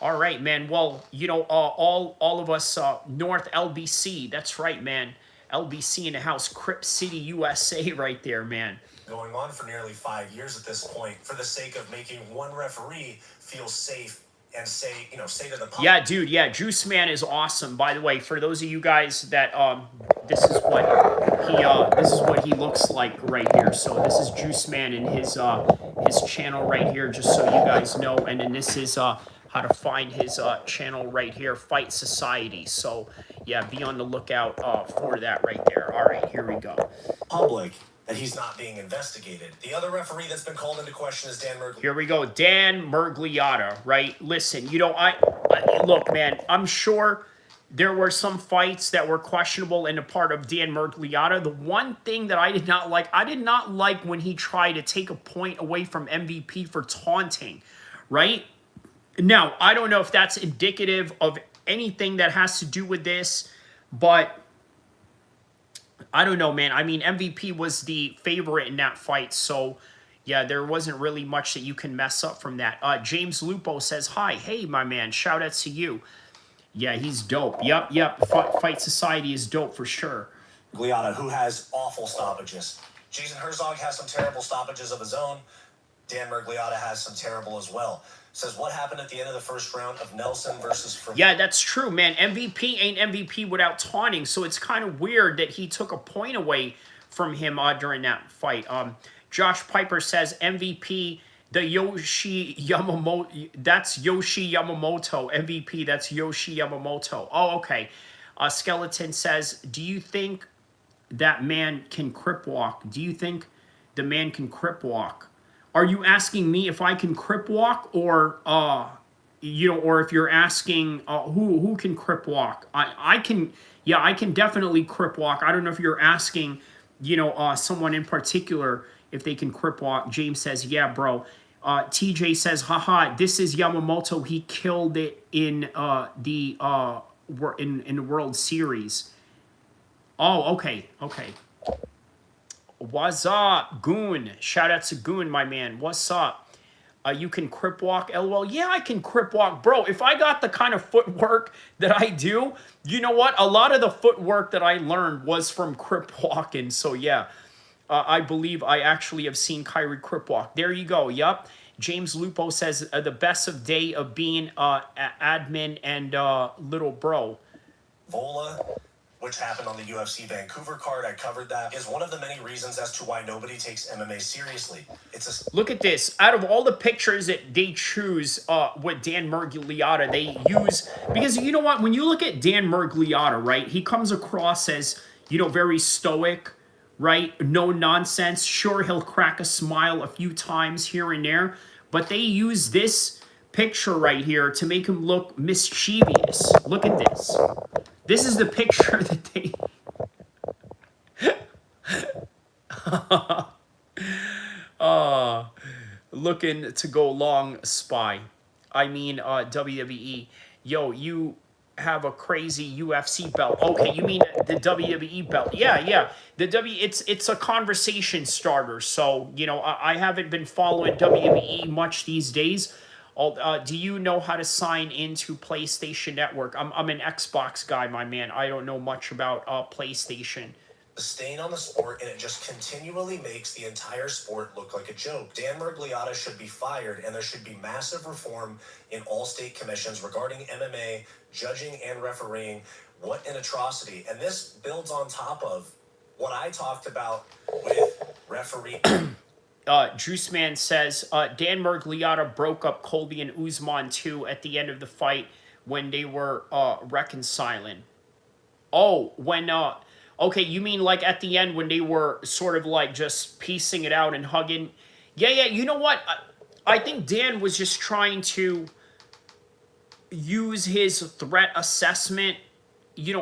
All right, man. Well, you know, all of us, North LBC, that's right, man. LBC in the house, Crip City, USA right there, man. Going on for nearly 5 years at this point, for the sake of making one referee feel safe and say to the public. Yeah, dude, yeah, Juice Man is awesome. By the way, for those of you guys that this is what he looks like right here. So this is Juice Man and his channel right here, just so you guys know. And then this is how to find his channel right here, Fight Society. So yeah, be on the lookout for that right there. All right, here we go. Public that he's not being investigated. The other referee that's been called into question is Dan Mergliotta. Here we go, Dan Mergliotta, right? Listen, you know, I look, man, I'm sure there were some fights that were questionable in the part of Dan Mergliotta. The one thing that I did not like when he tried to take a point away from MVP for taunting, right? Now, I don't know if that's indicative of anything that has to do with this, but I don't know, man. I mean, MVP was the favorite in that fight, so yeah, there wasn't really much that you can mess up from that. James Lupo says, hi, hey, my man, shout out to you. Yeah, he's dope. Yep. Fight Society is dope for sure. Gliata, who has awful stoppages. Jason Herzog has some terrible stoppages of his own. Dan Mergliata has some terrible as well. Says, what happened at the end of the first round of Nelson versus... Yeah, that's true, man. MVP ain't MVP without taunting, so it's kind of weird that he took a point away from him during that fight. Josh Piper says MVP, the Yoshi Yamamoto. That's Yoshi Yamamoto. MVP, that's Yoshi Yamamoto. Oh, okay. Skeleton says, do you think that man can crip walk? Do you think the man can crip walk? Are you asking me if I can crip walk, or or if you're asking who can crip walk? I can, yeah, I can definitely crip walk. I don't know if you're asking, someone in particular if they can crip walk. James says, yeah, bro. TJ says, haha, this is Yamamoto. He killed it in the World Series. Oh, okay. What's up, Goon? Shout out to Goon, my man. What's up? You can crip walk, LOL. Yeah, I can crip walk. Bro, if I got the kind of footwork that I do, you know what? A lot of the footwork that I learned was from crip walking. So, yeah, I believe I actually have seen Kyrie crip walk. There you go. Yup. James Lupo says, the best of day of being admin and little bro. Vola, which happened on the UFC Vancouver card, I covered that, is one of the many reasons as to why nobody takes MMA seriously. Look at this. Out of all the pictures that they choose with Dan Mergliata, they use... Because you know what? When you look at Dan Mergliata, right, he comes across as, very stoic, right? No nonsense. Sure, he'll crack a smile a few times here and there, but they use this picture right here to make him look mischievous. Look at this. This is the picture that they... looking to go long, spy. I mean, WWE. Yo, you have a crazy UFC belt. Okay, you mean the WWE belt? Yeah. It's a conversation starter. So I haven't been following WWE much these days. Do you know how to sign into PlayStation Network? I'm an Xbox guy, my man. I don't know much about PlayStation. A stain on the sport, and it just continually makes the entire sport look like a joke. Dan Mergliata should be fired, and there should be massive reform in all state commissions regarding MMA, judging, and refereeing. What an atrocity. And this builds on top of what I talked about with referee. Juice Man says, Dan Mergliata broke up Colby and Usman too at the end of the fight when they were reconciling. Oh, when... Okay, you mean like at the end when they were sort of like just piecing it out and hugging? Yeah, you know what? I think Dan was just trying to use his threat assessment,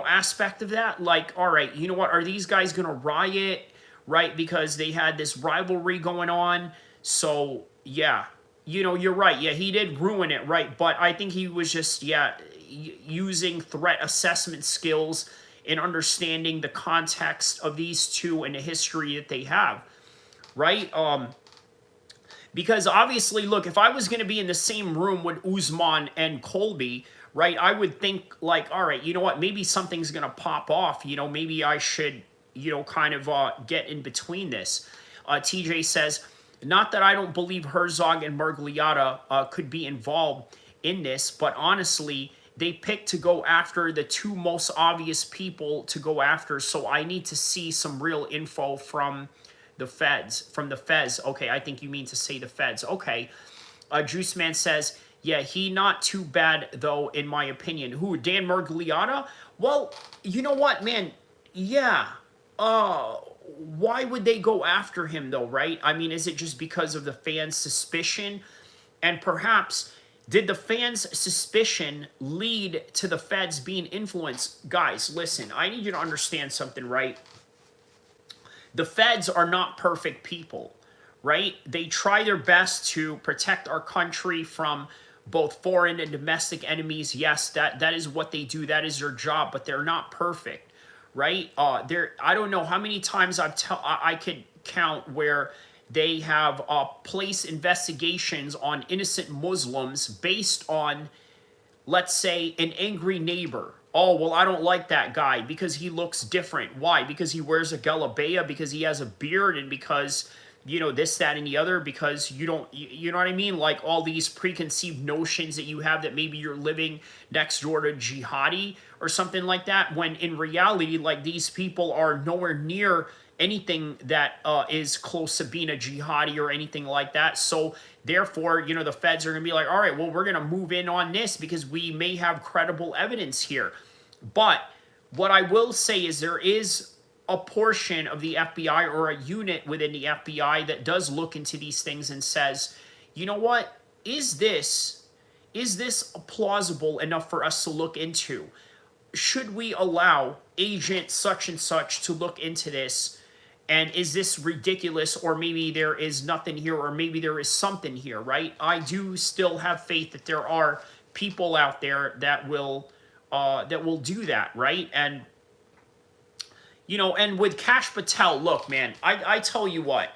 aspect of that. Like, all right, you know what? Are these guys going to riot, right? Because they had this rivalry going on. So, yeah, you're right. Yeah, he did ruin it, right? But I think he was just, using threat assessment skills and understanding the context of these two and the history that they have, right? Because obviously, look, if I was going to be in the same room with Usman and Colby, right, I would think like, all right, you know what, maybe something's going to pop off, maybe I should, kind of get in between this. TJ says, not that I don't believe Herzog and Mergliata could be involved in this, but honestly, they picked to go after the two most obvious people to go after, so I need to see some real info from the feds. Okay, I think you mean to say the feds. Okay. Juice Man says, yeah, he not too bad, though, in my opinion. Who, Dan Mergliata? Well, you know what, man? Yeah. Why would they go after him, though, right? I mean, is it just because of the fans' suspicion? And perhaps... did the fans' suspicion lead to the feds being influenced? Guys, listen, I need you to understand something, right? The feds are not perfect people, right? They try their best to protect our country from both foreign and domestic enemies. Yes, that is what they do. That is their job, but they're not perfect, right? I don't know how many times I could count where they have placed investigations on innocent Muslims based on, let's say, an angry neighbor. Oh, well, I don't like that guy because he looks different. Why? Because he wears a galabeah, because he has a beard, and because, you know, this, that, and the other, because you don't, you know what I mean? Like all these preconceived notions that you have that maybe you're living next door to jihadi or something like that, when in reality, like, these people are nowhere near anything that is close to being a jihadi or anything like that. So therefore, you know, the feds are going to be like, all right, well, we're going to move in on this because we may have credible evidence here. But what I will say is there is a portion of the FBI or a unit within the FBI that does look into these things and says, you know what, is this plausible enough for us to look into? Should we allow agent such and such to look into this? And is this ridiculous, or maybe there is nothing here, or maybe there is something here, right? I do still have faith that there are people out there that will do that, right? And, you know, and with Kash Patel, look, man, I tell you what,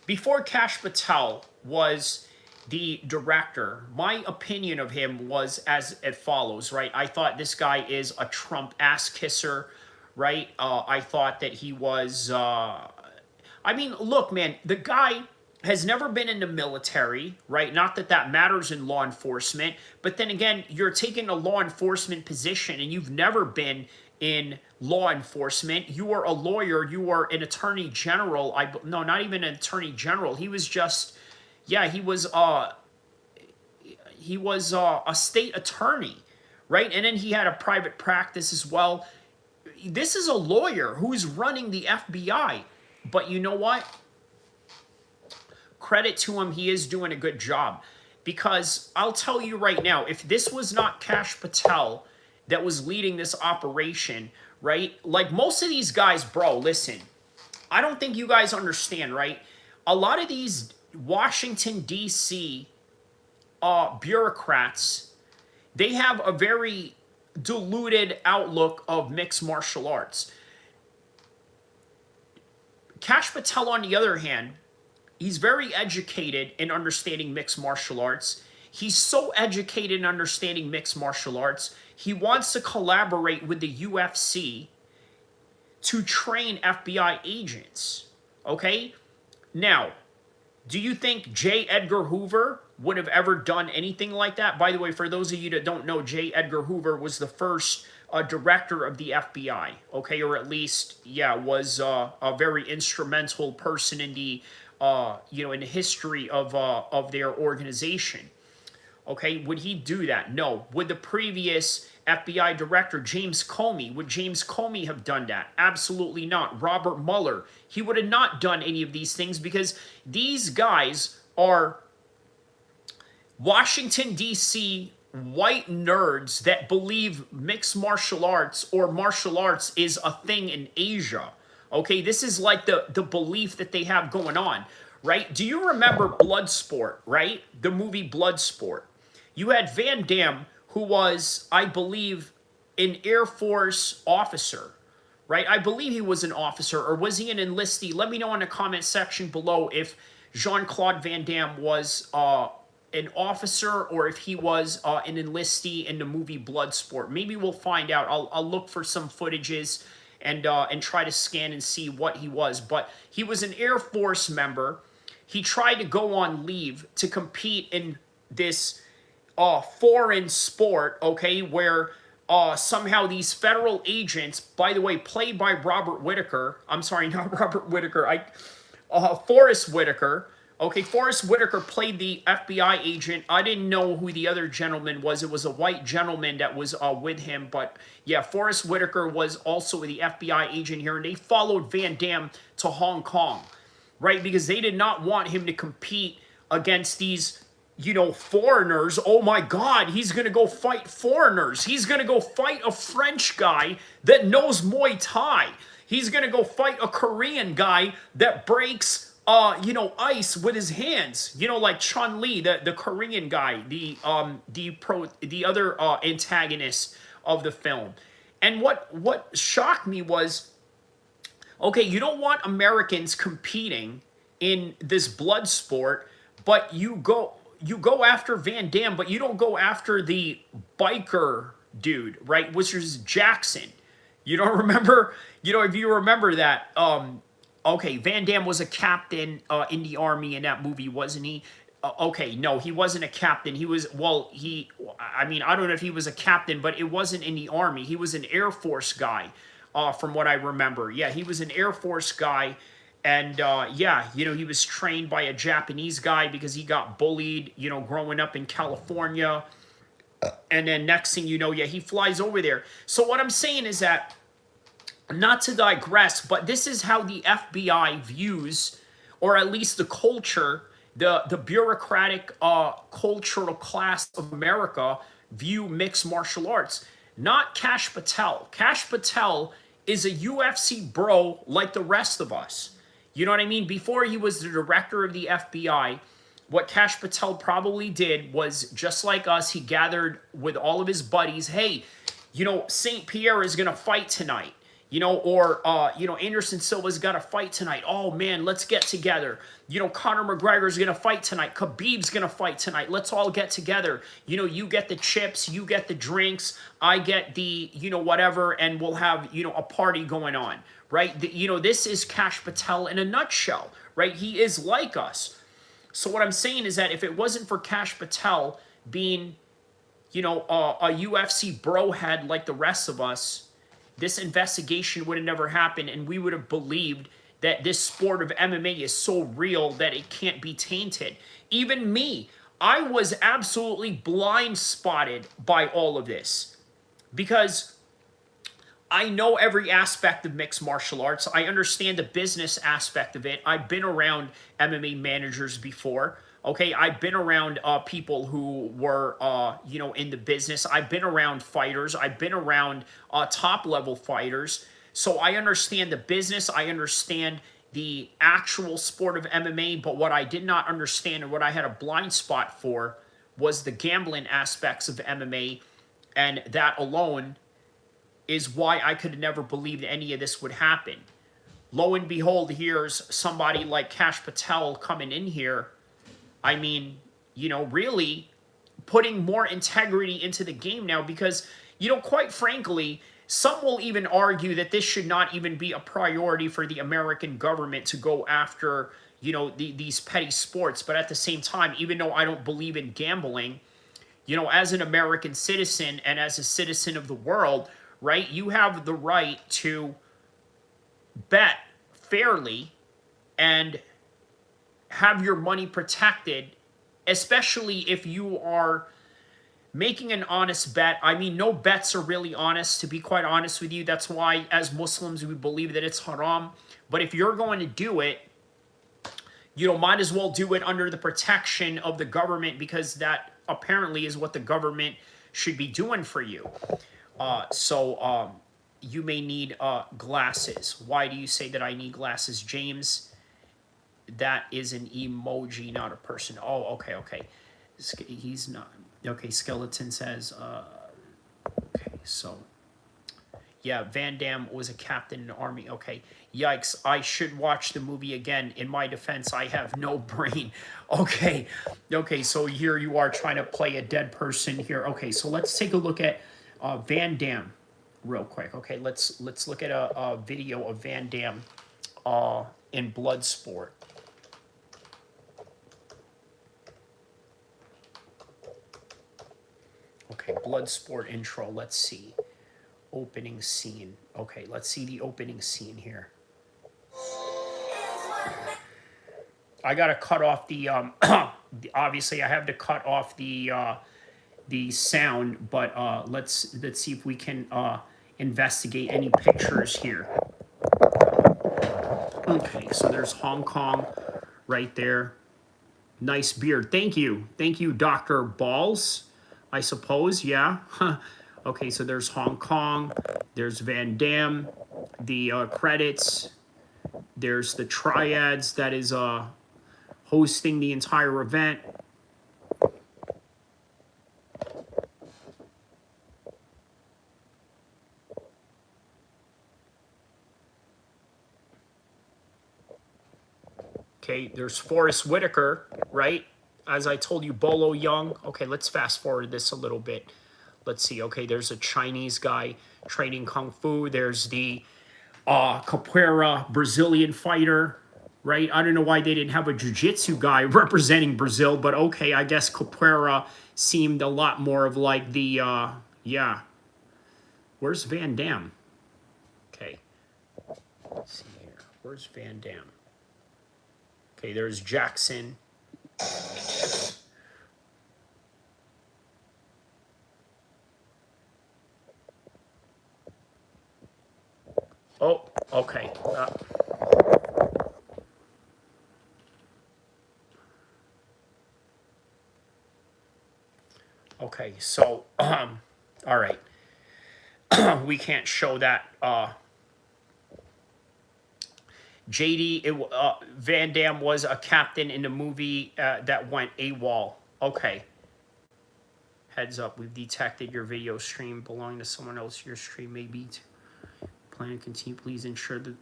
before Kash Patel was the director, my opinion of him was as it follows, right? I thought this guy is a Trump ass kisser, right? I thought that he was, I mean, look, man, the guy has never been in the military, right? Not that that matters in law enforcement, but then again, you're taking a law enforcement position and you've never been in law enforcement. You are a lawyer, you are an attorney general. No, not even an attorney general. He was just, yeah, he was a state attorney, right? And then he had a private practice as well. This is a lawyer who's running the FBI. But you know what? Credit to him, he is doing a good job. Because I'll tell you right now, if this was not Kash Patel that was leading this operation, right? Like most of these guys, bro, listen, I don't think you guys understand, right? A lot of these Washington, D.C. Bureaucrats, they have a very diluted outlook of mixed martial arts. Kash Patel, on the other hand, he's very educated in understanding mixed martial arts. He's so educated in understanding mixed martial arts, he wants to collaborate with the UFC to train FBI agents. Okay? Now, do you think J. Edgar Hoover would have ever done anything like that? By the way, for those of you that don't know, J. Edgar Hoover was the first director of the FBI, okay, or at least, yeah, was a very instrumental person in the, you know, in the history of their organization. Okay, would he do that? No. Would the previous FBI director, James Comey, would James Comey have done that? Absolutely not. Robert Mueller, he would have not done any of these things because these guys are Washington, D.C. white nerds that believe mixed martial arts or martial arts is a thing in Asia. Okay, this is like the belief that they have going on, right? Do you remember Bloodsport, right? The movie Bloodsport. You had Van Damme, who was, I believe, an Air Force officer, right? I believe he was an officer, or was he an enlistee? Let me know in the comment section below if Jean-Claude Van Damme was an officer or if he was an enlistee in the movie Bloodsport. Maybe we'll find out. I'll look for some footages and try to scan and see what he was. But he was an Air Force member. He tried to go on leave to compete in this foreign sport, okay, where somehow these federal agents, by the way, played by Robert Whitaker, I'm sorry, not Robert Whitaker, Forrest Whitaker, okay, Forrest Whitaker played the FBI agent. I didn't know who the other gentleman was. It was a white gentleman that was with him, but yeah, Forrest Whitaker was also the FBI agent here, and they followed Van Damme to Hong Kong, right, because they did not want him to compete against these, you know, foreigners. Oh my God, he's going to go fight foreigners. He's going to go fight a French guy that knows Muay Thai. He's going to go fight a Korean guy that breaks, you know, ice with his hands. You know, like Chun-Li, the Korean guy, the other antagonist of the film. And what shocked me was, okay, you don't want Americans competing in this blood sport, but you go after Van Damme, but you don't go after the biker dude, right? Which is Jackson. You don't remember, if you remember that, okay, Van Damme was a captain in the army in that movie, wasn't he? Okay, no, he wasn't a captain. He was, well, I mean, I don't know if he was a captain, but it wasn't in the army. He was an Air Force guy, from what I remember. Yeah, he was an Air Force guy. And yeah, he was trained by a Japanese guy because he got bullied, growing up in California. And then next thing you know, yeah, he flies over there. So what I'm saying is that, not to digress, but this is how the FBI views, or at least the culture, the bureaucratic cultural class of America view mixed martial arts. Not Kash Patel. Kash Patel is a UFC bro like the rest of us. You know what I mean? Before he was the director of the FBI, what Kash Patel probably did was, just like us, he gathered with all of his buddies, hey, St. Pierre is going to fight tonight. Or Anderson Silva's got to fight tonight. Oh, man, let's get together. Conor McGregor's going to fight tonight. Khabib's going to fight tonight. Let's all get together. You get the chips, you get the drinks, I get the, whatever, and we'll have, a party going on, right? This is Kash Patel in a nutshell, right? He is like us. So what I'm saying is that if it wasn't for Kash Patel being, a UFC brohead like the rest of us, this investigation would have never happened, and we would have believed that this sport of MMA is so real that it can't be tainted. Even me, I was absolutely blind spotted by all of this, because I know every aspect of mixed martial arts. I understand the business aspect of it. I've been around MMA managers before. Okay, I've been around people who were, in the business. I've been around fighters. I've been around top-level fighters. So I understand the business. I understand the actual sport of MMA. But what I did not understand, and what I had a blind spot for, was the gambling aspects of MMA. And that alone is why I could have never believed any of this would happen. Lo and behold, here's somebody like Kash Patel coming in here. I mean, really putting more integrity into the game now, because, quite frankly, some will even argue that this should not even be a priority for the American government to go after, these petty sports. But at the same time, even though I don't believe in gambling, as an American citizen and as a citizen of the world, right, you have the right to bet fairly and have your money protected, especially if you are making an honest bet. I mean, no bets are really honest, to be quite honest with you. That's why, as Muslims, we believe that it's haram. But if you're going to do it, might as well do it under the protection of the government, because that apparently is what the government should be doing for you. So you may need glasses. Why do you say that I need glasses, James? That is an emoji, not a person. Oh, okay. He's not. Okay, Skeleton says, okay, so. Yeah, Van Damme was a captain in the army. Okay, yikes. I should watch the movie again. In my defense, I have no brain. Okay, so here you are trying to play a dead person here. Okay, so let's take a look at Van Damme real quick. Okay, let's look at a video of Van Damme in Bloodsport. Okay, Bloodsport intro. Let's see. Opening scene. Okay, let's see the opening scene here. I gotta cut off the obviously I have to cut off the sound, but let's see if we can investigate any pictures here. Okay, so there's Hong Kong right there. Nice beard. Thank you, Dr. Balls, I suppose. Yeah. Okay, so there's Hong Kong, there's Van Damme, the credits, there's the Triads that is hosting the entire event. Okay, there's Forrest Whitaker, right? As I told you, Bolo Young. Okay, let's fast forward this a little bit. Let's see. Okay, there's a Chinese guy training Kung Fu. There's the Capoeira Brazilian fighter, right? I don't know why they didn't have a jiu-jitsu guy representing Brazil, but okay, I guess Capoeira seemed a lot more of like the, yeah. Where's Van Damme? Okay, let's see here. Where's Van Damme? Okay, there's Jackson. Oh, okay. Okay, so, all right. We can't show that. Van Damme was a captain in a movie that went AWOL. Okay. Heads up, we've detected your video stream belonging to someone else. Your stream may be plan to continue. Please ensure that.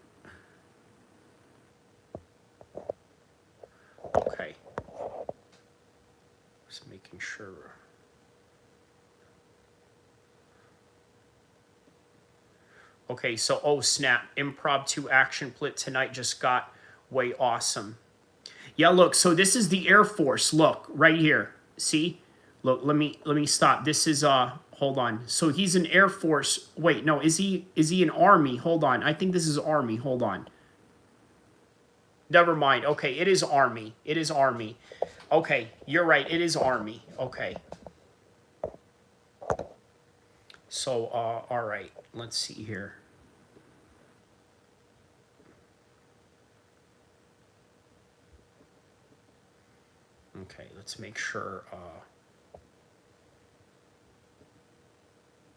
Okay. Just making sure. Okay, so oh snap, Improv 2 action plit tonight just got way awesome. Yeah, look, so this is the Air Force. Look, right here. See? Look, let me stop. This is hold on. So he's an Air Force. Wait, no, is he an Army? Hold on. I think this is Army. Hold on. Never mind. Okay, it is Army. It is Army. Okay, you're right. It is Army. Okay. So all right. Let's see here. Okay, let's make sure.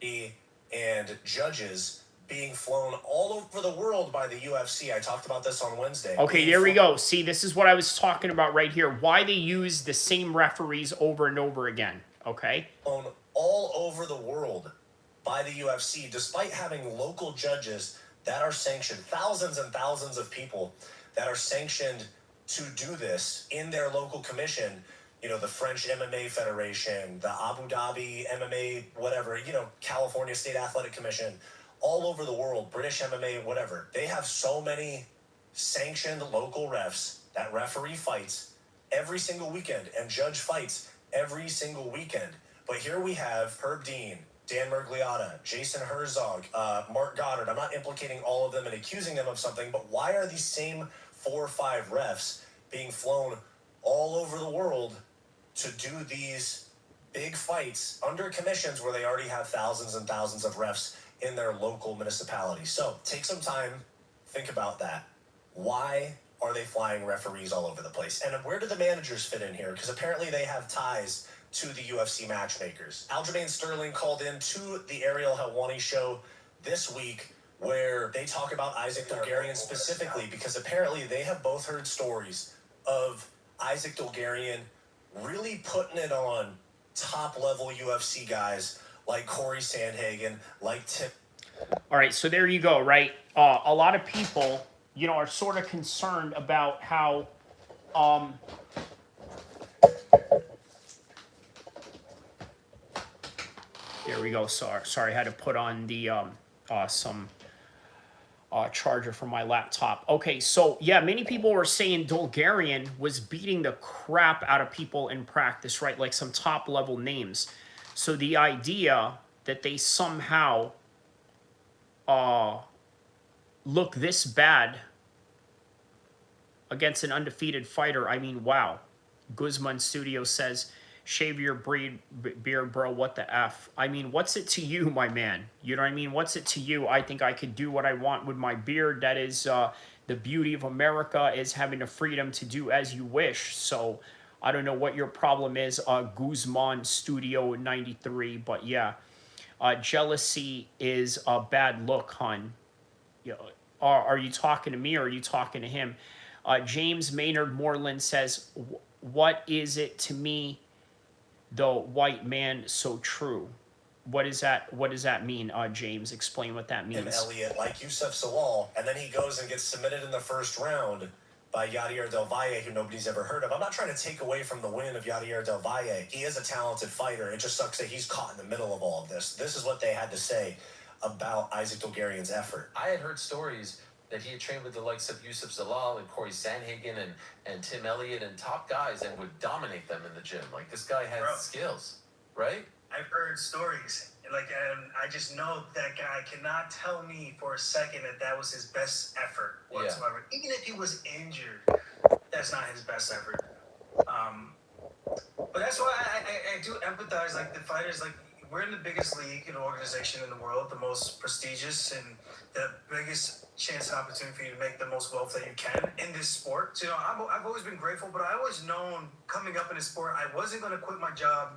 And judges being flown all over the world by the UFC. I talked about this on Wednesday. Okay, there we go. See, this is what I was talking about right here. Why they use the same referees over and over again. Okay? Flown all over the world by the UFC, despite having local judges that are sanctioned, thousands and thousands of people that are sanctioned to do this in their local commission. You know, the French MMA Federation, the Abu Dhabi MMA, whatever, you know, California State Athletic Commission, all over the world, British MMA, whatever. They have so many sanctioned local refs that referee fights every single weekend and judge fights every single weekend. But here we have Herb Dean, Dan Mergliotta, Jason Herzog, Mark Goddard. I'm not implicating all of them and accusing them of something, but why are these same 4 or 5 refs being flown all over the world to do these big fights under commissions where they already have thousands and thousands of refs in their local municipality? So take some time, think about that. Why are they flying referees all over the place? And where do the managers fit in here? Because apparently they have ties to the UFC matchmakers. Aljamain Sterling called in to the Ariel Helwani show this week where they talk about Isaac Dulgarian specifically, because apparently they have both heard stories of Isaac Dulgarian really putting it on top-level UFC guys like Corey Sandhagen, like Tim. All right, so there you go, right? A lot of people, you know, are sort of concerned about how there we go. Sorry, I had to put on the some charger from my laptop. Okay, so yeah, many people were saying Dulgarian was beating the crap out of people in practice, right? Like some top level names. So the idea that they somehow look this bad against an undefeated fighter, I mean, wow. Guzman Studio says, shave your beard, bro, what the F? I mean, what's it to you, my man? You know what I mean? What's it to you? I think I could do what I want with my beard. That is the beauty of America, is having the freedom to do as you wish. So I don't know what your problem is, Guzman Studio 93, but yeah. Jealousy is a bad look, hun. You know, are you talking to me or are you talking to him? James Maynard Moreland says, what is it to me, the white man, so true? What does that mean, James? Explain what that means. And Elliott, like Yusuf Salal, and then he goes and gets submitted in the first round by Yadier Del Valle, who nobody's ever heard of. I'm not trying to take away from the win of Yadier Del Valle. He is a talented fighter. It just sucks that he's caught in the middle of all of this. This is what they had to say about Isaac Dolgarian's effort. I had heard stories that he had trained with the likes of Yusuf Zalal and Corey Sandhagen and Tim Elliott and top guys and would dominate them in the gym. Like, this guy has skills, right? I've heard stories. And I just know that guy cannot tell me for a second that was his best effort whatsoever. Yeah. Even if he was injured, that's not his best effort. But that's why I do empathize. Like, the fighters, like, we're in the biggest league and organization in the world, the most prestigious and the biggest chance and opportunity for you to make the most wealth that you can in this sport. So, I've always been grateful, but I always known coming up in this sport, I wasn't going to quit my job.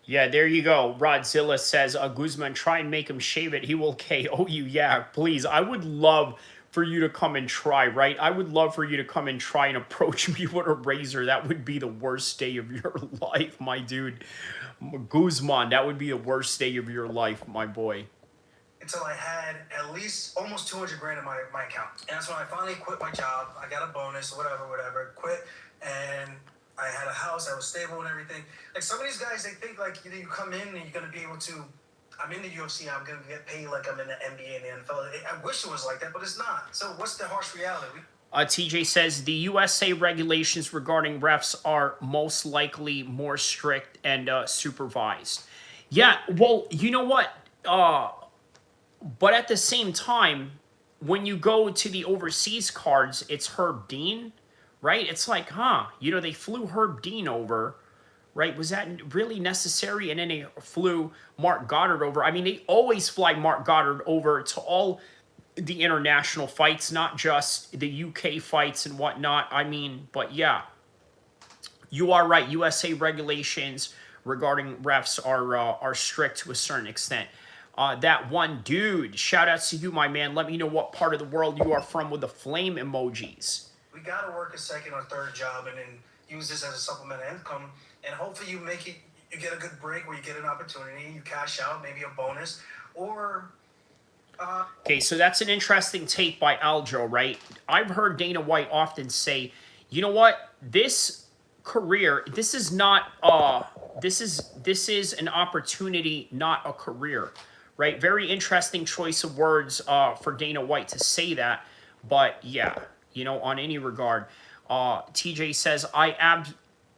Yeah, there you go. Rodzilla says, Guzman, try and make him shave it. He will KO you. Yeah, please. I would love for you to come and try, right? I would love for you to come and try and approach me with a razor. That would be the worst day of your life, my dude. Guzman, that would be the worst day of your life, my boy. Until I had at least almost 200 grand in my account. And that's when I finally quit my job. I got a bonus, whatever, quit, and I had a house, I was stable and everything. Like, some of these guys, they think, like, you come in and you're going to be able to, I'm in the UFC, I'm going to get paid like I'm in the NBA and the NFL. I wish it was like that, but it's not. So what's the harsh reality? TJ says, the USA regulations regarding refs are most likely more strict and supervised. Yeah, well, you know what? But at the same time, when you go to the overseas cards, it's Herb Dean, right? It's like, they flew Herb Dean over, right? Was that really necessary? And then they flew Mark Goddard over. I mean, they always fly Mark Goddard over to all the international fights, not just the UK fights and whatnot. I mean, but yeah, you are right. USA regulations regarding refs are strict to a certain extent. That one dude, shout outs to you, my man. Let me know what part of the world you are from with the flame emojis. We got to work a second or third job and then use this as a supplemental income. And hopefully you get a good break where you get an opportunity, you cash out, maybe a bonus, or... Okay, so that's an interesting take by Aljo, right? I've heard Dana White often say, you know what? This career, this is not, this is an opportunity, not a career, right? Very interesting choice of words for Dana White to say that. But yeah, on any regard, TJ says, I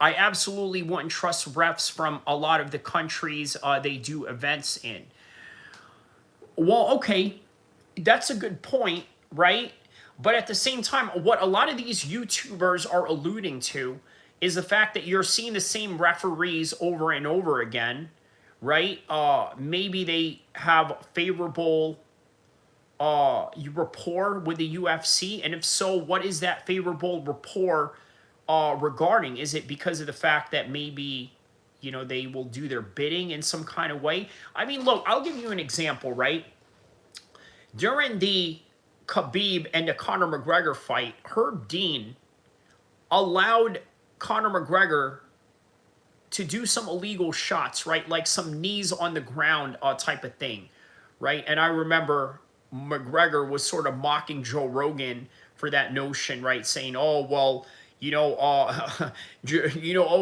absolutely wouldn't trust refs from a lot of the countries they do events in. Well, okay, that's a good point, right? But at the same time, what a lot of these YouTubers are alluding to is the fact that you're seeing the same referees over and over again, right? Maybe they have favorable rapport with the UFC, and if so, what is that favorable rapport regarding? Is it because of the fact that maybe... they will do their bidding in some kind of way? I mean, look, I'll give you an example, right? During the Khabib and the Conor McGregor fight, Herb Dean allowed Conor McGregor to do some illegal shots, right? Like some knees on the ground type of thing, right? And I remember McGregor was sort of mocking Joe Rogan for that notion, right? Saying, oh, well... oh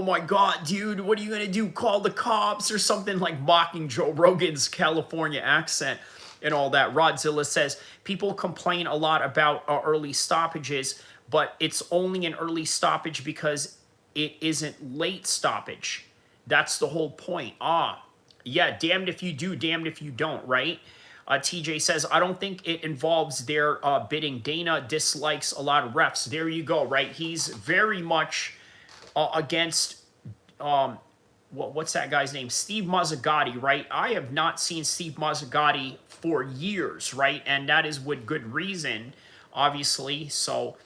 my God, dude, what are you going to do? Call the cops or something, like mocking Joe Rogan's California accent and all that. Rodzilla says, people complain a lot about early stoppages, but it's only an early stoppage because it isn't late stoppage. That's the whole point. Yeah, damned if you do, damned if you don't, right? TJ says, I don't think it involves their bidding. Dana dislikes a lot of refs. There you go, right? He's very much against, what's that guy's name? Steve Mazzagatti, right? I have not seen Steve Mazzagatti for years, right? And that is with good reason, obviously. So,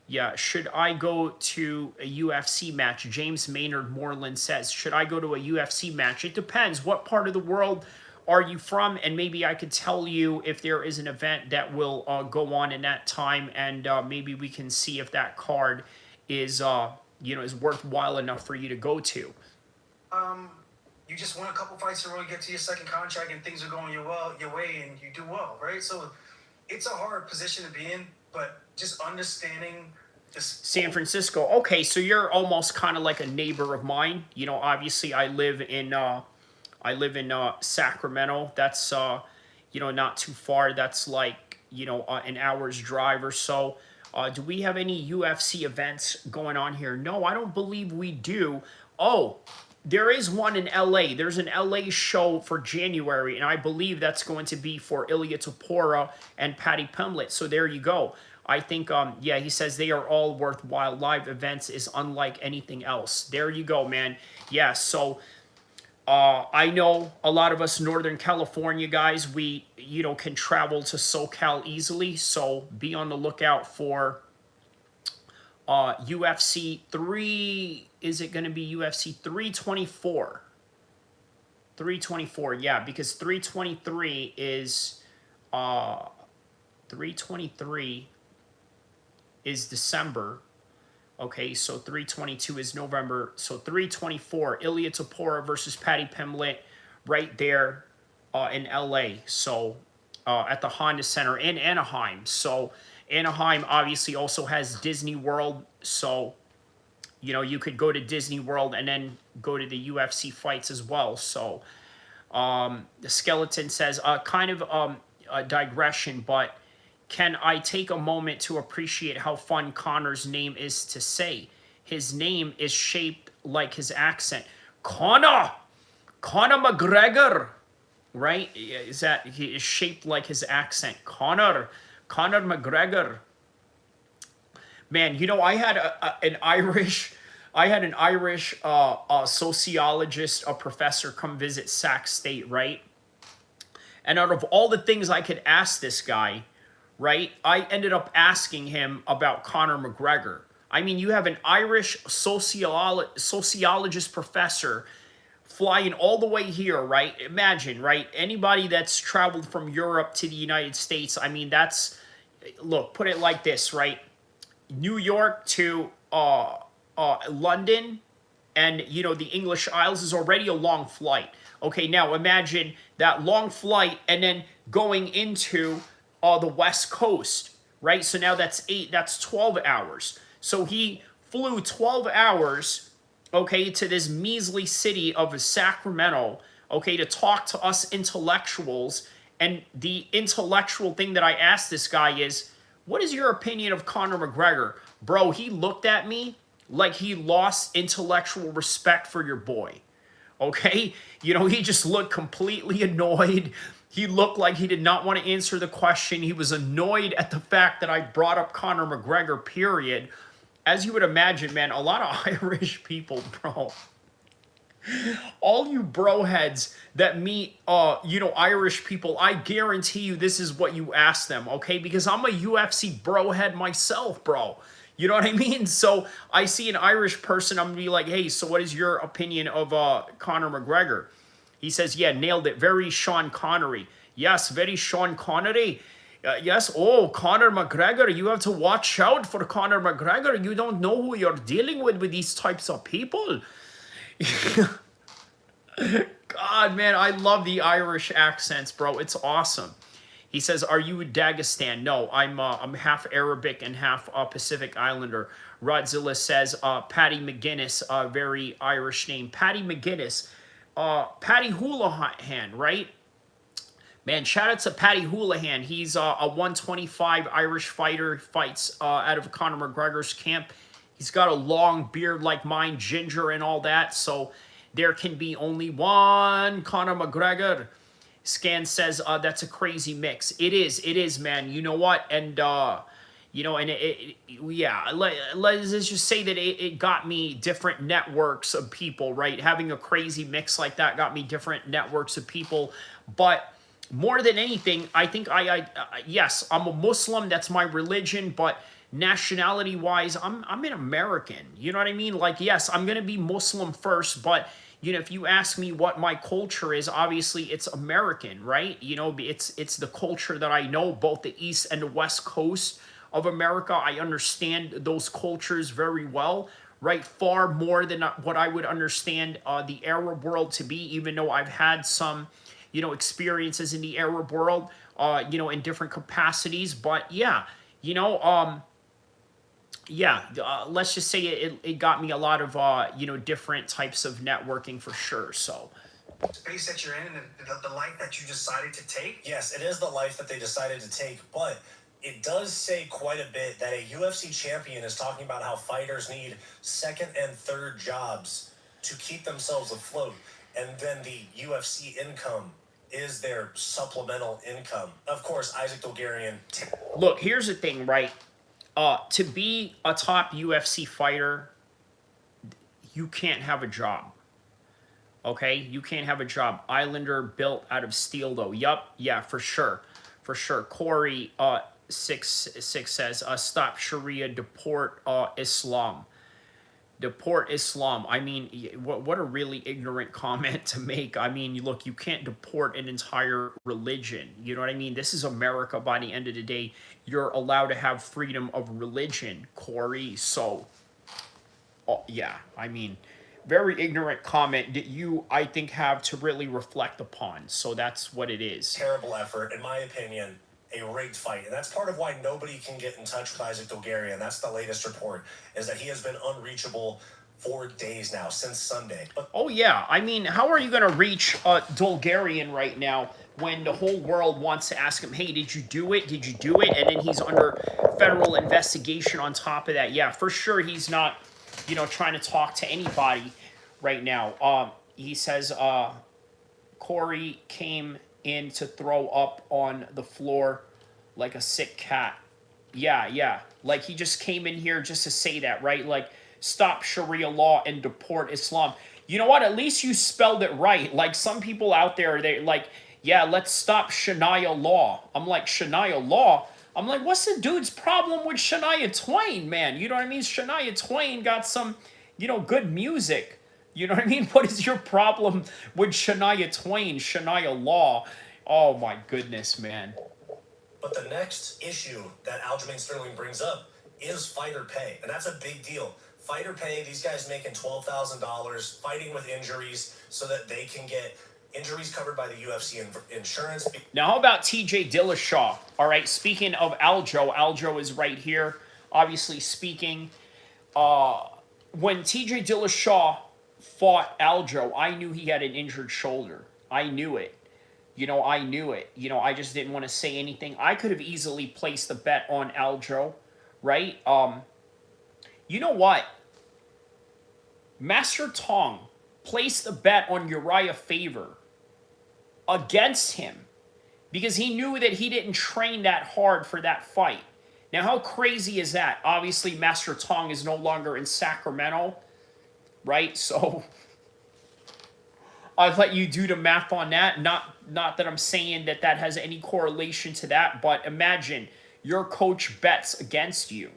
yeah, should I go to a UFC match? James Maynard Moreland says, should I go to a UFC match? It depends. What part of the world are you from? And maybe I could tell you if there is an event that will go on in that time, and maybe we can see if that card is is worthwhile enough for you to go to. You just won a couple fights in a row, you get to your second contract, and things are going your way, and you do well, right? So it's a hard position to be in, but just understanding San Francisco. Okay, so you're almost kind of like a neighbor of mine. You know, obviously I live in Sacramento. That's you know, not too far. That's like, you know, an hour's drive or so. Do we have any UFC events going on here? No, I don't believe we do. Oh, there is one in LA. There's an LA show for January, and I believe that's going to be for Ilya Tapora and Patty Pimblett. So there you go. I think, yeah, he says they are all worthwhile. Live events is unlike anything else. There you go, man. Yeah, so I know a lot of us Northern California guys, we, you know, can travel to SoCal easily. So be on the lookout for UFC 3. Is it going to be UFC 324? 324, yeah, because 323 is 323 is December. Okay, so 322 is November. So 324, Ilya Tapora versus Patty Pimblett right there in LA. So at the Honda Center in Anaheim. So Anaheim obviously also has Disney World. So, you know, you could go to Disney World and then go to the UFC fights as well. So the Skeleton says, kind of a digression, but can I take a moment to appreciate how fun Connor's name is to say? His name is shaped like his accent. Connor McGregor, right? Is that he is shaped like his accent? Connor McGregor. Man, you know, I had an Irish sociologist, a professor, come visit Sac State, right? And out of all the things I could ask this guy, right, I ended up asking him about Conor McGregor. I mean, you have an Irish sociologist professor flying all the way here, right? Imagine, right? Anybody that's traveled from Europe to the United States, I mean, that's, look, put it like this, right? New York to London and, you know, the English Isles is already a long flight. Okay, now imagine that long flight and then going into the West Coast, right? So now that's 12 hours. So he flew 12 hours, okay, to this measly city of Sacramento, okay, to talk to us intellectuals. And the intellectual thing that I asked this guy is, what is your opinion of Conor McGregor? Bro, he looked at me like he lost intellectual respect for your boy. Okay? You know, he just looked completely annoyed. He looked like he did not want to answer the question. He was annoyed at the fact that I brought up Conor McGregor, period. As you would imagine, man, a lot of Irish people, bro. All you bro heads that meet, you know, Irish people, I guarantee you this is what you ask them, okay? Because I'm a UFC bro head myself, bro. You know what I mean? So I see an Irish person, I'm going to be like, hey, so what is your opinion of Conor McGregor? He says, yeah, nailed it. Very Sean Connery. Yes, very Sean Connery. Yes, oh, Conor McGregor. You have to watch out for Conor McGregor. You don't know who you're dealing with these types of people. God, man, I love the Irish accents, bro. It's awesome. He says, are you Dagestan? No, I'm half Arabic and half Pacific Islander. Rodzilla says, Patty McGuinness, very Irish name. Patty McGuinness. Patty Houlihan, right? Man, shout out to Patty Houlihan. He's a 125 Irish fighter, fights out of Conor McGregor's camp. He's got a long beard like mine, ginger and all that. So there can be only one Conor McGregor. Scan says that's a crazy mix. It is, man. You know what? And you know, and yeah, let's just say that it got me different networks of people, right? Having a crazy mix like that got me different networks of people. But more than anything, I think yes, I'm a Muslim. That's my religion. But nationality wise, I'm an American. You know what I mean? Like, yes, I'm gonna be Muslim first, but you know, if you ask me what my culture is, obviously it's American, right? You know, it's the culture that I know, both the East and the West Coast of America. I understand those cultures very well, right? Far more than what I would understand the Arab world to be, even though I've had some, you know, experiences in the Arab world, you know, in different capacities. But yeah, you know, yeah, let's just say it got me a lot of different types of networking for sure. So space that you're in and the life that you decided to take. Yes, it is the life that they decided to take, but it does say quite a bit that a UFC champion is talking about how fighters need second and third jobs to keep themselves afloat, and then the UFC income is their supplemental income. Of course, Isaac Dolgarian. look, here's the thing, right? To be a top UFC fighter, you can't have a job. Okay, you can't have a job. Islander built out of steel, though. Yup, yeah, for sure, for sure. Corey 6 says, stop Sharia, deport Islam. Deport Islam. I mean, what a really ignorant comment to make. I mean, look, you can't deport an entire religion. You know what I mean? This is America. By the end of the day, you're allowed to have freedom of religion, Corey. So, yeah, I mean, very ignorant comment that you, I think, have to really reflect upon. So that's what it is. Terrible effort, in my opinion, a rigged fight. And that's part of why nobody can get in touch with Isaac Dolgarian. That's the latest report, is that he has been unreachable for days now, since Sunday. But oh, yeah. I mean, how are you going to reach Dolgarian right now when the whole world wants to ask him, hey, did you do it? Did you do it? And then he's under federal investigation on top of that. Yeah, for sure he's not, trying to talk to anybody right now. He says Corey came in to throw up on the floor like a sick cat. Yeah. Like, he just came in here just to say that, right? Like, stop Sharia law and deport Islam. You know what? At least you spelled it right. Like, some people out there, they like, yeah, let's stop Shania law. I'm like, Shania law? I'm like, what's the dude's problem with Shania Twain, man? You know what I mean? Shania Twain got some, good music. You know what I mean? What is your problem with Shania Twain, Shania law? Oh, my goodness, man. But the next issue that Aljamain Sterling brings up is fighter pay, and that's a big deal. Fighter pay, these guys making $12,000, fighting with injuries so that they can get injuries covered by the UFC insurance. Now, how about TJ Dillashaw? All right, speaking of Aljo is right here, obviously speaking. When TJ Dillashaw fought Aljo, I knew he had an injured shoulder. I knew it. I knew it. I just didn't want to say anything. I could have easily placed a bet on Aljo, right? You know what? Master Tong placed a bet on Uriah Faber against him because he knew that he didn't train that hard for that fight. Now, how crazy is that? Obviously, Master Tong is no longer in Sacramento, right? So I'll let you do the math on that. Not that I'm saying that has any correlation to that, but imagine your coach bets against you.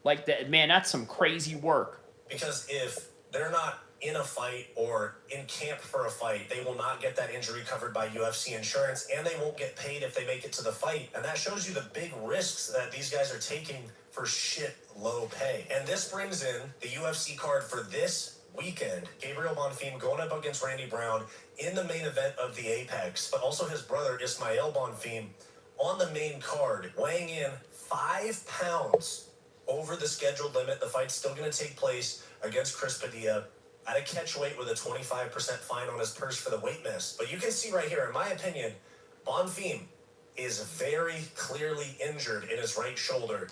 Like that, man, that's some crazy work. Because if they're not in a fight or in camp for a fight, they will not get that injury covered by UFC insurance, and they won't get paid if they make it to the fight. And that shows you the big risks that these guys are taking for shit low pay. And this brings in the UFC card for this weekend. Gabriel Bonfim going up against Randy Brown in the main event of the Apex, but also his brother Ismael Bonfim on the main card, weighing in 5 pounds over the scheduled limit. The fight's still going to take place against Chris Padilla at a catch weight with a 25% fine on his purse for the weight miss. But you can see right here, in my opinion, Bonfim is very clearly injured in his right shoulder.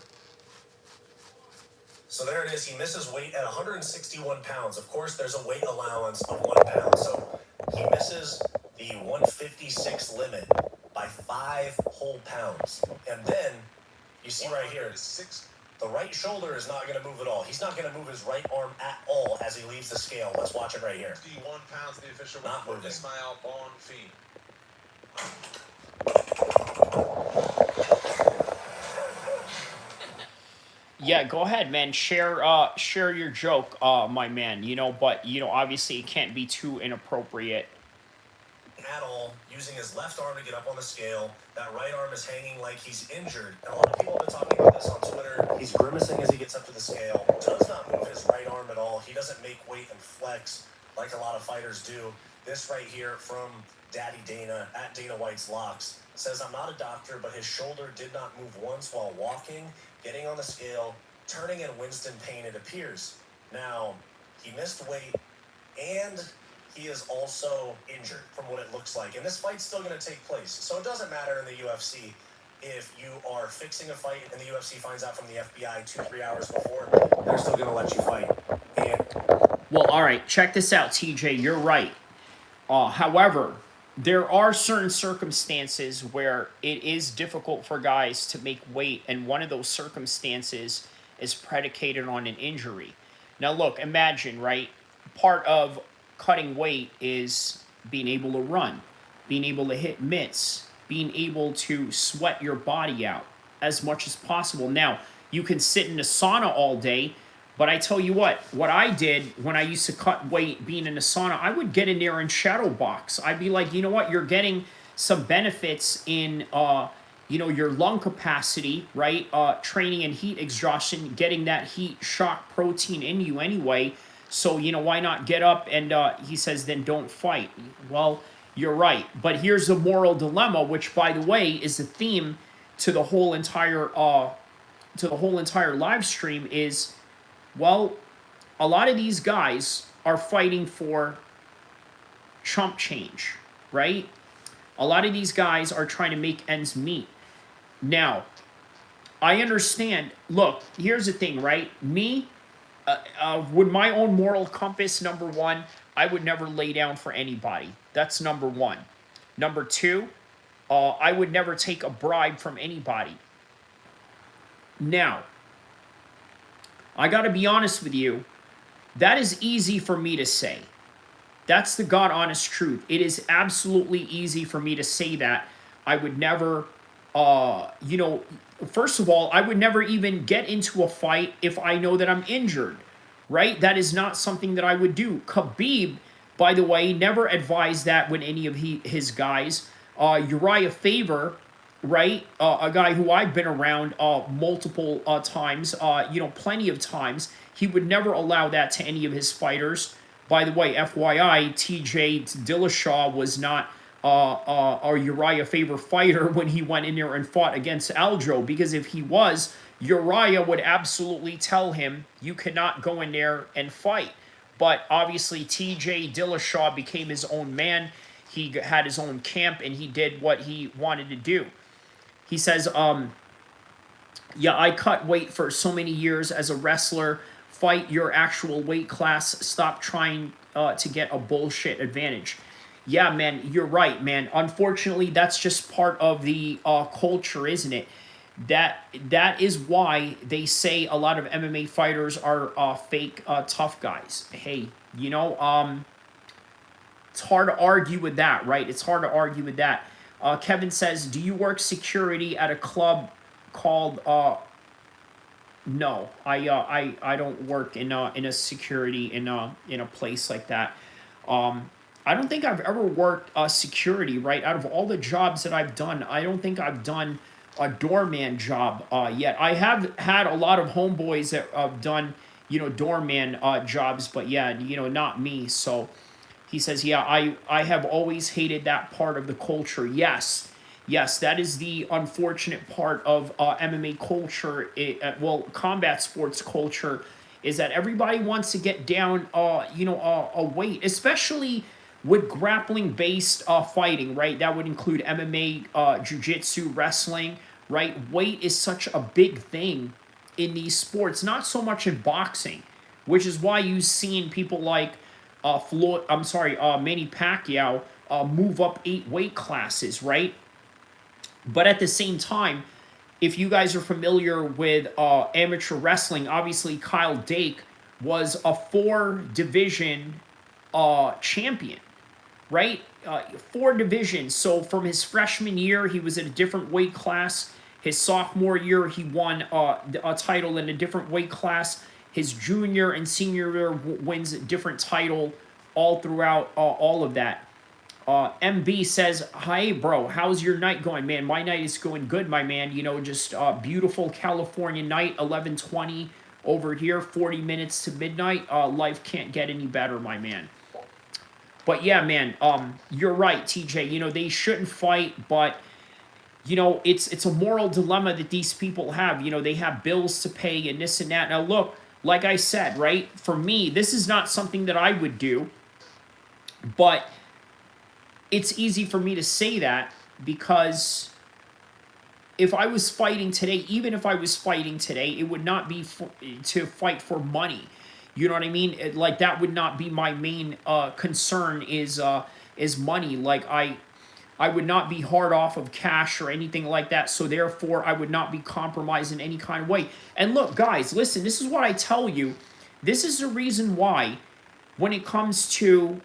So there it is. He misses weight at 161 pounds. Of course, there's a weight allowance of 1 pound. So he misses the 156 limit by 5 whole pounds. And then you see right here, the right shoulder is not going to move at all. He's not going to move his right arm at all as he leaves the scale. Let's watch it right here. 51 pounds, the official not moving. Ismael Bonfim. Yeah, go ahead, man. Share your joke, my man. But obviously it can't be too inappropriate. At all, using his left arm to get up on the scale. That right arm is hanging like he's injured. And a lot of people have been talking about this on Twitter. He's grimacing as he gets up to the scale. Does not move his right arm at all. He doesn't make weight and flex like a lot of fighters do. This right here from Daddy Dana at Dana White's Locks says, I'm not a doctor, but his shoulder did not move once while walking, getting on the scale, turning in Winston Payne, it appears. Now, he missed weight, and he is also injured from what it looks like. And this fight's still going to take place. So it doesn't matter in the UFC if you are fixing a fight and the UFC finds out from the FBI 2-3 hours before, they're still going to let you fight. And Well, all right, check this out, TJ. You're right. However, there are certain circumstances where it is difficult for guys to make weight, and one of those circumstances is predicated on an injury. Now, look, imagine, right? Part of cutting weight is being able to run, being able to hit mitts, being able to sweat your body out as much as possible. Now, you can sit in a sauna all day, but I tell you what I did when I used to cut weight being in a sauna, I would get in there and shadow box. I'd be like, you know what, you're getting some benefits in, your lung capacity, right? Training and heat exhaustion, getting that heat shock protein in you anyway. So, why not get up and, he says, then don't fight. Well, you're right. But here's the moral dilemma, which, by the way, is the theme to the whole entire live stream is, well, a lot of these guys are fighting for chump change, right? A lot of these guys are trying to make ends meet. Now, I understand. Look, here's the thing, right? Me, with my own moral compass, number one, I would never lay down for anybody. That's number one. Number two, I would never take a bribe from anybody. Now, I got to be honest with you. That is easy for me to say. That's the God honest truth. It is absolutely easy for me to say that. I would never, first of all, I would never even get into a fight if I know that I'm injured, right? That is not something that I would do. Khabib, by the way, never advised that when any of his guys. Uriah Faber, right? A guy who I've been around multiple times, plenty of times. He would never allow that to any of his fighters. By the way, FYI, TJ Dillashaw was not a Uriah Faber fighter when he went in there and fought against Aljo, because if he was, Uriah would absolutely tell him, you cannot go in there and fight. But obviously, TJ Dillashaw became his own man. He had his own camp, and he did what he wanted to do. He says, yeah, I cut weight for so many years as a wrestler. Fight your actual weight class. Stop trying to get a bullshit advantage. Yeah, man, you're right, man. Unfortunately, that's just part of the culture, isn't it? That is why they say a lot of MMA fighters are fake tough guys. Hey, it's hard to argue with that, right? It's hard to argue with that. Kevin says, do you work security at a club called... No, I don't work in a security in a place like that. I don't think I've ever worked security, right? Out of all the jobs that I've done, I don't think I've done a doorman job yet. I have had a lot of homeboys that have done, doorman jobs, but yeah, not me. So he says, yeah, I have always hated that part of the culture. Yes, that is the unfortunate part of MMA culture, combat sports culture, is that everybody wants to get down, a weight, especially with grappling-based fighting, right? That would include MMA, jiu-jitsu, wrestling, right? Weight is such a big thing in these sports, not so much in boxing, which is why you've seen people like Manny Pacquiao move up 8 weight classes, right? But at the same time, if you guys are familiar with amateur wrestling, obviously Kyle Dake was a 4-division champion, right? 4 divisions. So from his freshman year, he was at a different weight class. His sophomore year, he won a title in a different weight class. His junior and senior year wins a different title all throughout all of that. MB says, hi, bro, how's your night going, man? My night is going good, my man. Just beautiful California night, 11:20 over here, 40 minutes to midnight. Life can't get any better, my man. But yeah, man, you're right, TJ. They shouldn't fight, but you know, it's a moral dilemma that these people have. You know, they have bills to pay and this and that. Now, look, like I said, right, for me, this is not something that I would do, but it's easy for me to say that because if I was fighting today, even if I was fighting today, it would not be to fight for money. You know what I mean? Like, that would not be my main concern is money. Like, I would not be hard off of cash or anything like that. So therefore, I would not be compromised in any kind of way. And look, guys, listen, this is what I tell you. This is the reason why when it comes to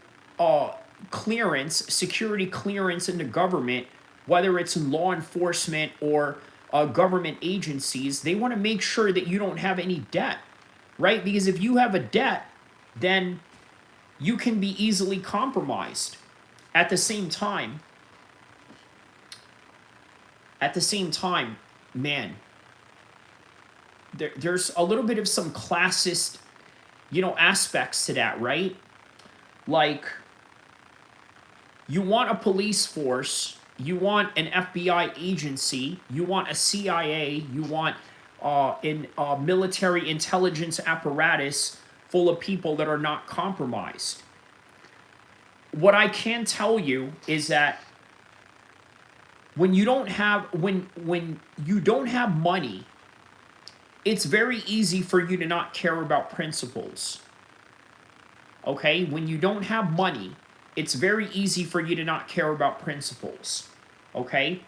clearance, security clearance in the government, whether it's in law enforcement or government agencies, they want to make sure that you don't have any debt, right? Because if you have a debt, then you can be easily compromised. At the same time, man, there's a little bit of some classist, you know, aspects to that, right? Like, you want a police force, you want an FBI agency, you want a CIA, you want a military intelligence apparatus full of people that are not compromised. What I can tell you is that when you don't have money, it's very easy for you to not care about principles. Okay? When you don't have money, it's very easy for you to not care about principles. Okay?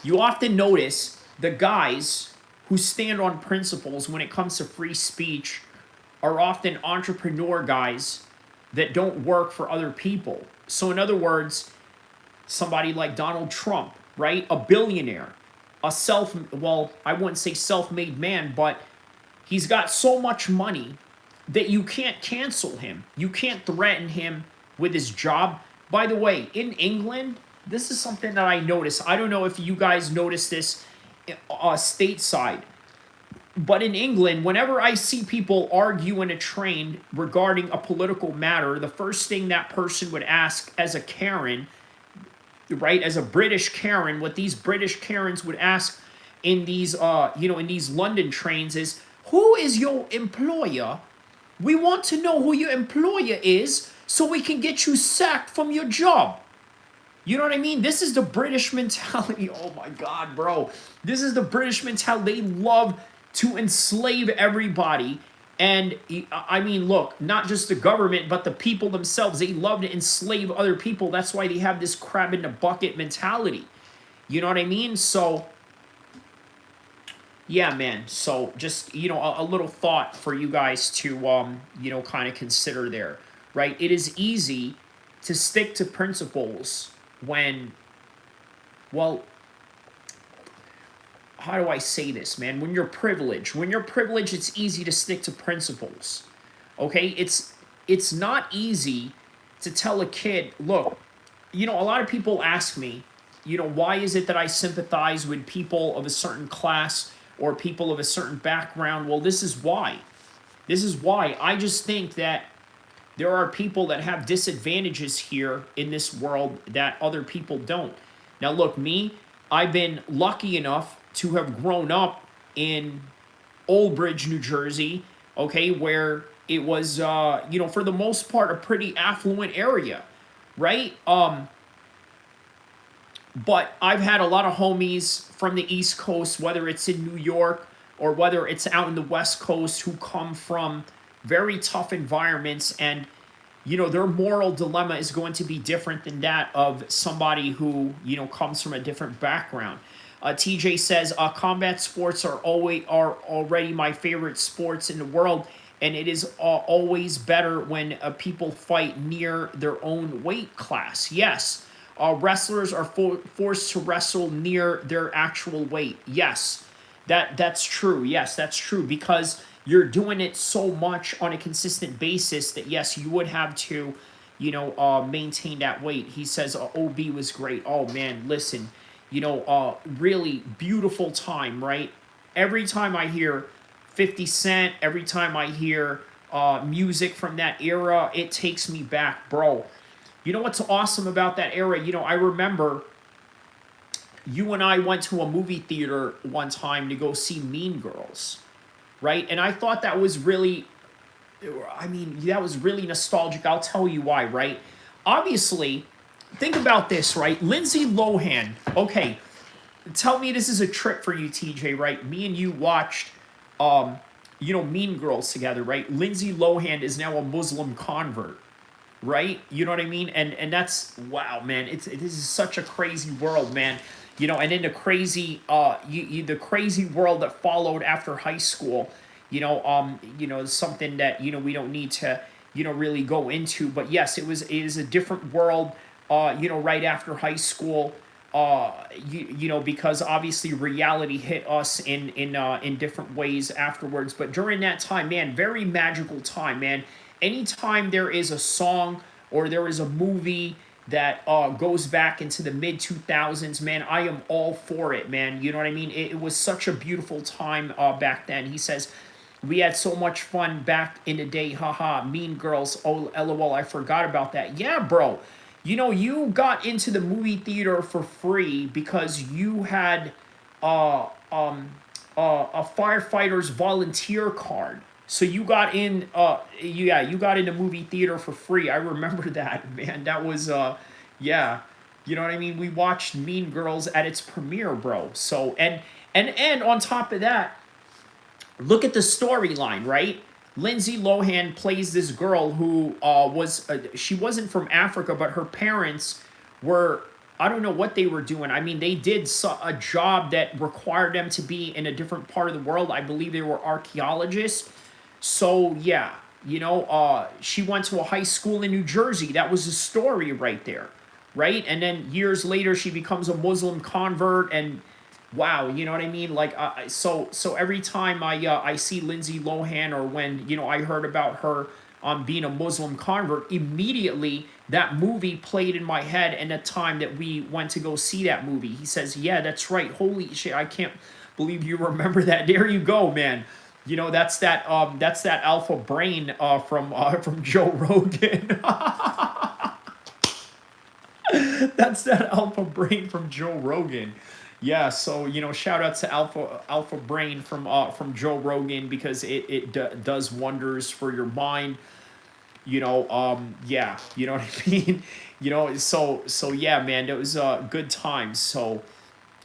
You often notice the guys who stand on principles when it comes to free speech are often entrepreneur guys that don't work for other people. So in other words, somebody like Donald Trump, right? A billionaire, well, I wouldn't say self-made man, but he's got so much money that you can't cancel him. You can't threaten him with his job. By the way, in England, this is something that I noticed. I don't know if you guys notice this stateside, but in England, whenever I see people argue in a train regarding a political matter, the first thing that person would ask as a Karen, right, as a British Karen, what these British Karens would ask in these, in these London trains is, who is your employer? We want to know who your employer is so we can get you sacked from your job. You know what I mean? This is the British mentality. Oh my God, bro. This is the British mentality. They love to enslave everybody. And I mean, look, not just the government, but the people themselves. They love to enslave other people. That's why they have this crab in the bucket mentality. You know what I mean? So, yeah, man. So just, a little thought for you guys to, kind of consider there, right? It is easy to stick to principles when, well, how do I say this, man? When you're privileged, it's easy to stick to principles, okay? It's not easy to tell a kid, look, a lot of people ask me, why is it that I sympathize with people of a certain class or people of a certain background? Well, this is why. I just think that there are people that have disadvantages here in this world that other people don't. Now, look, I've been lucky enough to have grown up in Old Bridge, New Jersey, okay, where it was, for the most part, a pretty affluent area, right? But I've had a lot of homies from the East Coast, whether it's in New York or whether it's out in the West Coast, who come from very tough environments, and their moral dilemma is going to be different than that of somebody who comes from a different background. TJ says combat sports are already my favorite sports in the world, and it is always better when people fight near their own weight class. Yes, wrestlers are forced to wrestle near their actual weight. Yes, that's true. Yes, that's true, because you're doing it so much on a consistent basis that, yes, you would have to, maintain that weight. He says OB was great. Oh, man, listen, really beautiful time, right? Every time I hear 50 Cent, every time I hear music from that era, it takes me back, bro. You know what's awesome about that era? I remember you and I went to a movie theater one time to go see Mean Girls, right? And I thought that was really, I mean, that was really nostalgic. I'll tell you why, right? Obviously, think about this, right? Lindsay Lohan, okay, tell me this is a trip for you, TJ, right? Me and you watched, Mean Girls together, right? Lindsay Lohan is now a Muslim convert, right? You know what I mean? And that's, wow, man. This is such a crazy world, man. And then the crazy the crazy world that followed after high school. Something that we don't need to really go into. But yes, it is a different world. Right after high school. Because obviously reality hit us in different ways afterwards. But during that time, man, very magical time, man. Anytime there is a song or there is a movie that goes back into the mid 2000s, man, I am all for it, man. You know what I mean? It was such a beautiful time back then. He says, we had so much fun back in the day, haha, Mean Girls, oh, lol, I forgot about that. Yeah, bro. You got into the movie theater for free because you had a firefighter's volunteer card. So you got in, you got into movie theater for free. I remember that, man. That was, yeah. You know what I mean? We watched Mean Girls at its premiere, bro. So, and on top of that, look at the storyline, right? Lindsay Lohan plays this girl who she wasn't from Africa, but her parents were, I don't know what they were doing. I mean, they did a job that required them to be in a different part of the world. I believe they were archaeologists. So, yeah, she went to a high school in New Jersey. That was the story right there, right? And then years later, she becomes a Muslim convert and... wow, you know what I mean? Like, so every time I see Lindsay Lohan, or when I heard about her being a Muslim convert, immediately that movie played in my head. And the time that we went to go see that movie, he says, "Yeah, that's right. Holy shit! I can't believe you remember that." There you go, man. That's that alpha brain from Joe Rogan. That's that alpha brain from Joe Rogan. Yeah, so shout out to Alpha Brain from Joe Rogan, because it does wonders for your mind. Yeah, you know what I mean. So yeah, man, it was good times. So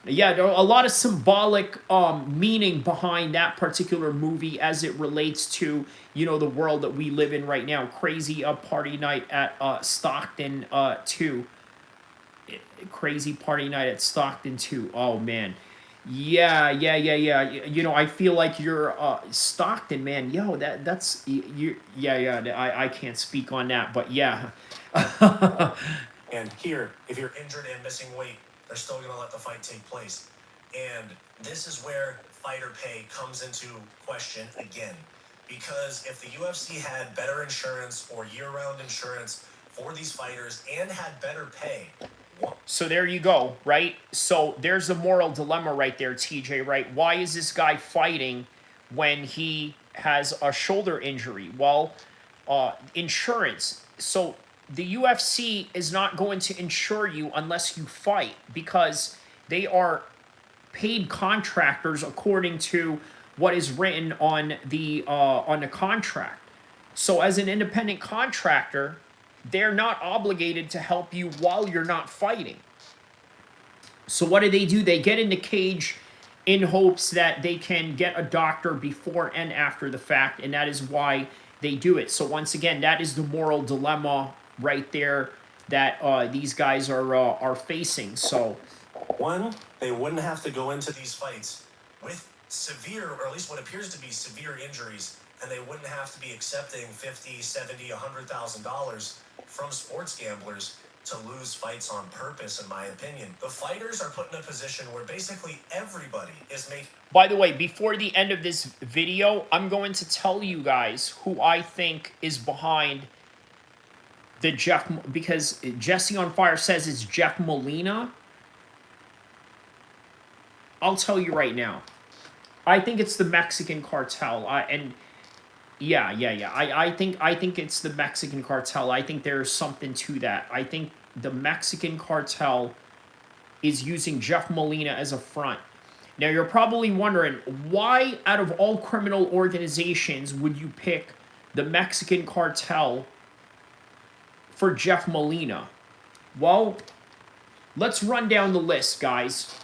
yeah, there are a lot of symbolic meaning behind that particular movie as it relates to the world that we live in right now. Crazy party night at Stockton 2. Crazy party night at Stockton 2. Oh, man. Yeah. I feel like you're Stockton, man. Yo, that's you. Yeah. I can't speak on that, but yeah. And here, if you're injured and missing weight, they're still going to let the fight take place. And this is where fighter pay comes into question again. Because if the UFC had better insurance or year-round insurance for these fighters and had better pay... So there you go, right? So there's a moral dilemma right there, TJ, right? Why is this guy fighting when he has a shoulder injury? Well, insurance. So the UFC is not going to insure you unless you fight, because they are paid contractors according to what is written on the contract. So as an independent contractor, they're not obligated to help you while you're not fighting. So what do? They get in the cage in hopes that they can get a doctor before and after the fact, and that is why they do it. So once again, that is the moral dilemma right there that these guys are facing. So, one, they wouldn't have to go into these fights with severe, or at least what appears to be severe injuries, and they wouldn't have to be accepting $50,000, $70,000, $100,000 from sports gamblers to lose fights on purpose, in my opinion. The fighters are put in a position where basically everybody is making... By the way, before the end of this video, I'm going to tell you guys who I think is behind the Jeff... Because Jesse on Fire says it's Jeff Molina. I'll tell you right now. I think it's the Mexican cartel. Yeah. I think it's the Mexican cartel. I think there's something to that. I think the Mexican cartel is using Jeff Molina as a front. Now, you're probably wondering, why out of all criminal organizations would you pick the Mexican cartel for Jeff Molina? Well, let's run down the list, guys.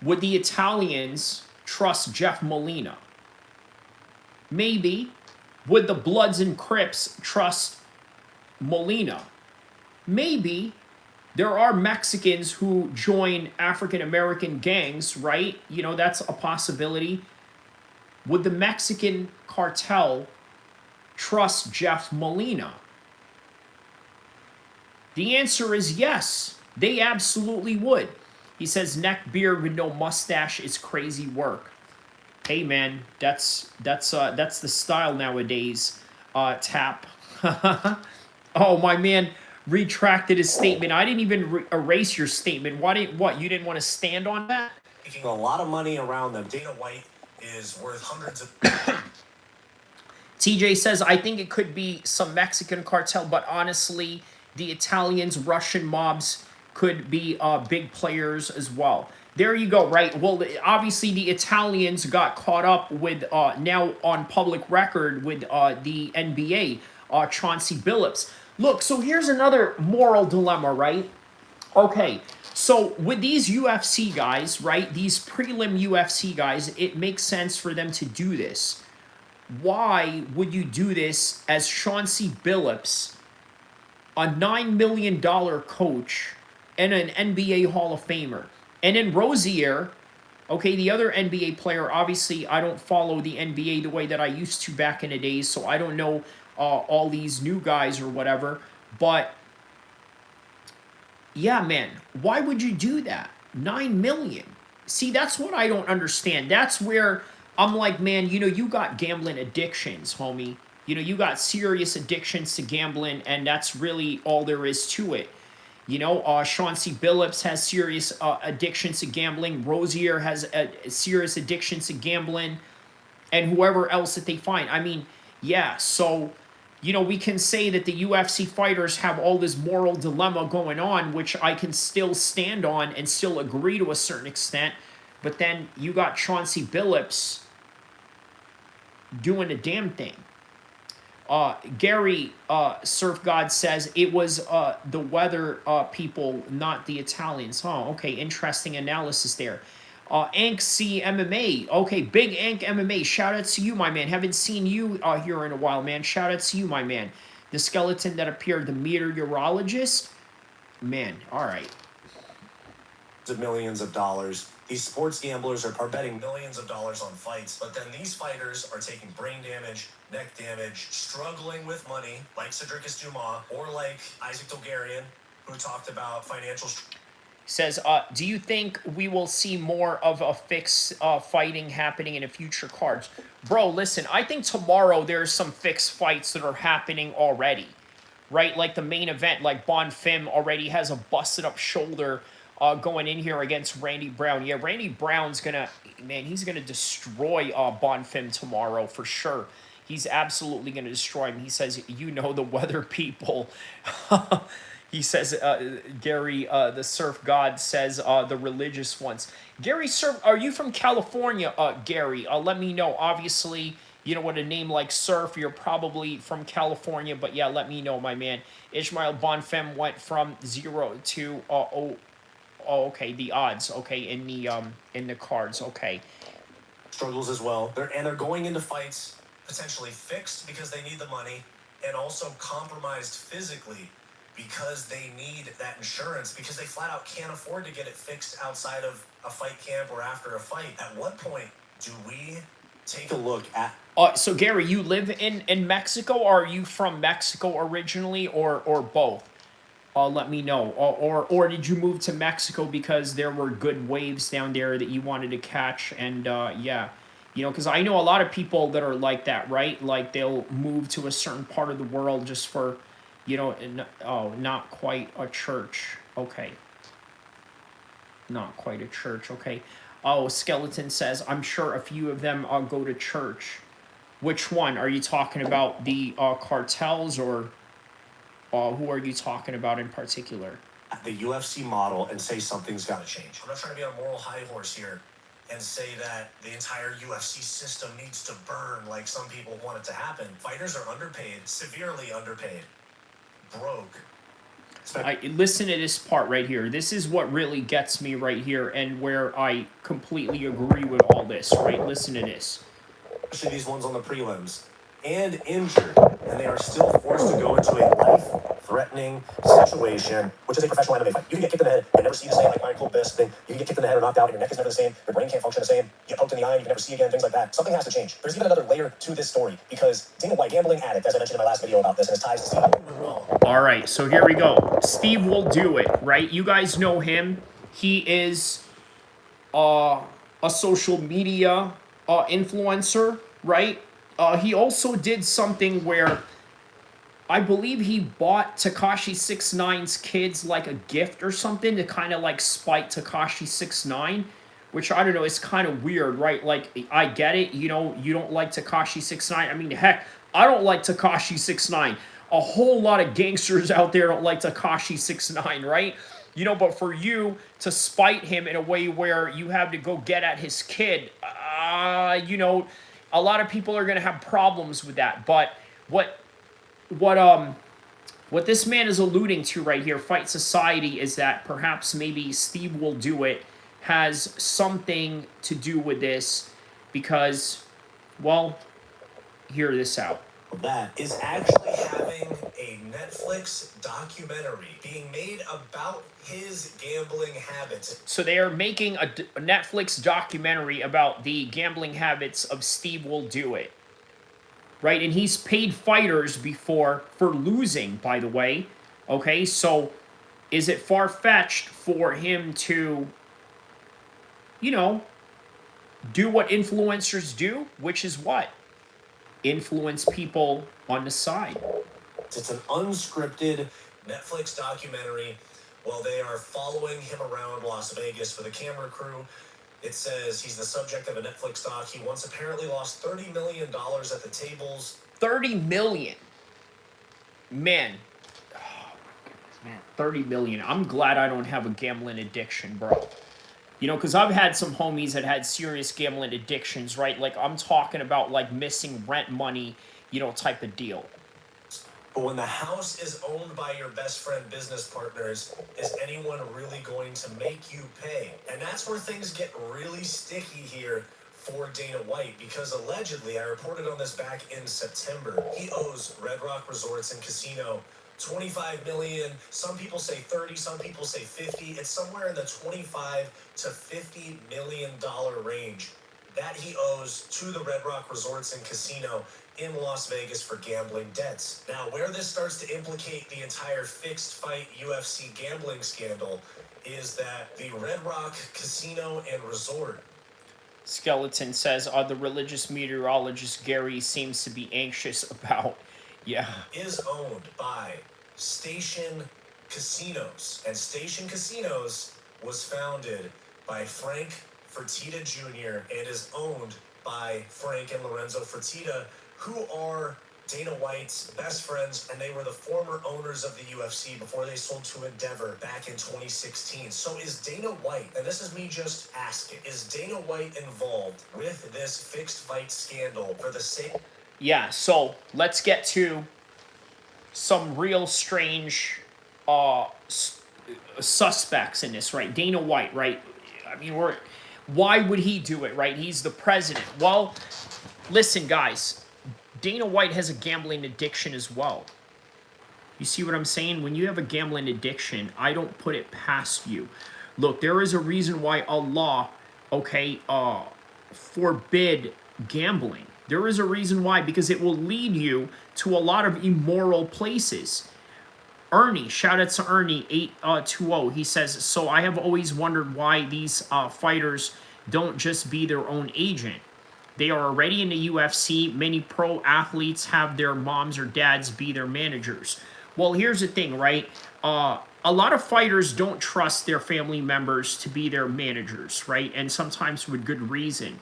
Would the Italians trust Jeff Molina? Maybe. Would the Bloods and Crips trust Molina? Maybe. There are Mexicans who join African American gangs, right? You know, that's a possibility. Would the Mexican cartel trust Jeff Molina? The answer is yes. They absolutely would. He says neck beard with no mustache is crazy work. Hey man, that's the style nowadays. Tap. Oh, my man retracted his statement. I didn't even erase your statement. What? You didn't want to stand on that? Making a lot of money around them. Dana White is worth hundreds of. TJ says, I think it could be some Mexican cartel, but honestly, the Italians, Russian mobs could be big players as well. There you go, right? Well, obviously the Italians got caught up with, now on public record with the NBA, Chauncey Billups. Look, so here's another moral dilemma, right? Okay, so with these UFC guys, right, these prelim UFC guys, it makes sense for them to do this. Why would you do this as Chauncey Billups, a $9 million coach and an NBA Hall of Famer? And then Rozier, okay, the other NBA player, obviously I don't follow the NBA the way that I used to back in the days, so I don't know all these new guys or whatever. But, yeah, man, why would you do that? $9 million. See, that's what I don't understand. That's where I'm like, man, you know, you got gambling addictions, homie. You know, you got serious addictions to gambling, and that's really all there is to it. You know, Chauncey Billups has serious addictions to gambling. Rozier has serious addictions to gambling. And whoever else that they find. I mean, yeah, so, you know, we can say that the UFC fighters have all this moral dilemma going on, which I can still stand on and still agree to a certain extent. But then you got Chauncey Billups doing a damn thing. Gary Surf God says it was the weather people, not the Italians. Oh, okay, interesting analysis there. Ank C MMA. Okay, Big Ank MMA. Shout out to you, my man. Haven't seen you here in a while, man. Shout out to you, my man. The skeleton that appeared, the meteorologist. Man, all right. Of millions of dollars. These sports gamblers are betting millions of dollars on fights, but then these fighters are taking brain damage, neck damage, struggling with money, like Cedricus Dumas, or like Isaac Dolgarian, who talked about financial. Says, do you think we will see more of a fixed fighting happening in the future cards? Bro, listen, I think tomorrow there's some fixed fights that are happening already, right? Like the main event, like Bonfim already has a busted up shoulder going in here against Randy Brown. Yeah, Randy Brown's gonna, man, he's gonna destroy Bonfim tomorrow for sure. He's absolutely gonna destroy him. He says, you know the weather people. He says, Gary, the surf god says, the religious ones. Gary Surf, are you from California, Gary? Let me know. Obviously, you know, with a name like Surf, you're probably from California, but yeah, let me know, my man. Ishmael Bonfim went from 0 to Oh, okay, the odds, okay, in the cards, okay. Struggles as well. They're going into fights potentially fixed because they need the money, and also compromised physically because they need that insurance, because they flat out can't afford to get it fixed outside of a fight camp or after a fight. At what point do we take a look at... So Gary, you live in Mexico, or are you from Mexico originally, or both? Let me know. Or did you move to Mexico because there were good waves down there that you wanted to catch? And yeah, you know, because I know a lot of people that are like that, right? Like they'll move to a certain part of the world just for, you know, not quite a church. Okay. Not quite a church. Okay. Oh, Skeleton says, I'm sure a few of them go to church. Which one? Are you talking about the cartels, or who are you talking about in particular? the UFC model and say something's got to change. I'm not trying to be on a moral high horse here and say that the entire UFC system needs to burn like some people want it to happen. Fighters are underpaid, severely underpaid, broke. Listen to this part right here. This is what really gets me right here and where I completely agree with all this, right? Listen to this. Especially these ones on the prelims, and injured, and they are still forced to go into a life-threatening situation, which is a professional MMA fight. You can get kicked in the head and never see the same, like Michael Bisping thing. You can get kicked in the head or knocked out, and your neck is never the same. Your brain can't function the same. You get poked in the eye, you can never see again, things like that. Something has to change. There's even another layer to this story, because Dana White, gambling addict, as I mentioned in my last video about this, and his ties to Steve. All right, so here we go. Steve will do it, right? You guys know him. He is a social media influencer, right? He also did something where I believe he bought Tekashi 6ix9ine's kids like a gift or something to kind of like spite Tekashi 6ix9ine, which I don't know, it's kind of weird, right? Like, I get it, you know, you don't like Tekashi 6ix9ine. I mean, heck, I don't like Tekashi 6ix9ine. A whole lot of gangsters out there don't like Tekashi 6ix9ine, right? You know, but for you to spite him in a way where you have to go get at his kid, you know, a lot of people are going to have problems with that. But what this man is alluding to right here, Fight Society, is that perhaps maybe Steve Will Do It has something to do with this because, well, hear this out. That is actually having a Netflix documentary being made about his gambling habits. So they are making a Netflix documentary about the gambling habits of Steve Will Do It. Right? And he's paid fighters before for losing, by the way. Okay, so is it far-fetched for him to, you know, do what influencers do? Which is what? Influence people on the side. It's an unscripted Netflix documentary while they are following him around Las Vegas for the camera crew. It says he's the subject of a Netflix doc. He once apparently lost $30 million at the tables. 30 million. Man. Oh, my goodness, man. 30 million. I'm glad I don't have a gambling addiction, bro. You know, because I've had some homies that had serious gambling addictions, right? Like, I'm talking about, like, missing rent money, you know, type of deal. But when the house is owned by your best friend business partners, is anyone really going to make you pay? And that's where things get really sticky here for Dana White, because allegedly, I reported on this back in September, he owes Red Rock Resorts and Casino $25 million. Some people say 30, some people say 50. It's somewhere in the $25 to $50 million range that he owes to the Red Rock Resorts and Casino in Las Vegas for gambling debts. Now, where this starts to implicate the entire fixed fight UFC gambling scandal is that the Red Rock Casino and Resort. Skeleton says, the religious meteorologist Gary seems to be anxious about. Yeah. Is owned by Station Casinos. And Station Casinos was founded by Frank Fertitta Jr. and is owned by Frank and Lorenzo Fertitta, who are Dana White's best friends, and they were the former owners of the UFC before they sold to Endeavor back in 2016. So is Dana White, and this is me just asking, is Dana White involved with this fixed fight scandal for the sake? Yeah, so let's get to some real strange suspects in this, right? Dana White, right? I mean, why would he do it, right? He's the president. Well, listen, guys, Dana White has a gambling addiction as well. You see what I'm saying? When you have a gambling addiction, I don't put it past you. Look, there is a reason why Allah, okay, forbid gambling. There is a reason why, because it will lead you to a lot of immoral places. Ernie, shout out to Ernie 820. He says, so I have always wondered why these fighters don't just be their own agent. They are already in the UFC. Many pro athletes have their moms or dads be their managers. Well, here's the thing, right? A lot of fighters don't trust their family members to be their managers, right? And sometimes with good reason.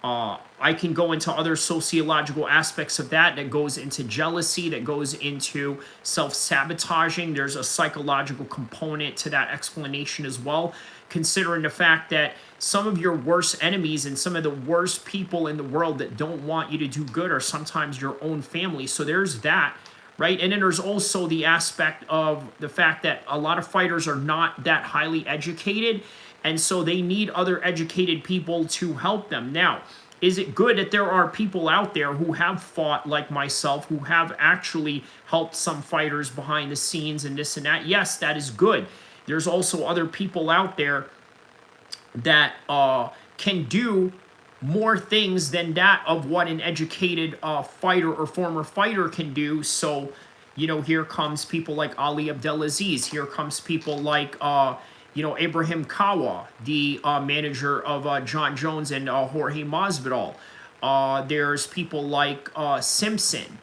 I can go into other sociological aspects of that goes into jealousy, that goes into self-sabotaging. There's a psychological component to that explanation as well, considering the fact that some of your worst enemies and some of the worst people in the world that don't want you to do good are sometimes your own family. So there's that, right? And then there's also the aspect of the fact that a lot of fighters are not that highly educated, and so they need other educated people to help them. Now, is it good that there are people out there who have fought like myself, who have actually helped some fighters behind the scenes and this and that? Yes, that is good. There's also other people out there that can do more things than that of what an educated fighter or former fighter can do. So, you know, here comes people like Ali Abdelaziz. Here comes people like, you know, Ibrahim Kawa, the manager of John Jones and Jorge Masvidal. There's people like Simpson,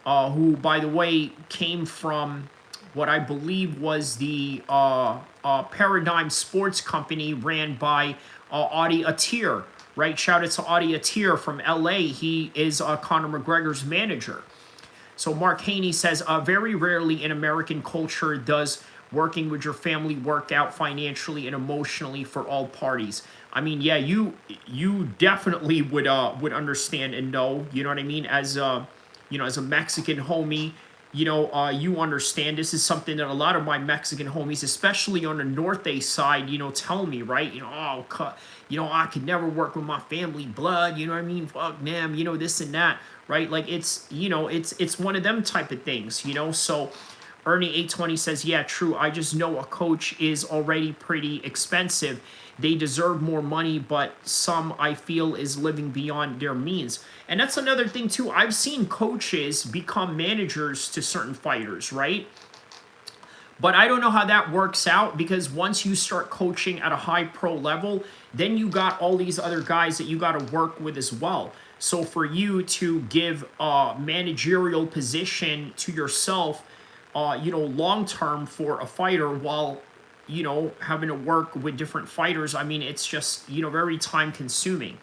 who, by the way, came from what I believe was the Paradigm Sports Company ran by Audie Atir, right? Shout out to Audie Atir from LA. He is Conor McGregor's manager. So Mark Haney says, very rarely in American culture does working with your family work out financially and emotionally for all parties. I mean, yeah, you definitely would understand and know, you know what I mean? As you know, as a Mexican homie, you know, you understand this is something that a lot of my Mexican homies, especially on the Norte side, you know, tell me, right? You know, oh, you know, I could never work with my family blood, you know what I mean? Fuck them, you know, this and that, right? Like, it's, you know, it's one of them type of things, you know? So Ernie 820 says, yeah, true. I just know a coach is already pretty expensive. They deserve more money, but some I feel is living beyond their means. And that's another thing too. I've seen coaches become managers to certain fighters, right? But I don't know how that works out, because once you start coaching at a high pro level, then you got all these other guys that you got to work with as well. So for you to give a managerial position to yourself, you know, long term for a fighter while, you know, having to work with different fighters, I mean, it's just, you know, very time consuming.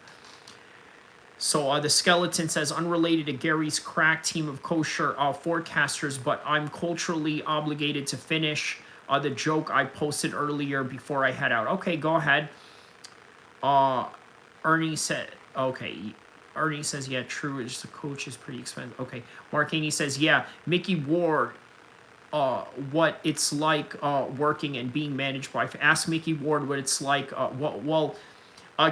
So the Skeleton says, unrelated to Gary's crack team of kosher forecasters, but I'm culturally obligated to finish the joke I posted earlier before I head out. Okay, go ahead. Ernie said, okay. Ernie says, yeah, true. It's the coach is pretty expensive. Okay. Mark Haney says, yeah, Mickey Ward, what it's like working and being managed by. Ask Mickey Ward what it's like.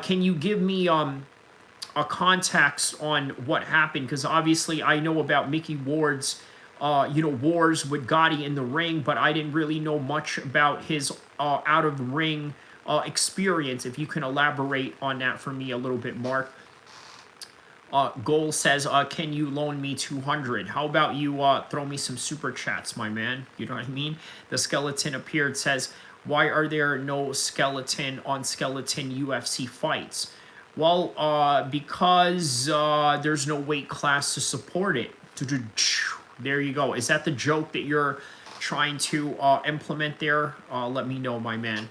Can you give me a context on what happened? Because obviously I know about Mickey Ward's you know, wars with Gotti in the ring, but I didn't really know much about his out of the ring experience. If you can elaborate on that for me a little bit, Mark. Goal says, can you loan me 200? How about you throw me some super chats, my man? You know what I mean? The Skeleton appeared, says, why are there no skeleton on skeleton UFC fights? Well, because there's no weight class to support it. There you go. Is that the joke that you're trying to implement there? Let me know, my man.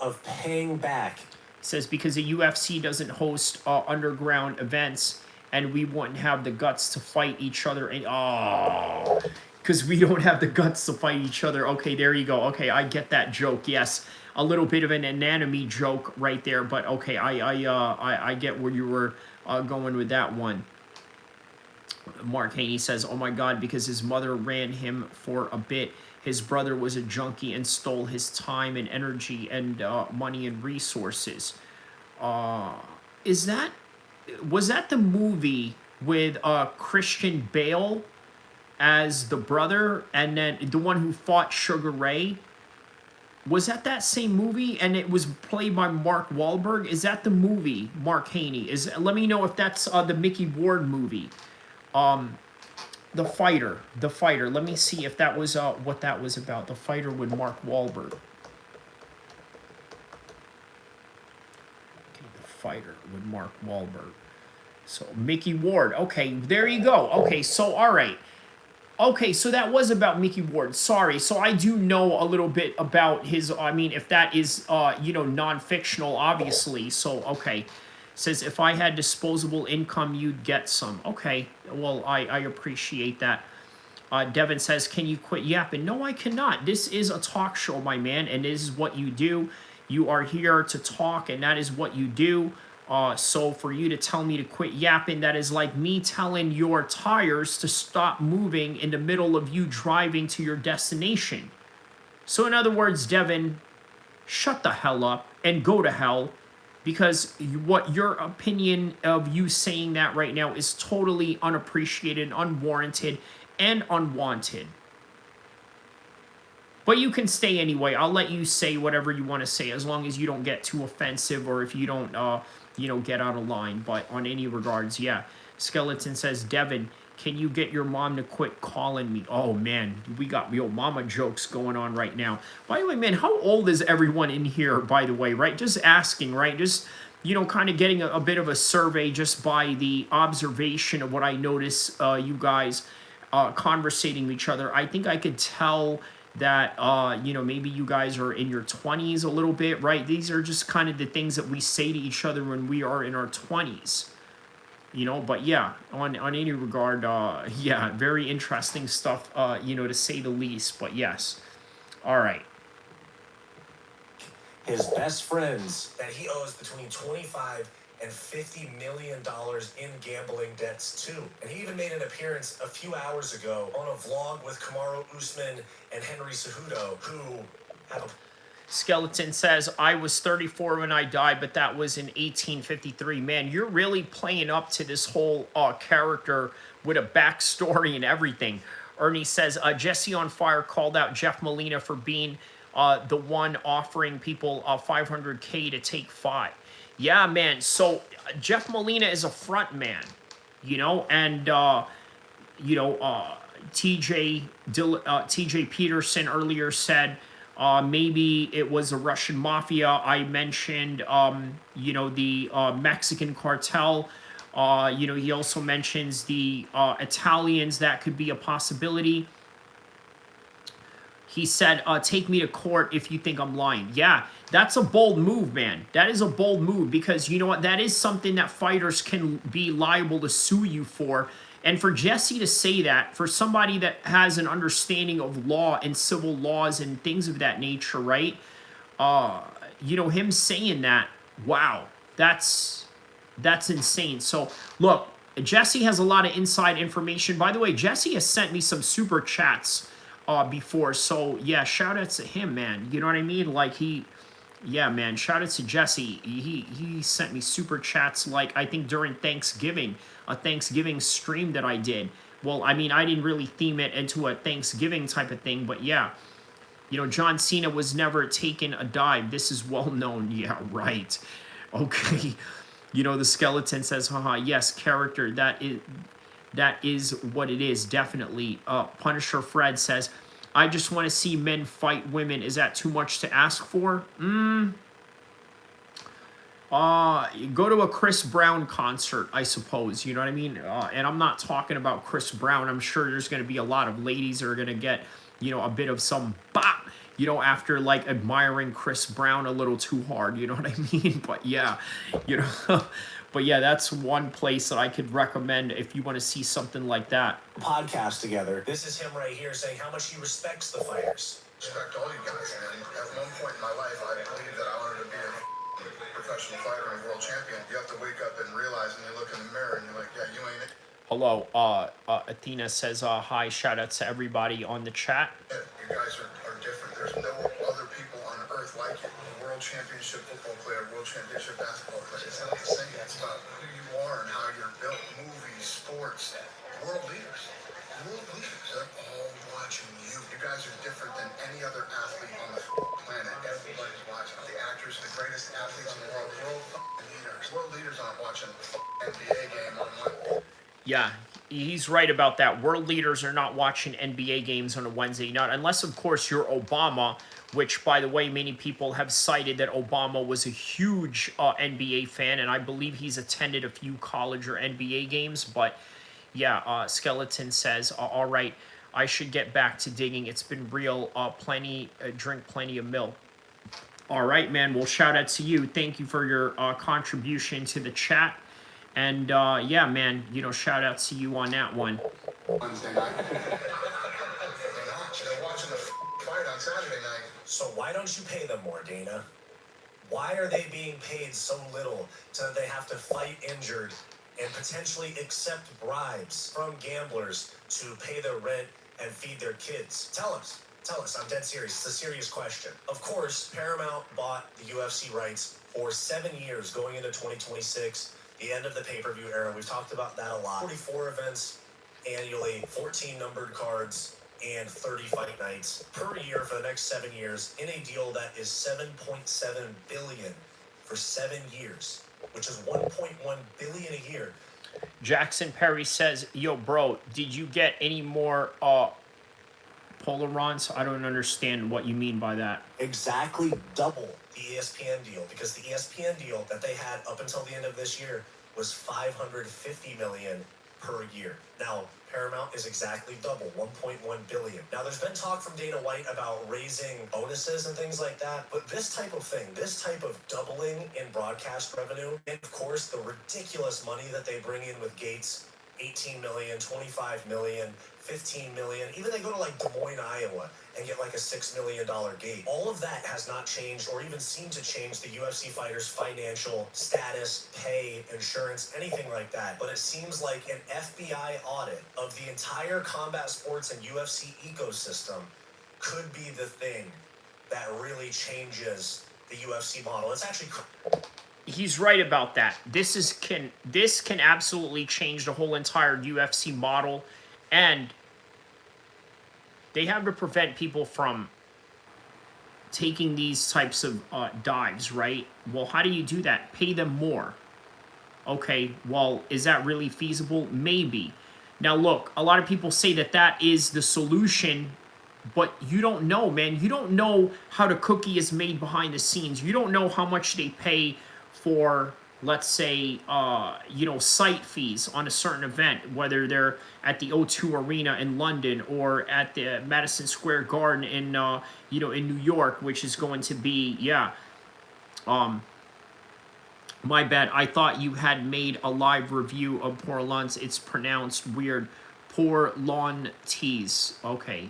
Of paying back. Says because the UFC doesn't host underground events, and we wouldn't have the guts to fight each other. And because we don't have the guts to fight each other. Okay, there you go. Okay, I get that joke. Yes, a little bit of an anatomy joke right there, but okay, I get where you were going with that one. Mark Haney says, oh my God, because his mother ran him for a bit. His brother was a junkie and stole his time and energy and money and resources. Was that the movie with Christian Bale as the brother, and then the one who fought Sugar Ray? Was that same movie? And it was played by Mark Wahlberg? Is that the movie, Mark Haney? Let me know if that's the Mickey Ward movie. The Fighter. Let me see if that was what that was about. The Fighter with Mark Wahlberg. Okay, The Fighter with Mark Wahlberg. So Mickey Ward. Okay, there you go. Okay, so all right. Okay, so that was about Mickey Ward. Sorry. So I do know a little bit about his, I mean, if that is, you know, non-fictional, obviously. So, okay. Says, if I had disposable income, you'd get some. Okay, well, I appreciate that. Devin says, can you quit yapping? No, I cannot. This is a talk show, my man, and this is what you do. You are here to talk, and that is what you do. So for you to tell me to quit yapping, that is like me telling your tires to stop moving in the middle of you driving to your destination. So in other words, Devin, shut the hell up and go to hell, because what your opinion of you saying that right now is totally unappreciated, unwarranted, and unwanted. But you can stay anyway. I'll let you say whatever you want to say, as long as you don't get too offensive, or if you don't, get out of line. But on any regards, yeah. Skeleton says, Devin, can you get your mom to quit calling me? Oh, man, we got real mama jokes going on right now. By the way, man, how old is everyone in here, by the way, right? Just asking, right? Just, kind of getting a bit of a survey just by the observation of what I notice you guys conversating with each other. I think I could tell that, maybe you guys are in your 20s a little bit, right? These are just kind of the things that we say to each other when we are in our 20s. But yeah, on any regard, yeah, very interesting stuff, to say the least. But yes, all right. His best friends that he owes between $25 and $50 million in gambling debts too. And he even made an appearance a few hours ago on a vlog with Kamaru Usman and Henry Cejudo, who have a... Skeleton says, I was 34 when I died, but that was in 1853. Man, you're really playing up to this whole character with a backstory and everything. Ernie says, Jesse on Fire called out Jeff Molina for being the one offering people $500K to take 5. Yeah, man. So Jeff Molina is a front man, and TJ Peterson earlier said maybe it was a Russian mafia. I mentioned the Mexican cartel. He also mentions the Italians. That could be a possibility. He said, take me to court if you think I'm lying. Yeah, that's a bold move, man. That is a bold move, because you know what? That is something that fighters can be liable to sue you for. And for Jesse to say that, for somebody that has an understanding of law and civil laws and things of that nature, right? Him saying that, wow, that's insane. So, look, Jesse has a lot of inside information. By the way, Jesse has sent me some super chats before, so yeah, shout out to him, man. You know what I mean? Like, yeah, man, shout out to Jesse. He sent me super chats, like, I think during Thanksgiving, a Thanksgiving stream that I did. Well, I mean, I didn't really theme it into a Thanksgiving type of thing, but yeah. John Cena was never taking a dive. This is well known. Yeah, right. Okay. The Skeleton says, haha, yes, character, that is what it is, definitely. Punisher Fred says, I just want to see men fight women. Is that too much to ask for? Go to a Chris Brown concert, I suppose. You know what I mean? And I'm not talking about Chris Brown. I'm sure there's going to be a lot of ladies that are going to get, a bit of some bop, after, like, admiring Chris Brown a little too hard. You know what I mean? But yeah, But yeah, that's one place that I could recommend if you want to see something like that. Podcast together. This is him right here saying how much he respects the fighters. Respect all you guys, and at one point in my life, I believed that I wanted to be a professional fighter and world champion. You have to wake up and realize, and you look in the mirror, and you're like, yeah, you ain't it. Hello, Athena says, hi, shout out to everybody on the chat. You guys are different. There's no other people on earth like you. World championship football player, world championship basketball player. It's not the same. It's about who you are and how you're built. Movies, sports, world leaders. World leaders. They're all watching you. You guys are different than any other athlete on the planet. Everybody's watching. The actors, the greatest athletes in the world. World leaders. World leaders aren't watching the NBA game on Wednesday. Yeah, he's right about that. World leaders are not watching NBA games on a Wednesday night, unless, of course, you're Obama, which, by the way, many people have cited that Obama was a huge NBA fan, and I believe he's attended a few college or NBA games. But yeah, Skeleton says, all right, I should get back to digging. It's been real. Drink plenty of milk. All right, man. Well, shout out to you. Thank you for your contribution to the chat. And yeah, man, you know, shout out to you on that one. Wednesday night. They're watching the fight on Saturday night. So why don't you pay them more, Dana? Why are they being paid so little so that they have to fight injured and potentially accept bribes from gamblers to pay their rent and feed their kids? Tell us. I'm dead serious. It's a serious question. Of course, Paramount bought the UFC rights for 7 years going into 2026, the end of the pay-per-view era. We've talked about that a lot. 44 events annually, 14 numbered cards, and 30 fight nights per year for the next 7 years in a deal that is $7.7 billion for 7 years, which is $1.1 billion a year. Jackson Perry says, yo, bro, did you get any more Polarons? I don't understand what you mean by that. Exactly double the ESPN deal, because the ESPN deal that they had up until the end of this year was $550 million per year. Now, Paramount is exactly double, $1.1 billion. Now, there's been talk from Dana White about raising bonuses and things like that, but this type of thing, this type of doubling in broadcast revenue, and of course, the ridiculous money that they bring in with Gates, 18 million, 25 million, 15 million, even they go to like Des Moines, Iowa, and get like a $6 million gate. All of that has not changed or even seemed to change the UFC fighters' financial status, pay, insurance, anything like that. But it seems like an FBI audit of the entire combat sports and UFC ecosystem could be the thing that really changes the UFC model. It's actually... He's right about that. This can absolutely change the whole entire UFC model, and they have to prevent people from taking these types of dives, right? Well, how do you do that? Pay them more. Okay, well, is that really feasible? Maybe. Now, look, a lot of people say that that is the solution, but you don't know, man. You don't know how the cookie is made behind the scenes. You don't know how much they pay for, let's say, you know, site fees on a certain event, whether they're at the O2 Arena in London or at the Madison Square Garden in, you know, in New York, which is going to be, yeah. My bad. I thought you had made a live review of Poor Lunds. It's pronounced weird. Poor Lawn Tees. Okay.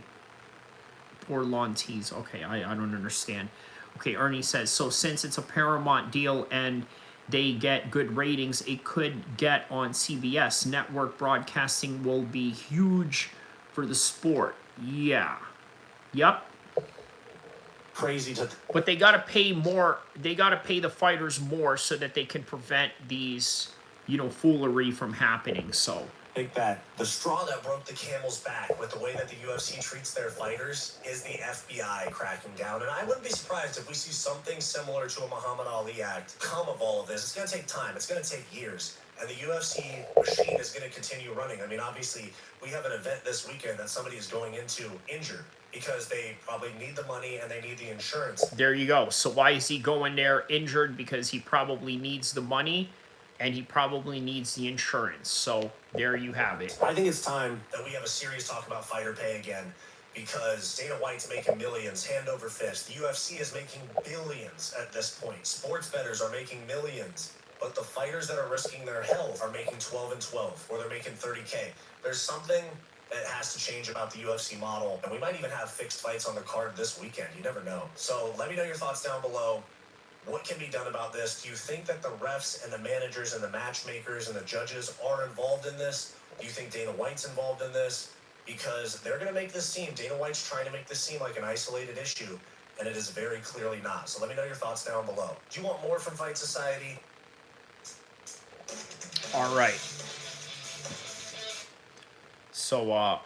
Poor Lawn Tees. Okay, I don't understand. Okay, Ernie says, so since it's a Paramount deal and they get good ratings, it could get on CBS. Network broadcasting will be huge for the sport. Yeah. Yep. Crazy to... But they got to pay more. They got to pay the fighters more so that they can prevent these, you know, foolery from happening. So I think that the straw that broke the camel's back with the way that the UFC treats their fighters is the FBI cracking down. And I wouldn't be surprised if we see something similar to a Muhammad Ali Act come of all of this. It's going to take time. It's going to take years. And the UFC machine is going to continue running. I mean, obviously, we have an event this weekend that somebody is going into injured because they probably need the money and they need the insurance. There you go. So why is he going there injured? Because he probably needs the money and he probably needs the insurance. So there you have it. I think it's time that we have a serious talk about fighter pay again, because Dana White's making millions hand over fist. The UFC is making billions at this point. Sports bettors are making millions. But the fighters that are risking their health are making 12 and 12, or they're making 30K. There's something that has to change about the UFC model, and we might even have fixed fights on the card this weekend. You never know. So let me know your thoughts down below. What can be done about this? Do you think that the refs and the managers and the matchmakers and the judges are involved in this? Do you think Dana White's involved in this? Because they're going to make this seem, Dana White's trying to make this seem like an isolated issue, and it is very clearly not. So let me know your thoughts down below. Do you want more from Fight Society? All right. So,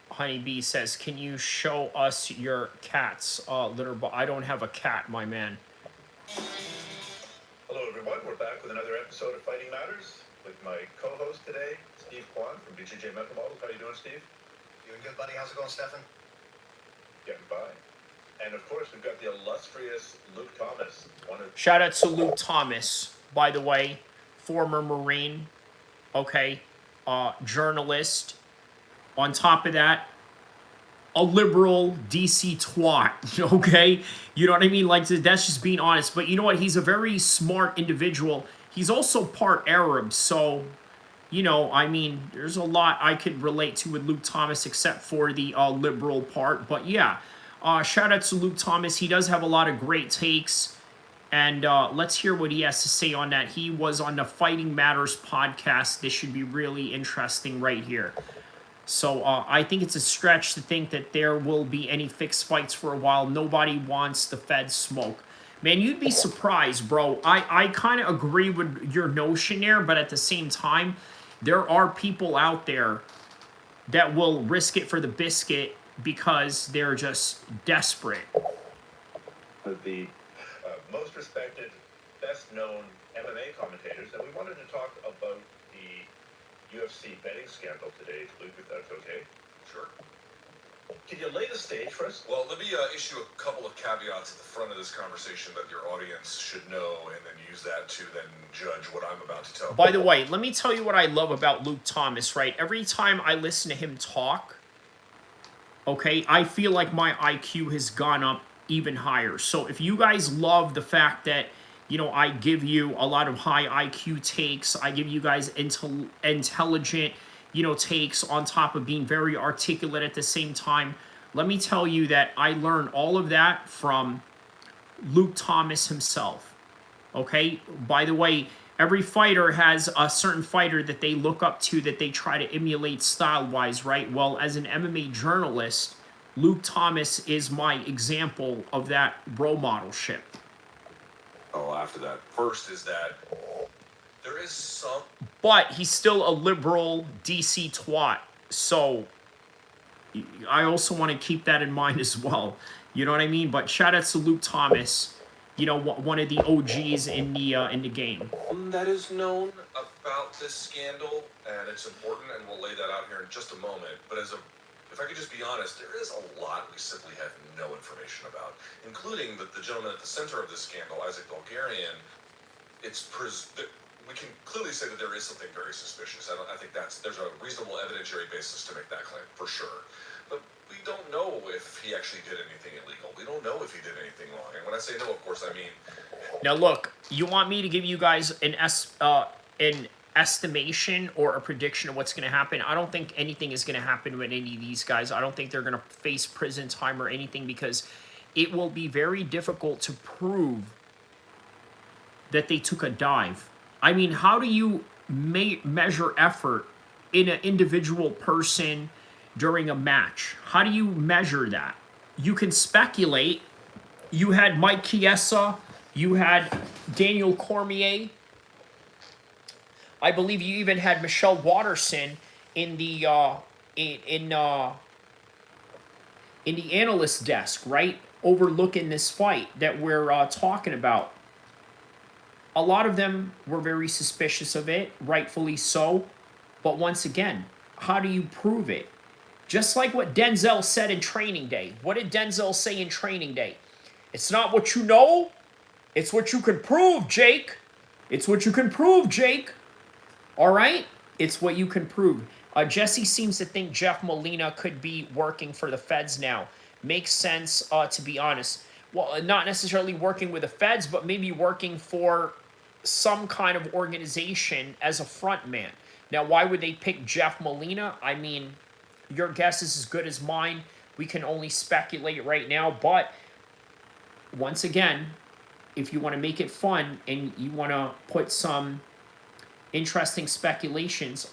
Honeybee says, can you show us your cat's litter box? I don't have a cat, my man. Hello, everyone. We're back with another episode of Fighting Matters with my co-host today, Steve Kwan from BJJ Mental Models. How are you doing, Steve? Doing good, buddy. How's it going, Stefan? Getting by. And of course, we've got the illustrious Luke Thomas. Shout out to Luke Thomas, by the way, former Marine, okay, journalist. On top of that, a liberal DC twat, okay? You know what I mean? Like, that's just being honest. But you know what? He's a very smart individual. He's also part Arab, so, you know, I mean, there's a lot I could relate to with Luke Thomas except for the liberal part. But yeah, shout out to Luke Thomas. He does have a lot of great takes. And let's hear what he has to say on that. He was on the Fighting Matters podcast. This should be really interesting right here. So I think it's a stretch to think that there will be any fixed fights for a while. Nobody wants the Fed smoke. Man, you'd be surprised, bro. I kind of agree with your notion there, but at the same time, there are people out there that will risk it for the biscuit because they're just desperate. The most respected, best-known MMA commentators, and we wanted to talk about the UFC betting scandal today, Luke, if that's okay. Sure. Can you lay the stage for us? Well, let me issue a couple of caveats at the front of this conversation that your audience should know, and then use that to then judge what I'm about to tell. By the way, let me tell you what I love about Luke Thomas, right? Every time I listen to him talk, okay, I feel like my IQ has gone up even higher. So if you guys love the fact that, you know, I give you a lot of high IQ takes, I give you guys intelligent, you know, takes on top of being very articulate at the same time, let me tell you that I learned all of that from Luke Thomas himself. Okay? By the way, every fighter has a certain fighter that they look up to, that they try to emulate style-wise, right? Well, as an MMA journalist, Luke Thomas is my example of that role modelship. Oh, after that. First is that there is some... But he's still a liberal DC twat, so I also want to keep that in mind as well. You know what I mean? But shout out to Luke Thomas, you know, one of the OGs in the game. That is known about this scandal, and it's important, and we'll lay that out here in just a moment. But if I could just be honest, there is a lot we simply have no information about, including that the gentleman at the center of this scandal, Isaac Bulgarian, we can clearly say that there is something very suspicious. I think there's a reasonable evidentiary basis to make that claim, for sure. But we don't know if he actually did anything illegal. We don't know if he did anything wrong. And when I say no, of course, I mean... Now look, you want me to give you guys an estimation or a prediction of what's going to happen? I don't think anything is going to happen with any of these guys. I don't think they're going to face prison time or anything, because it will be very difficult to prove that they took a dive. I mean, how do you measure effort in an individual person during a match? How do you measure that? You can speculate. You had Mike Chiesa. You had Daniel Cormier. I believe you even had Michelle Watterson in the analyst desk, right? Overlooking this fight that we're talking about. A lot of them were very suspicious of it, rightfully so. But once again, how do you prove it? Just like what Denzel said in Training Day. What did Denzel say in Training Day? It's not what you know, it's what you can prove, Jake. It's what you can prove, Jake. All right? It's what you can prove. Jesse seems to think Jeff Molina could be working for the feds now. Makes sense, to be honest. Well, not necessarily working with the feds, but maybe working for some kind of organization as a front man. Now, why would they pick Jeff Molina? I mean, your guess is as good as mine. We can only speculate right now. But once again, if you want to make it fun and you want to put some interesting speculations,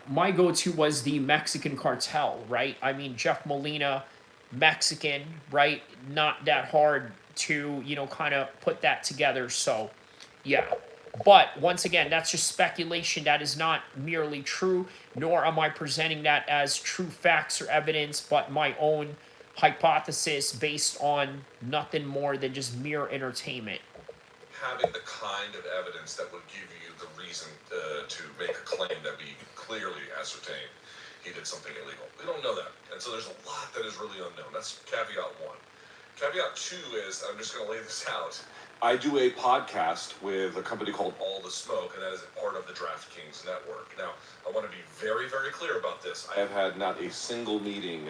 my go-to was the Mexican cartel, right? I mean, Jeff Molina, Mexican, right? Not that hard to, you know, kind of put that together. So, yeah. But once again, that's just speculation. That is not merely true, nor am I presenting that as true facts or evidence, but my own hypothesis based on nothing more than just mere entertainment. Having the kind of evidence that would give you the reason to make a claim that we clearly ascertain he did something illegal. We don't know that. And so there's a lot that is really unknown. That's caveat one. Caveat two is, I'm just going to lay this out, I do a podcast with a company called All the Smoke, and that is a part of the DraftKings network. Now, I want to be very, very clear about this. I have had not a single meeting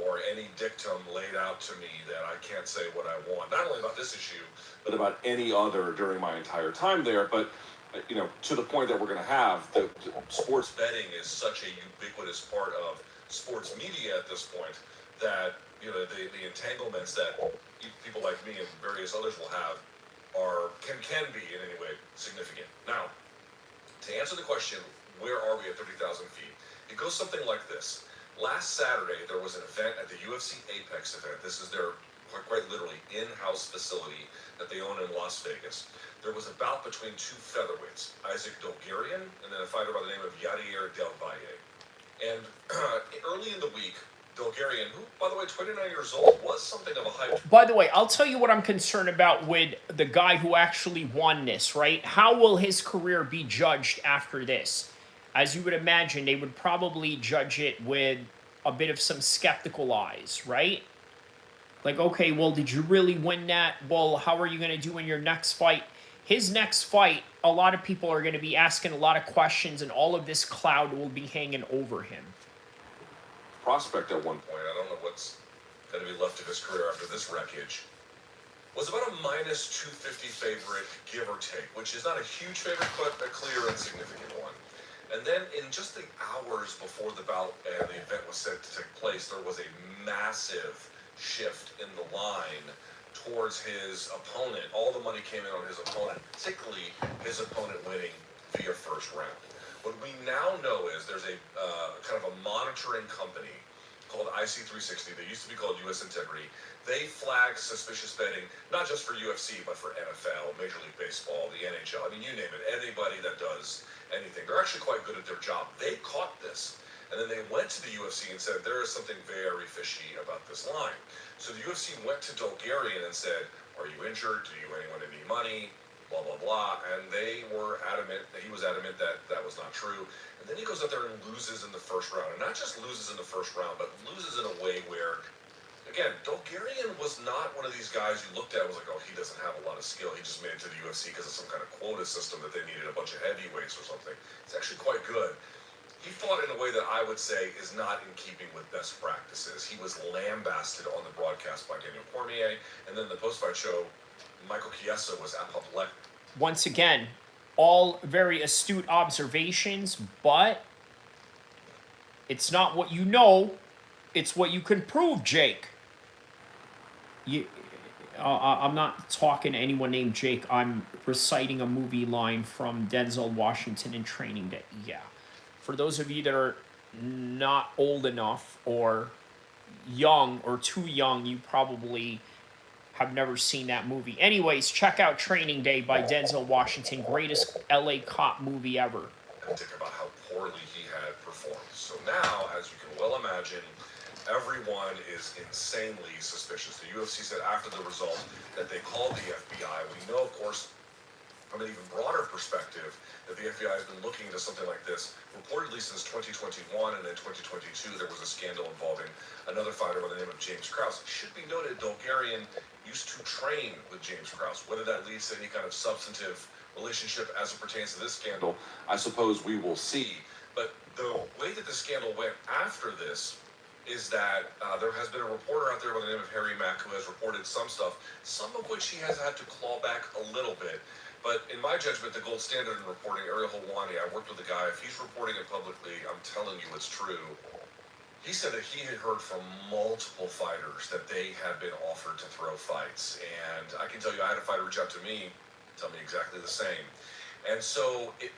or any dictum laid out to me that I can't say what I want, not only about this issue, but about any other during my entire time there. But, you know, to the point that we're going to have, the sports betting is such a ubiquitous part of sports media at this point that, you know, the entanglements that people like me and various others will have can be in any way significant. Now, to answer the question, where are we at 30,000 feet? It goes something like this. Last Saturday, there was an event at the UFC Apex event. This is their, quite literally, in-house facility that they own in Las Vegas. There was a bout between two featherweights, Isaac Dolgarian and then a fighter by the name of Yadier Del Valle. And early in the week, Dolgarian, who, by the way, 29 years old, was something of a hype. By the way, I'll tell you what I'm concerned about with the guy who actually won this, right? How will his career be judged after this? As you would imagine, they would probably judge it with a bit of some skeptical eyes, right? Like, okay, well, did you really win that? Well, how are you going to do in your next fight? His next fight, a lot of people are going to be asking a lot of questions, and all of this cloud will be hanging over him. Prospect at one point, I don't know what's going to be left of his career after this wreckage, was about a minus 250 favorite, give or take, which is not a huge favorite, but a clear and significant one. And then in just the hours before the bout and the event was set to take place, there was a massive shift in the line towards his opponent. All the money came in on his opponent, particularly his opponent winning via first round. What we now know is there's a kind of a monitoring company called IC360. They used to be called US Integrity. They flag suspicious betting, not just for UFC, but for NFL, Major League Baseball, the NHL. I mean, you name it. Anybody that does anything. They're actually quite good at their job. They caught this. And then they went to the UFC and said, there is something very fishy about this line. So the UFC went to Dolgarian and said, are you injured? Do you anyone need money? Blah, blah, blah. And they were adamant, he was adamant that that was not true. And then he goes out there and loses in the first round. And not just loses in the first round, but loses in a way where, again, Dolgarian was not one of these guys you looked at and was like, oh, he doesn't have a lot of skill. He just made it to the UFC because of some kind of quota system that they needed a bunch of heavyweights or something. It's actually quite good. He fought in a way that I would say is not in keeping with best practices. He was lambasted on the broadcast by Daniel Cormier, and then the post-fight show, Michael Chiesa was apoplectic. Once again, all very astute observations, but it's not what you know, it's what you can prove, Jake. I'm not talking to anyone named Jake. I'm reciting a movie line from Denzel Washington in Training Day. Yeah. For those of you that are not old enough or young or too young, you probably have never seen that movie. Anyways, check out Training Day by Denzel Washington. Greatest LA cop movie ever. About how poorly he had performed. So now, as you can well imagine, everyone is insanely suspicious. The UFC said after the result that they called the FBI. We know, of course, from an even broader perspective, that the FBI has been looking into something like this reportedly since 2021, and in 2022 there was a scandal involving another fighter by the name of James Krause. It should be noted, Dolgarian used to train with James Krause. Whether that leads to any kind of substantive relationship as it pertains to this scandal, I suppose we will see. But the way that the scandal went after this is that there has been a reporter out there by the name of Harry Mack who has reported some stuff, some of which he has had to claw back a little bit. But in my judgment, the gold standard in reporting, Ariel Helwani, I worked with a guy, if he's reporting it publicly, I'm telling you it's true. He said that he had heard from multiple fighters that they had been offered to throw fights. And I can tell you, I had a fighter reach out to me, tell me exactly the same. And so it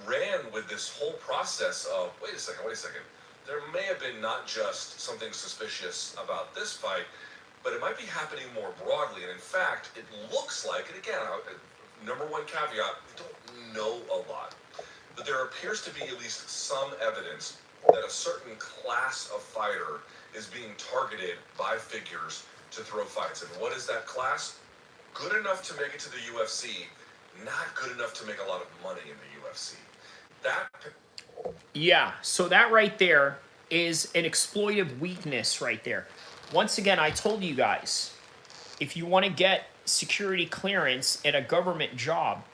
ran with this whole process of, wait a second. There may have been not just something suspicious about this fight, but it might be happening more broadly. And in fact, it looks like, and again, number one caveat, we don't know a lot, but there appears to be at least some evidence that a certain class of fighter is being targeted by figures to throw fights. And what is that class? Good enough to make it to the UFC, not good enough to make a lot of money in the UFC. Yeah, so that right there is an exploitive weakness right there. Once again, I told you guys, if you want to get security clearance at a government job,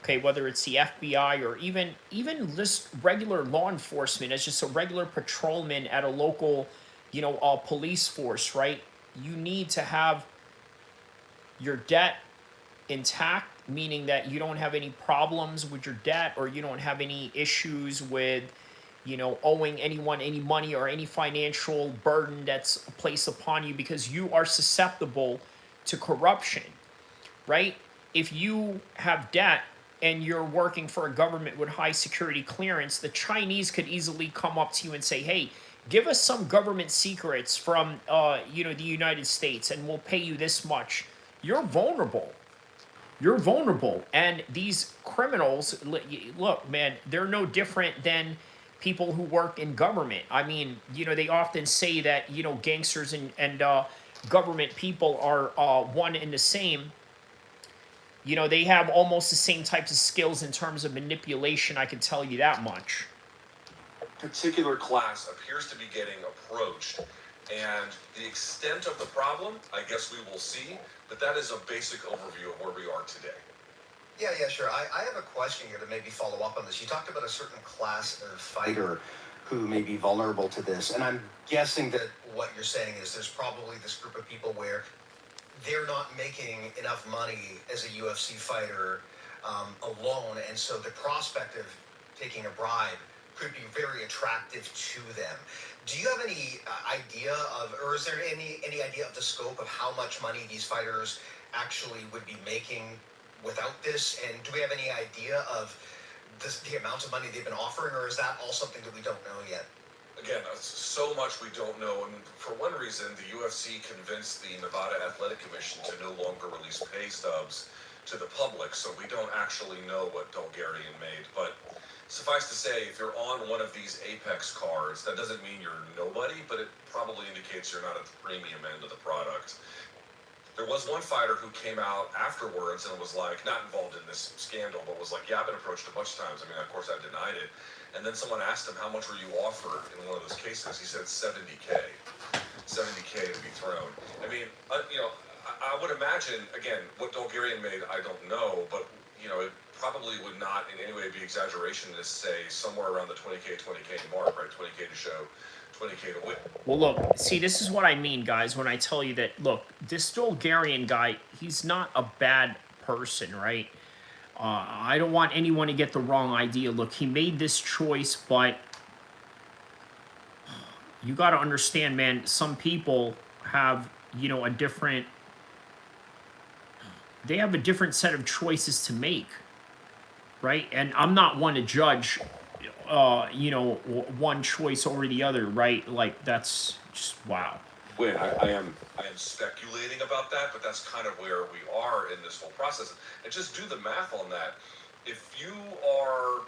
okay, whether it's the FBI or even just regular law enforcement, as just a regular patrolman at a local, police force, right? You need to have your debt intact, meaning that you don't have any problems with your debt, or you don't have any issues with, owing anyone any money or any financial burden that's placed upon you, because you are susceptible to corruption, right? If you have debt and you're working for a government with high security clearance, the Chinese could easily come up to you and say, hey, give us some government secrets from, the United States, and we'll pay you this much. You're vulnerable. You're vulnerable. And these criminals, look, man, they're no different than people who work in government. I mean, they often say that, gangsters and government people are one and the same. They have almost the same types of skills in terms of manipulation, I can tell you that much. Particular class appears to be getting approached, and the extent of the problem, I guess we will see, but that is a basic overview of where we are today. Yeah, sure. I have a question here to maybe follow up on this. You talked about a certain class of fighter who may be vulnerable to this, and I'm guessing that what you're saying is there's probably this group of people where they're not making enough money as a UFC fighter alone, and so the prospect of taking a bribe could be very attractive to them. Do you have any idea of, or is there any idea of the scope of how much money these fighters actually would be making without this? And do we have any idea of the amount of money they've been offering, or is that all something that we don't know yet? Again, so much we don't know, and for one reason, the UFC convinced the Nevada Athletic Commission to no longer release pay stubs to the public, so we don't actually know what Bulgarian made. But suffice to say, if you're on one of these Apex cards, that doesn't mean you're nobody, but it probably indicates you're not at the premium end of the product. There was one fighter who came out afterwards and was like, not involved in this scandal, but was like, yeah, I've been approached a bunch of times. I mean, of course, I denied it. And then someone asked him, how much were you offered in one of those cases? He said 70K. 70K to be thrown. I mean, I would imagine, again, what Bulgarian made, I don't know, but, it probably would not in any way be exaggeration to say somewhere around the 20K mark, right? 20K to show, 20K to win. Well, look, see, this is what I mean, guys, when I tell you that, look, this Bulgarian guy, he's not a bad person, right? I don't want anyone to get the wrong idea. Look, he made this choice, but you got to understand, man, some people have, a different set of choices to make, right? And I'm not one to judge, one choice over the other, right? Like, that's just, wow. Wait, I am speculating about that, but that's kind of where we are in this whole process. And just do the math on that. If you are,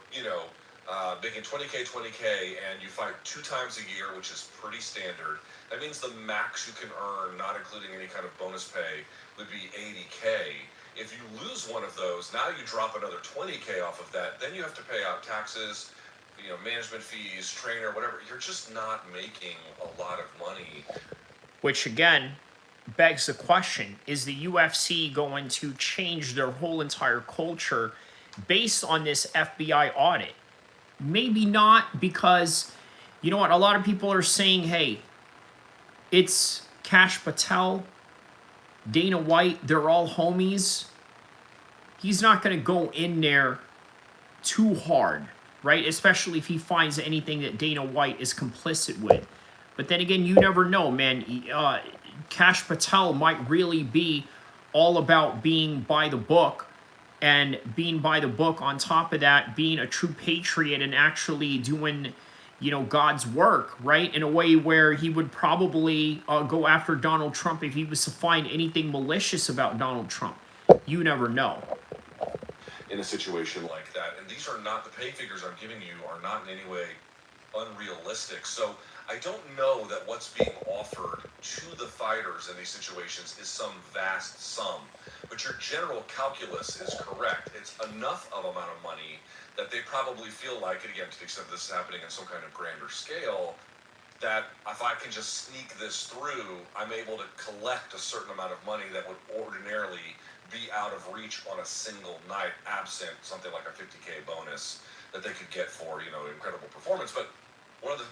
making 20K, and you fight 2 times a year, which is pretty standard, that means the max you can earn, not including any kind of bonus pay, would be 80K. If you lose one of those, now you drop another 20K off of that. Then you have to pay out taxes, management fees, trainer, whatever. You're just not making a lot of money. Which, again, begs the question, is the UFC going to change their whole entire culture based on this FBI audit? Maybe not, because, you know what, a lot of people are saying, hey, it's Kash Patel, Dana White, they're all homies. He's not going to go in there too hard, right? Especially if he finds anything that Dana White is complicit with. But then again, you never know, man. Kash Patel might really be all about being by the book, and being by the book, on top of that, being a true patriot and actually doing, God's work, right? In a way where he would probably go after Donald Trump if he was to find anything malicious about Donald Trump. You never know. In a situation like that, and these are not, the pay figures I'm giving you are not in any way unrealistic. So I don't know that what's being offered to the fighters in these situations is some vast sum, but your general calculus is correct. It's enough of amount of money that they probably feel like, and again, to the extent this is happening in some kind of grander scale, that if I can just sneak this through, I'm able to collect a certain amount of money that would ordinarily be out of reach on a single night, absent something like a 50K bonus that they could get for, incredible performance. But one of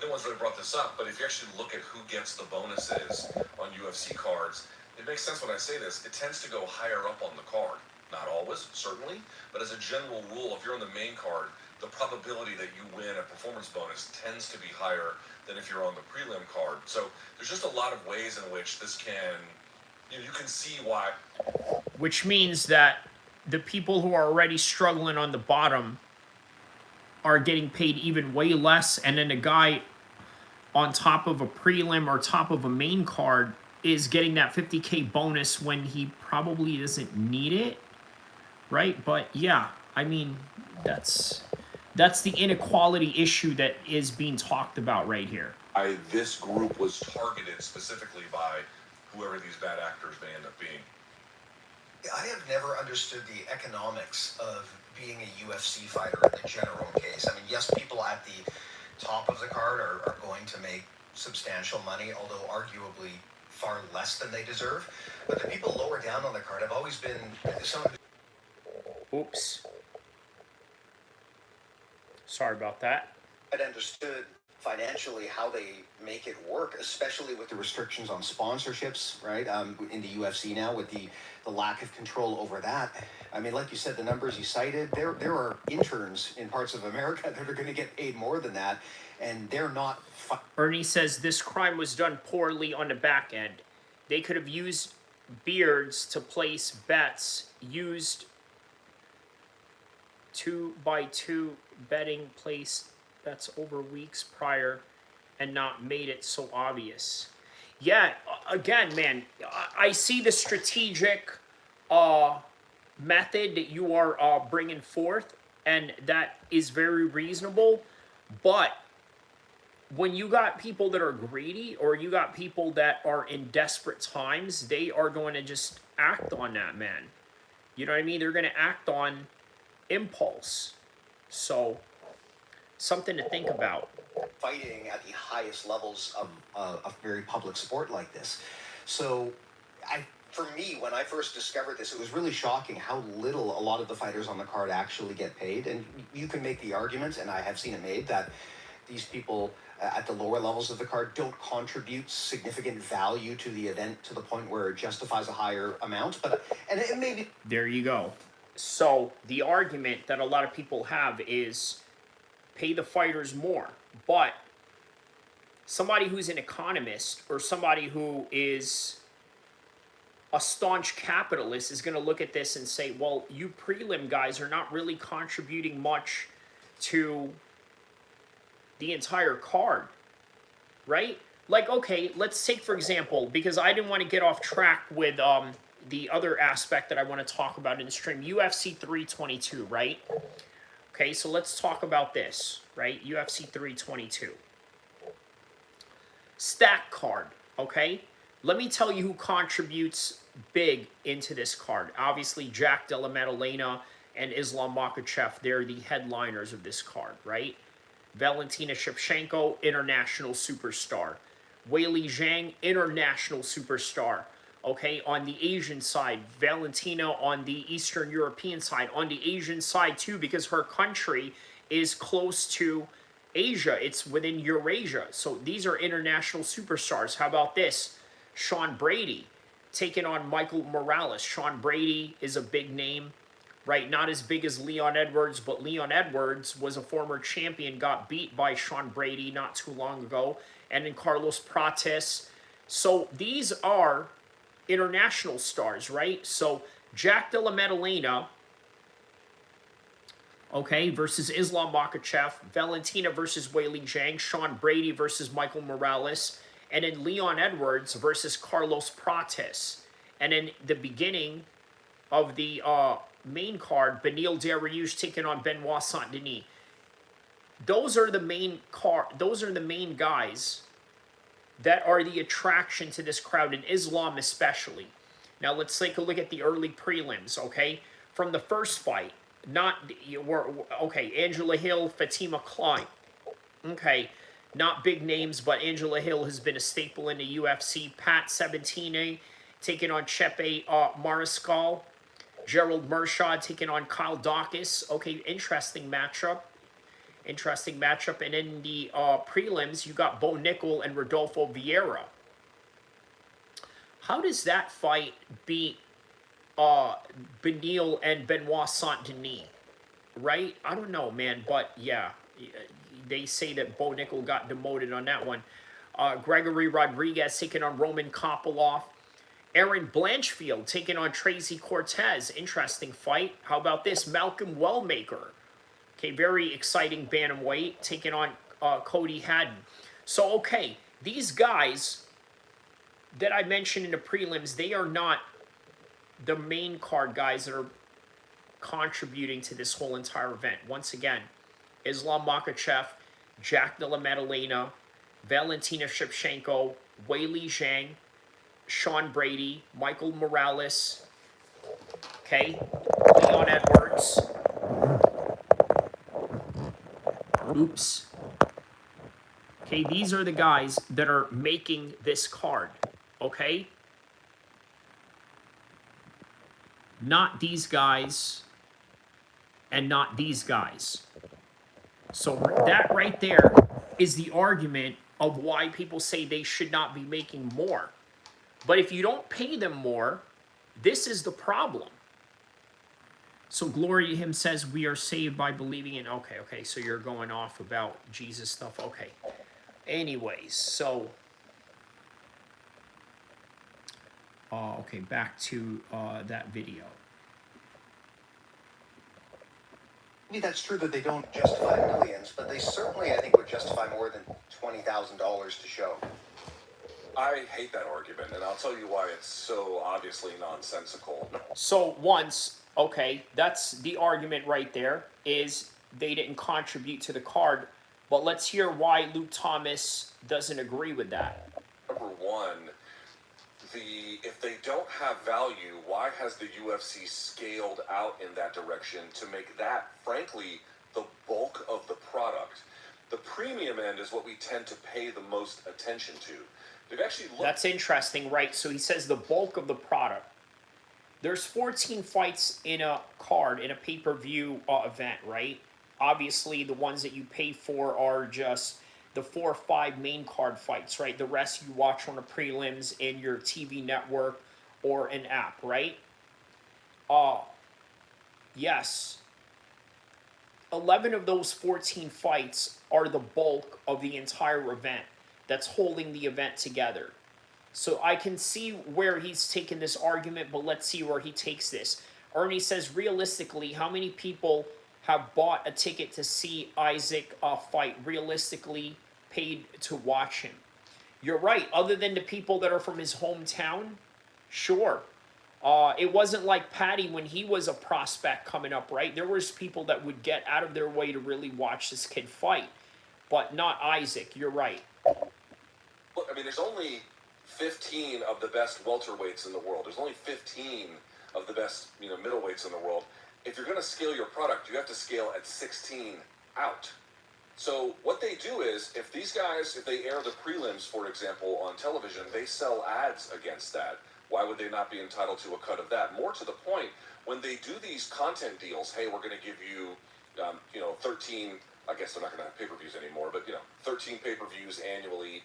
no one's really brought this up, but if you actually look at who gets the bonuses on UFC cards, it makes sense when I say this. It tends to go higher up on the card. Not always, certainly, but as a general rule, if you're on the main card, the probability that you win a performance bonus tends to be higher than if you're on the prelim card. So there's just a lot of ways in which this can, you can see why. Which means that the people who are already struggling on the bottom are getting paid even way less, and then the guy on top of a prelim or top of a main card is getting that 50K bonus when he probably doesn't need it, right? But yeah, I mean, that's the inequality issue that is being talked about right here. This group was targeted specifically by whoever these bad actors may end up being. I have never understood the economics of being a UFC fighter in the general case. I mean, yes, people at the top of the card are going to make substantial money, although arguably far less than they deserve. But the people lower down on the card have always been some. Oops. Sorry about that. I'd understood financially how they make it work, especially with the restrictions on sponsorships, right? In the UFC now, with the lack of control over that. I mean, like you said, the numbers you cited, there are interns in parts of America that are going to get paid more than that, and they're not. Ernie says this crime was done poorly on the back end. They could have used beards to place bets, used 2x2 betting place bets over weeks prior, and not made it so obvious. Yeah, again, man, I see the strategic method that you are bringing forth, and that is very reasonable. But when you got people that are greedy, or you got people that are in desperate times, they are going to just act on that, man. You know what I mean? They're going to act on impulse. So, something to think about. Fighting at the highest levels of a very public sport like this. So, for me, when I first discovered this, it was really shocking how little a lot of the fighters on the card actually get paid. And you can make the argument, and I have seen it made, that these people at the lower levels of the card don't contribute significant value to the event to the point where it justifies a higher amount. And it may be. There you go. So the argument that a lot of people have is pay the fighters more. But somebody who's an economist, or somebody who is a staunch capitalist, is going to look at this and say, well, you prelim guys are not really contributing much to the entire card, right? Like, okay, let's take, for example, because I didn't want to get off track with the other aspect that I want to talk about in the stream, UFC 322, right? Okay, so let's talk about this, right? UFC 322. Stack card, okay? Let me tell you who contributes big into this card. Obviously, Jack Della Maddalena and Islam Makhachev, they're the headliners of this card, right? Valentina Shevchenko, international superstar. Weili Zhang, international superstar. Okay, on the Asian side, Valentina on the Eastern European side. On the Asian side, too, because her country is close to Asia. It's within Eurasia. So these are international superstars. How about this? Sean Brady taking on Michael Morales. Sean Brady is a big name, right? Not as big as Leon Edwards, but Leon Edwards was a former champion, got beat by Sean Brady not too long ago. And then Carlos Prates. So these are international stars, right? So Jack Della Maddalena, okay, versus Islam Makhachev, Valentina versus Weili Zhang, Sean Brady versus Michael Morales, and then Leon Edwards versus Carlos Prates. And then the beginning of the main card, Beneil Dariush taking on Benoit Saint-Denis. Those are the main guys that are the attraction to this crowd, in Islam especially. Now let's take a look at the early prelims, okay? From the first fight, okay, Angela Hill, Fatima Klein. Okay, Not big names, but Angela Hill has been a staple in the UFC. Pat Sabatini taking on Chepe Mariscal. Gerald Mershad taking on Kyle Dawkins. Okay, interesting matchup. Interesting matchup. And in the prelims, you got Bo Nickel and Rodolfo Vieira. How does that fight beat Benil and Benoit Saint-Denis? Right? I don't know, man. But yeah, they say that Bo Nickel got demoted on that one. Gregory Rodriguez taking on Roman Kopylov. Aaron Blanchfield taking on Tracy Cortez. Interesting fight. How about this? Malcolm Wellmaker. Okay, very exciting bantamweight taking on Cody Haddon. So, okay, these guys that I mentioned in the prelims, they are not the main card guys that are contributing to this whole entire event. Once again, Islam Makhachev, Jack Della Maddalena, Valentina Shevchenko, Weili Zhang, Sean Brady, Michael Morales, okay, Leon Edwards, oops, okay, these are the guys that are making this card, okay, not these guys, and not these guys. So that right there is the argument of why people say they should not be making more. But if you don't pay them more, this is the problem. So Glory to Him says we are saved by believing in. Okay. So you're going off about Jesus stuff. Okay. Anyways, so okay, back to that video. Maybe that's true that they don't justify millions, but they certainly, I think, would justify more than $20,000 to show. I hate that argument, and I'll tell you why it's so obviously nonsensical. So once, okay, that's the argument right there, is they didn't contribute to the card. But let's hear why Luke Thomas doesn't agree with that. Number one, if they don't have value, why has the UFC scaled out in that direction to make that, frankly, the bulk of the product? The premium end is what we tend to pay the most attention to. They've actually looked. That's interesting, right? So he says the bulk of the product. There's 14 fights in a card, in a pay-per-view event, right? Obviously, the ones that you pay for are just the 4 or 5 main card fights, right? The rest you watch on the prelims in your TV network or an app, right? Yes. 11 of those 14 fights are the bulk of the entire event that's holding the event together. So I can see where he's taken this argument, but let's see where he takes this. Ernie says, realistically, how many people have bought a ticket to see Isaac fight, realistically paid to watch him? You're right. Other than the people that are from his hometown, sure. It wasn't like Patty when he was a prospect coming up, right? There was people that would get out of their way to really watch this kid fight, but not Isaac. You're right. Look, I mean, there's only 15 of the best welterweights in the world. There's only 15 of the best, middleweights in the world. If you're going to scale your product, you have to scale at 16 out. So what they do is, if these guys, if they air the prelims, for example, on television, they sell ads against that. Why would they not be entitled to a cut of that? More to the point, when they do these content deals, hey, we're going to give you, 13, I guess they're not going to have pay-per-views anymore, but, 13 pay-per-views annually,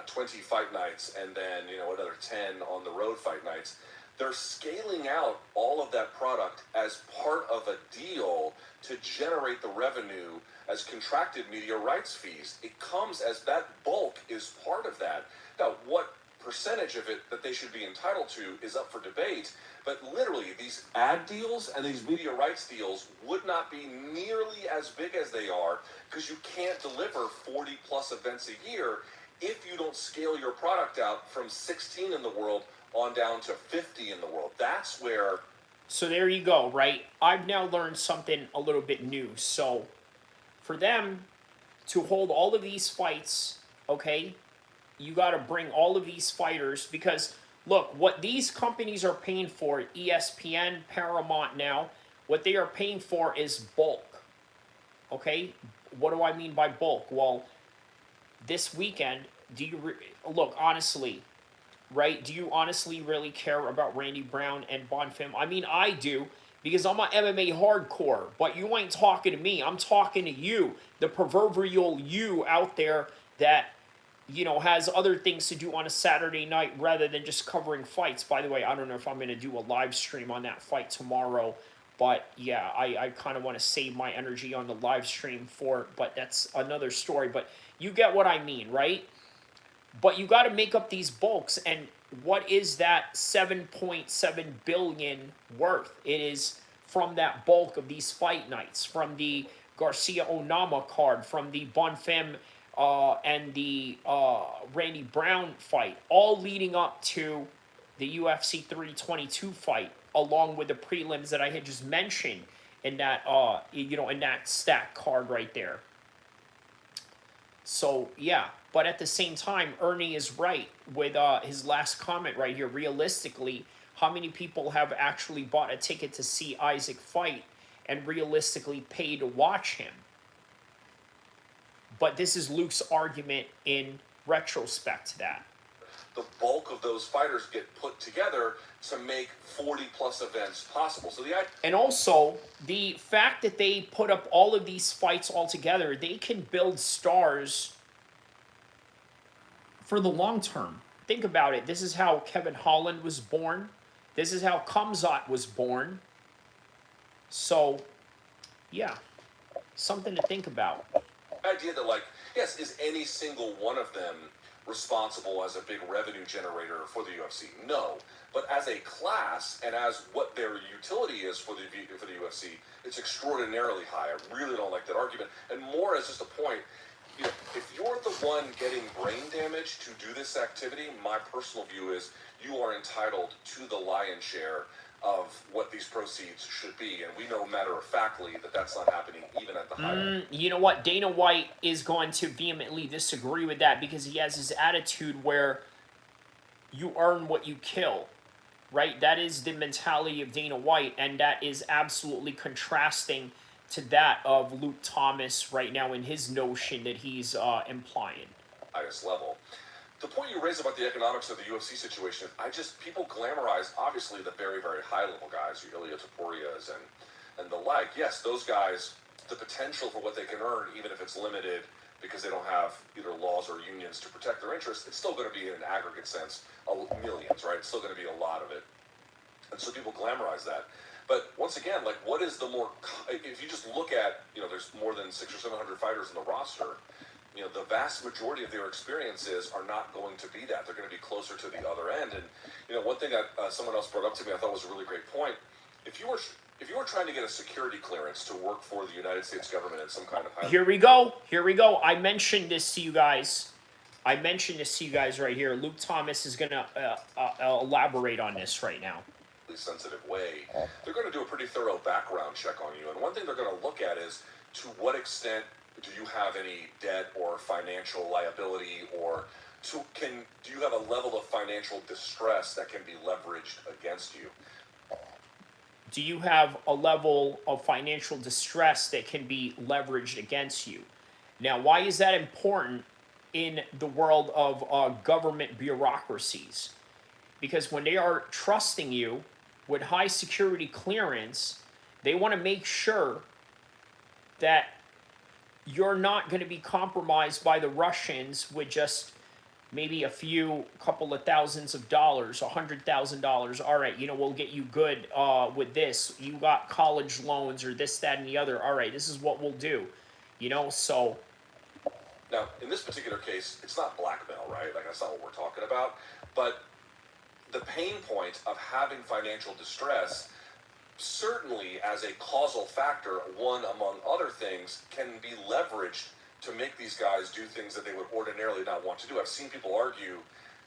20 fight nights, and then, another 10 on the road fight nights. They're scaling out all of that product as part of a deal to generate the revenue as contracted media rights fees. It comes as that bulk is part of that. Now, what percentage of it that they should be entitled to is up for debate, but literally these ad deals and these media rights deals would not be nearly as big as they are because you can't deliver 40 plus events a year if you don't scale your product out from 16 in the world on down to 50 in the world. That's where... So there you go, right? I've now learned something a little bit new. So for them to hold all of these fights, okay, you got to bring all of these fighters because, look, what these companies are paying for, ESPN, Paramount now, what they are paying for is bulk, okay? What do I mean by bulk? Well, this weekend, do you look honestly, right? Do you honestly really care about Randy Brown and Bonfim? I mean, I do because I'm a MMA hardcore, but you ain't talking to me. I'm talking to you, the proverbial you out there that has other things to do on a Saturday night rather than just covering fights. By the way, I don't know if I'm going to do a live stream on that fight tomorrow, but yeah, I kind of want to save my energy on the live stream for it, but that's another story. But you get what I mean, right? But you got to make up these bulks, and what is that 7.7 billion worth? It is from that bulk of these fight nights, from the Garcia Onama card, from the Bonfim and the Randy Brown fight, all leading up to the UFC 322 fight, along with the prelims that I had just mentioned in that in that stack card right there. So yeah, but at the same time, Ernie is right with his last comment right here. Realistically, how many people have actually bought a ticket to see Isaac fight and realistically pay to watch him? But this is Luke's argument in retrospect to that. The bulk of those fighters get put together to make 40 plus events possible. So and also the fact that they put up all of these fights all together, they can build stars for the long term. Think about it. This is how Kevin Holland was born. This is how Khamzat was born. So, yeah, something to think about. The idea that, like, yes, is any single one of them responsible as a big revenue generator for the UFC? No. But as a class and as what their utility is for the UFC, it's extraordinarily high. I really don't like that argument. And more as just a point, if you're the one getting brain damage to do this activity, my personal view is you are entitled to the lion's share of what these proceeds should be. And we know matter-of-factly that that's not happening even at the high end. You know what? Dana White is going to vehemently disagree with that because he has his attitude where you earn what you kill, right? That is the mentality of Dana White, and that is absolutely contrasting to that of Luke Thomas right now in his notion that he's implying. Highest level. The point you raise about the economics of the UFC situation, people glamorize, obviously, the very, very high-level guys, your Ilia Toporias and the like. Yes, those guys, the potential for what they can earn, even if it's limited because they don't have either laws or unions to protect their interests, it's still going to be, in an aggregate sense, millions, right? It's still going to be a lot of it. And so people glamorize that. But once again, like, what is the more... If you just look at, there's more than 600 or 700 fighters in the roster... the vast majority of their experiences are not going to be that. They're going to be closer to the other end. And, one thing that someone else brought up to me I thought was a really great point. If you were trying to get a security clearance to work for the United States government in some kind of... Here we go. I mentioned this to you guys. Right here. Luke Thomas is going to elaborate on this right now. Sensitive way. They're going to do a pretty thorough background check on you. And one thing they're going to look at is to what extent do you have any debt or financial liability, or do you have a level of financial distress that can be leveraged against you? Do you have a level of financial distress that can be leveraged against you? Now, why is that important in the world of government bureaucracies? Because when they are trusting you with high security clearance, they want to make sure that you're not going to be compromised by the Russians with just maybe a couple of thousands of dollars, $100,000. All right, we'll get you good with this. You got college loans or this, that, and the other. All right, this is what we'll do. So... Now, in this particular case, it's not blackmail, right? Like, that's not what we're talking about. But the pain point of having financial distress, certainly as a causal factor, one among other things, can be leveraged to make these guys do things that they would ordinarily not want to do. I've seen people argue,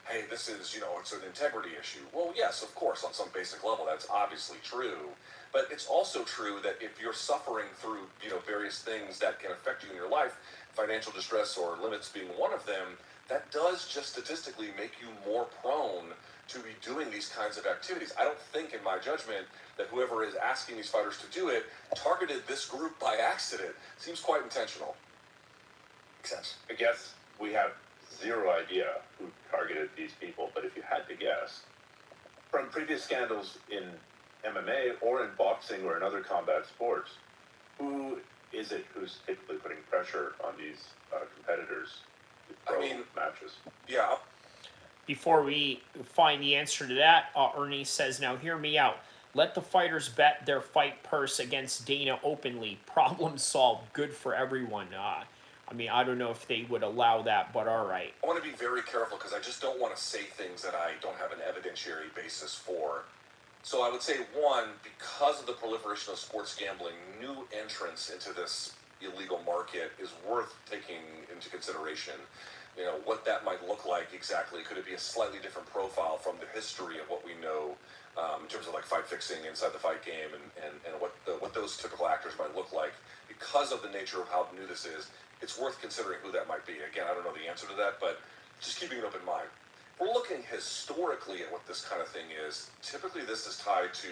hey, this is, it's an integrity issue. Well, yes, of course, on some basic level, that's obviously true. But it's also true that if you're suffering through, various things that can affect you in your life, financial distress or limits being one of them, that does just statistically make you more prone to be doing these kinds of activities. I don't think, in my judgment, that whoever is asking these fighters to do it targeted this group by accident. Seems quite intentional. Makes sense. I guess we have zero idea who targeted these people, but if you had to guess, from previous scandals in MMA or in boxing or in other combat sports, who is it who's typically putting pressure on these competitors to throw matches? Yeah. Before we find the answer to that, Ernie says, now hear me out. Let the fighters bet their fight purse against Dana openly. Problem solved. Good for everyone. I mean, I don't know if they would allow that, but all right. I want to be very careful because I just don't want to say things that I don't have an evidentiary basis for. So I would say, one, because of the proliferation of sports gambling, new entrance into this illegal market is worth taking into consideration. You know, what that might look like exactly. Could it be a slightly different profile from the history of what we know in terms of like fight fixing inside the fight game and what those typical actors might look like? Because of the nature of how new this is, it's worth considering who that might be. Again, I don't know the answer to that, but just keeping it up in mind. If we're looking historically at what this kind of thing is, typically this is tied to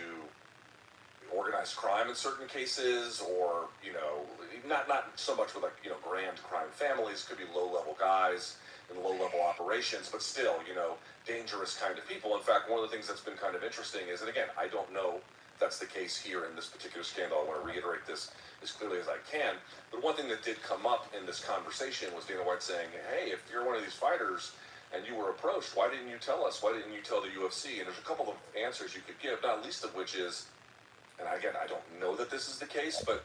organized crime in certain cases, or, you know, not so much with, like, you know, grand crime families. Could be low-level guys in low-level operations, but still, you know, dangerous kind of people. In fact, one of the things that's been kind of interesting is, and again, I don't know if that's the case here in this particular scandal. I want to reiterate this as clearly as I can, but one thing that did come up in this conversation was Dana White saying, hey, if you're one of these fighters and you were approached, why didn't you tell us? Why didn't you tell the UFC? And there's a couple of answers you could give, not least of which is, and again, I don't know that this is the case, but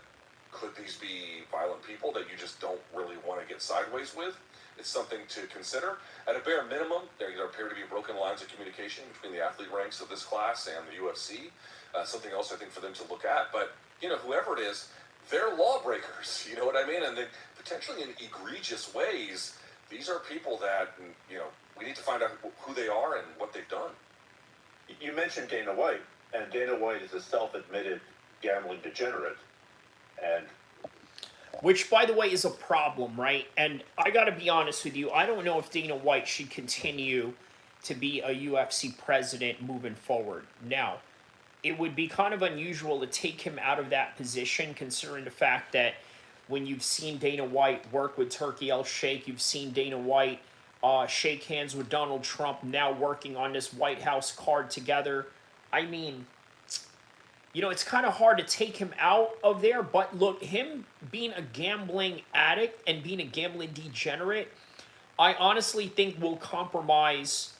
could these be violent people that you just don't really want to get sideways with? It's something to consider. At a bare minimum, there appear to be broken lines of communication between the athlete ranks of this class and the UFC. Something else I think for them to look at. But, you know, whoever it is, they're lawbreakers, you know what I mean? And they potentially in egregious ways, these are people that, you know, we need to find out who they are and what they've done. You mentioned Dana White, and Dana White is a self-admitted gambling degenerate. And which, by the way, is a problem, right? And I got to be honest with you, I don't know if Dana White should continue to be a UFC president moving forward. Now, it would be kind of unusual to take him out of that position, considering the fact that when you've seen Dana White work with Turkey El-Sheikh, you've seen Dana White shake hands with Donald Trump, now working on this White House card together. I mean, you know, it's kind of hard to take him out of there, but look, him being a gambling addict and being a gambling degenerate, I honestly think will compromise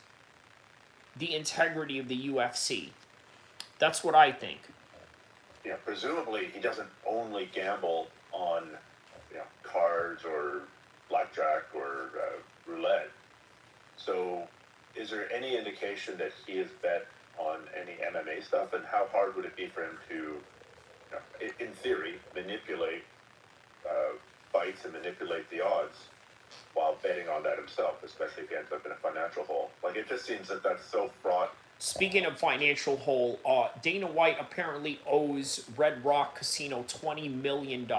the integrity of the UFC. That's what I think. Yeah, presumably he doesn't only gamble on, you know, cards or blackjack or roulette. So is there any indication that he has bet on any MMA stuff, and how hard would it be for him to, you know, in theory, manipulate fights and manipulate the odds while betting on that himself, especially if he ends up in a financial hole? Like, it just seems that that's so fraught. Speaking of financial hole, Dana White apparently owes Red Rock Casino $20 million.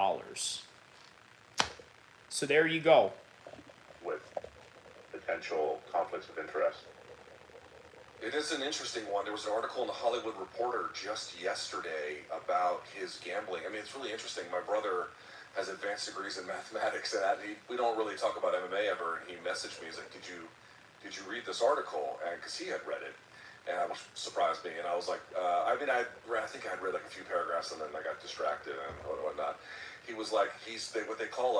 So there you go. With potential conflicts of interest. It is an interesting one. There was an article in the Hollywood Reporter just yesterday about his gambling. I mean, it's really interesting. My brother has advanced degrees in mathematics, and we don't really talk about MMA ever. And he messaged me. He's like, "Did you read this article?" And because he had read it, and it surprised me. And I was like, I think I had read like a few paragraphs, and then I got distracted and whatnot. He was like, what they call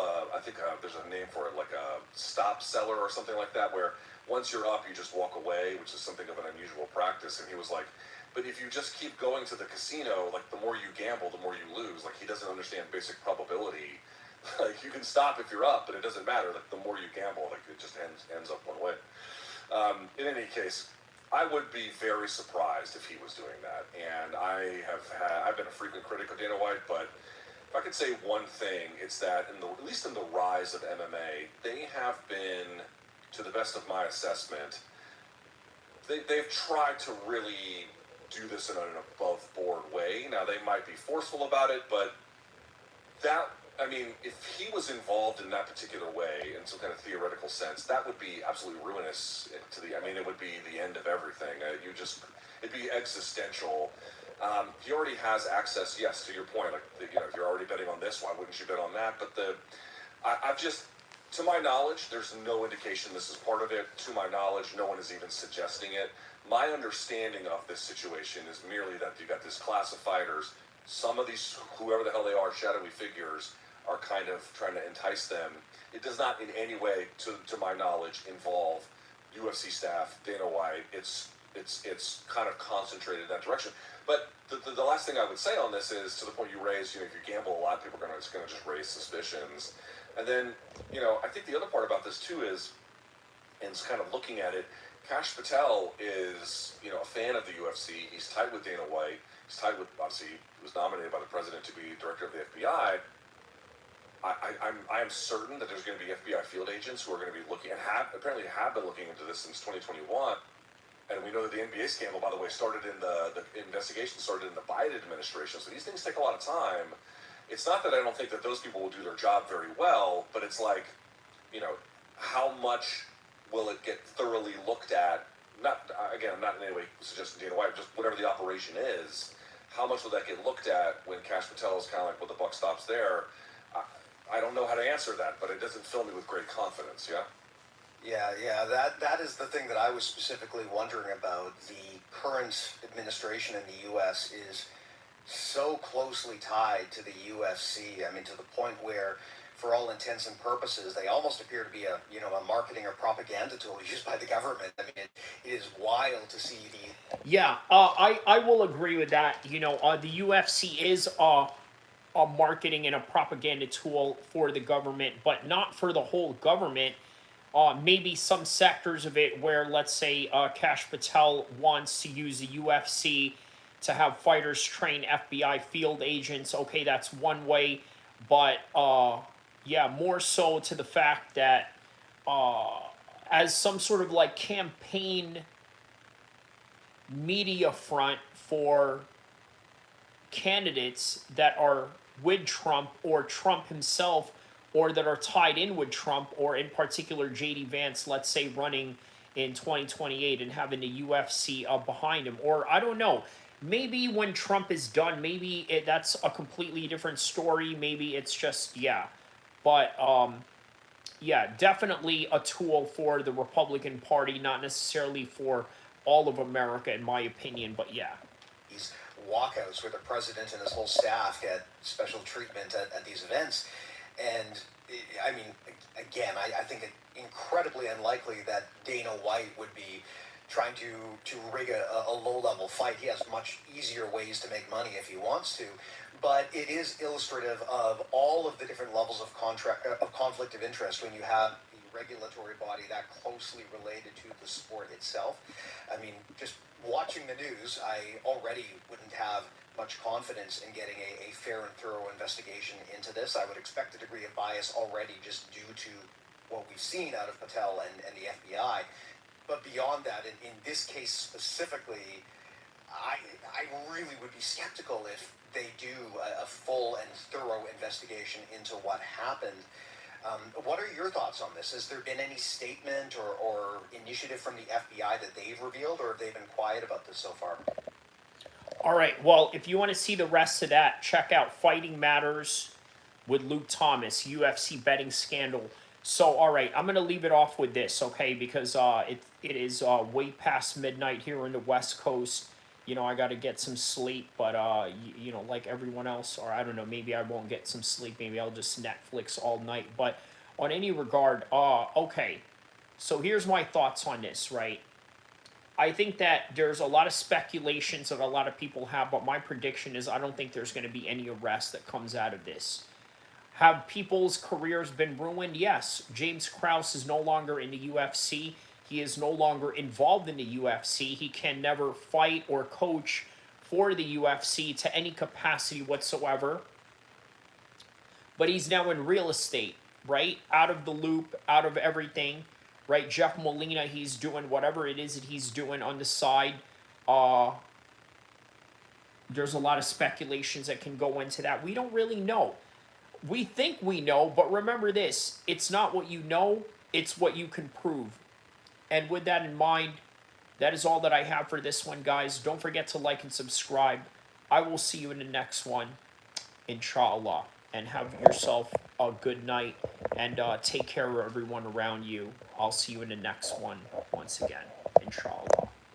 there's a name for it, like a stop seller or something like that, where once you're up, you just walk away, which is something of an unusual practice. And he was like, but if you just keep going to the casino, like, the more you gamble, the more you lose. Like, he doesn't understand basic probability. Like, you can stop if you're up, but it doesn't matter. Like, the more you gamble, like, it just ends up one way. In any case, I would be very surprised if he was doing that. And I've been a frequent critic of Dana White, but if I could say one thing, it's that at least in the rise of MMA, they have been, to the best of my assessment, they've tried to really do this in an above-board way. Now, they might be forceful about it, but if he was involved in that particular way, in some kind of theoretical sense, that would be absolutely ruinous it would be the end of everything. It'd be existential. He already has access, yes, to your point, like, if you're already betting on this, why wouldn't you bet on that? But To my knowledge, there's no indication this is part of it. To my knowledge, no one is even suggesting it. My understanding of this situation is merely that you got this class of fighters. Some of these, whoever the hell they are, shadowy figures, are kind of trying to entice them. It does not in any way, to my knowledge, involve UFC staff, Dana White. It's kind of concentrated in that direction. But the last thing I would say on this is, to the point you raised, if you gamble a lot, people are it's going to just raise suspicions. And then, I think the other part about this too is, and it's kind of looking at it, Kash Patel is, a fan of the UFC. He's tied with Dana White. He's tied with, obviously, he was nominated by the president to be director of the FBI. I am certain that there's going to be FBI field agents who are going to be looking, and apparently have been looking into this since 2021. And we know that the NBA scandal, by the way, started in the investigation started in the Biden administration. So these things take a lot of time. It's not that I don't think that those people will do their job very well, but it's like, how much will it get thoroughly looked at? Not, again, I'm not in any way suggesting Dana White, just whatever the operation is. How much will that get looked at when Kash Patel is kind of like, well, the buck stops there? I don't know how to answer that, but it doesn't fill me with great confidence, yeah? Yeah. That is the thing that I was specifically wondering about. The current administration in the U.S. is so closely tied to the UFC. I mean, to the point where, for all intents and purposes, they almost appear to be a marketing or propaganda tool used by the government. I mean, it is wild to see the. Yeah, I will agree with that. The UFC is a marketing and a propaganda tool for the government, but not for the whole government. Maybe some sectors of it where, let's say, Kash Patel wants to use the UFC to have fighters train FBI field agents. Okay, that's one way. But, more so to the fact that as some sort of like campaign media front for candidates that are with Trump or Trump himself, or that are tied in with Trump, or in particular J.D. Vance, let's say, running in 2028 and having the UFC behind him. Or I don't know, maybe when Trump is done, maybe that's a completely different story. Maybe it's just, But, definitely a tool for the Republican Party, not necessarily for all of America, in my opinion, but yeah. These walkouts where the president and his whole staff get special treatment at these events. And, I mean, again, I think it incredibly unlikely that Dana White would be trying to rig a low-level fight. He has much easier ways to make money if he wants to. But it is illustrative of all of the different levels of conflict of interest when you have the regulatory body that closely related to the sport itself. I mean, just watching the news, I already wouldn't have much confidence in getting a fair and thorough investigation into this. I would expect a degree of bias already just due to what we've seen out of Patel and the FBI. But beyond that, in this case specifically, I really would be skeptical if they do a full and thorough investigation into what happened. What are your thoughts on this? Has there been any statement or initiative from the FBI that they've revealed, or have they been quiet about this so far? All right, well, if you want to see the rest of that, check out Fighting Matters with Luke Thomas, UFC betting scandal. So, all right, I'm going to leave it off with this, okay, because it is way past midnight here in the West Coast. I got to get some sleep, but, like everyone else, or I don't know, maybe I won't get some sleep. Maybe I'll just Netflix all night. But on any regard, okay, so here's my thoughts on this, right? I think that there's a lot of speculations that a lot of people have, but my prediction is I don't think there's going to be any arrest that comes out of this. Have people's careers been ruined? Yes. James Krause is no longer in the UFC. He is no longer involved in the UFC. He can never fight or coach for the UFC to any capacity whatsoever. But he's now in real estate, right? Out of the loop, out of everything. Right, Jeff Molina, he's doing whatever it is that he's doing on the side. There's a lot of speculations that can go into that. We don't really know. We think we know, but remember this. It's not what you know, it's what you can prove. And with that in mind, that is all that I have for this one, guys. Don't forget to like and subscribe. I will see you in the next one, inshallah. And have yourself a good night, and take care of everyone around you. I'll see you in the next one once again, inshallah.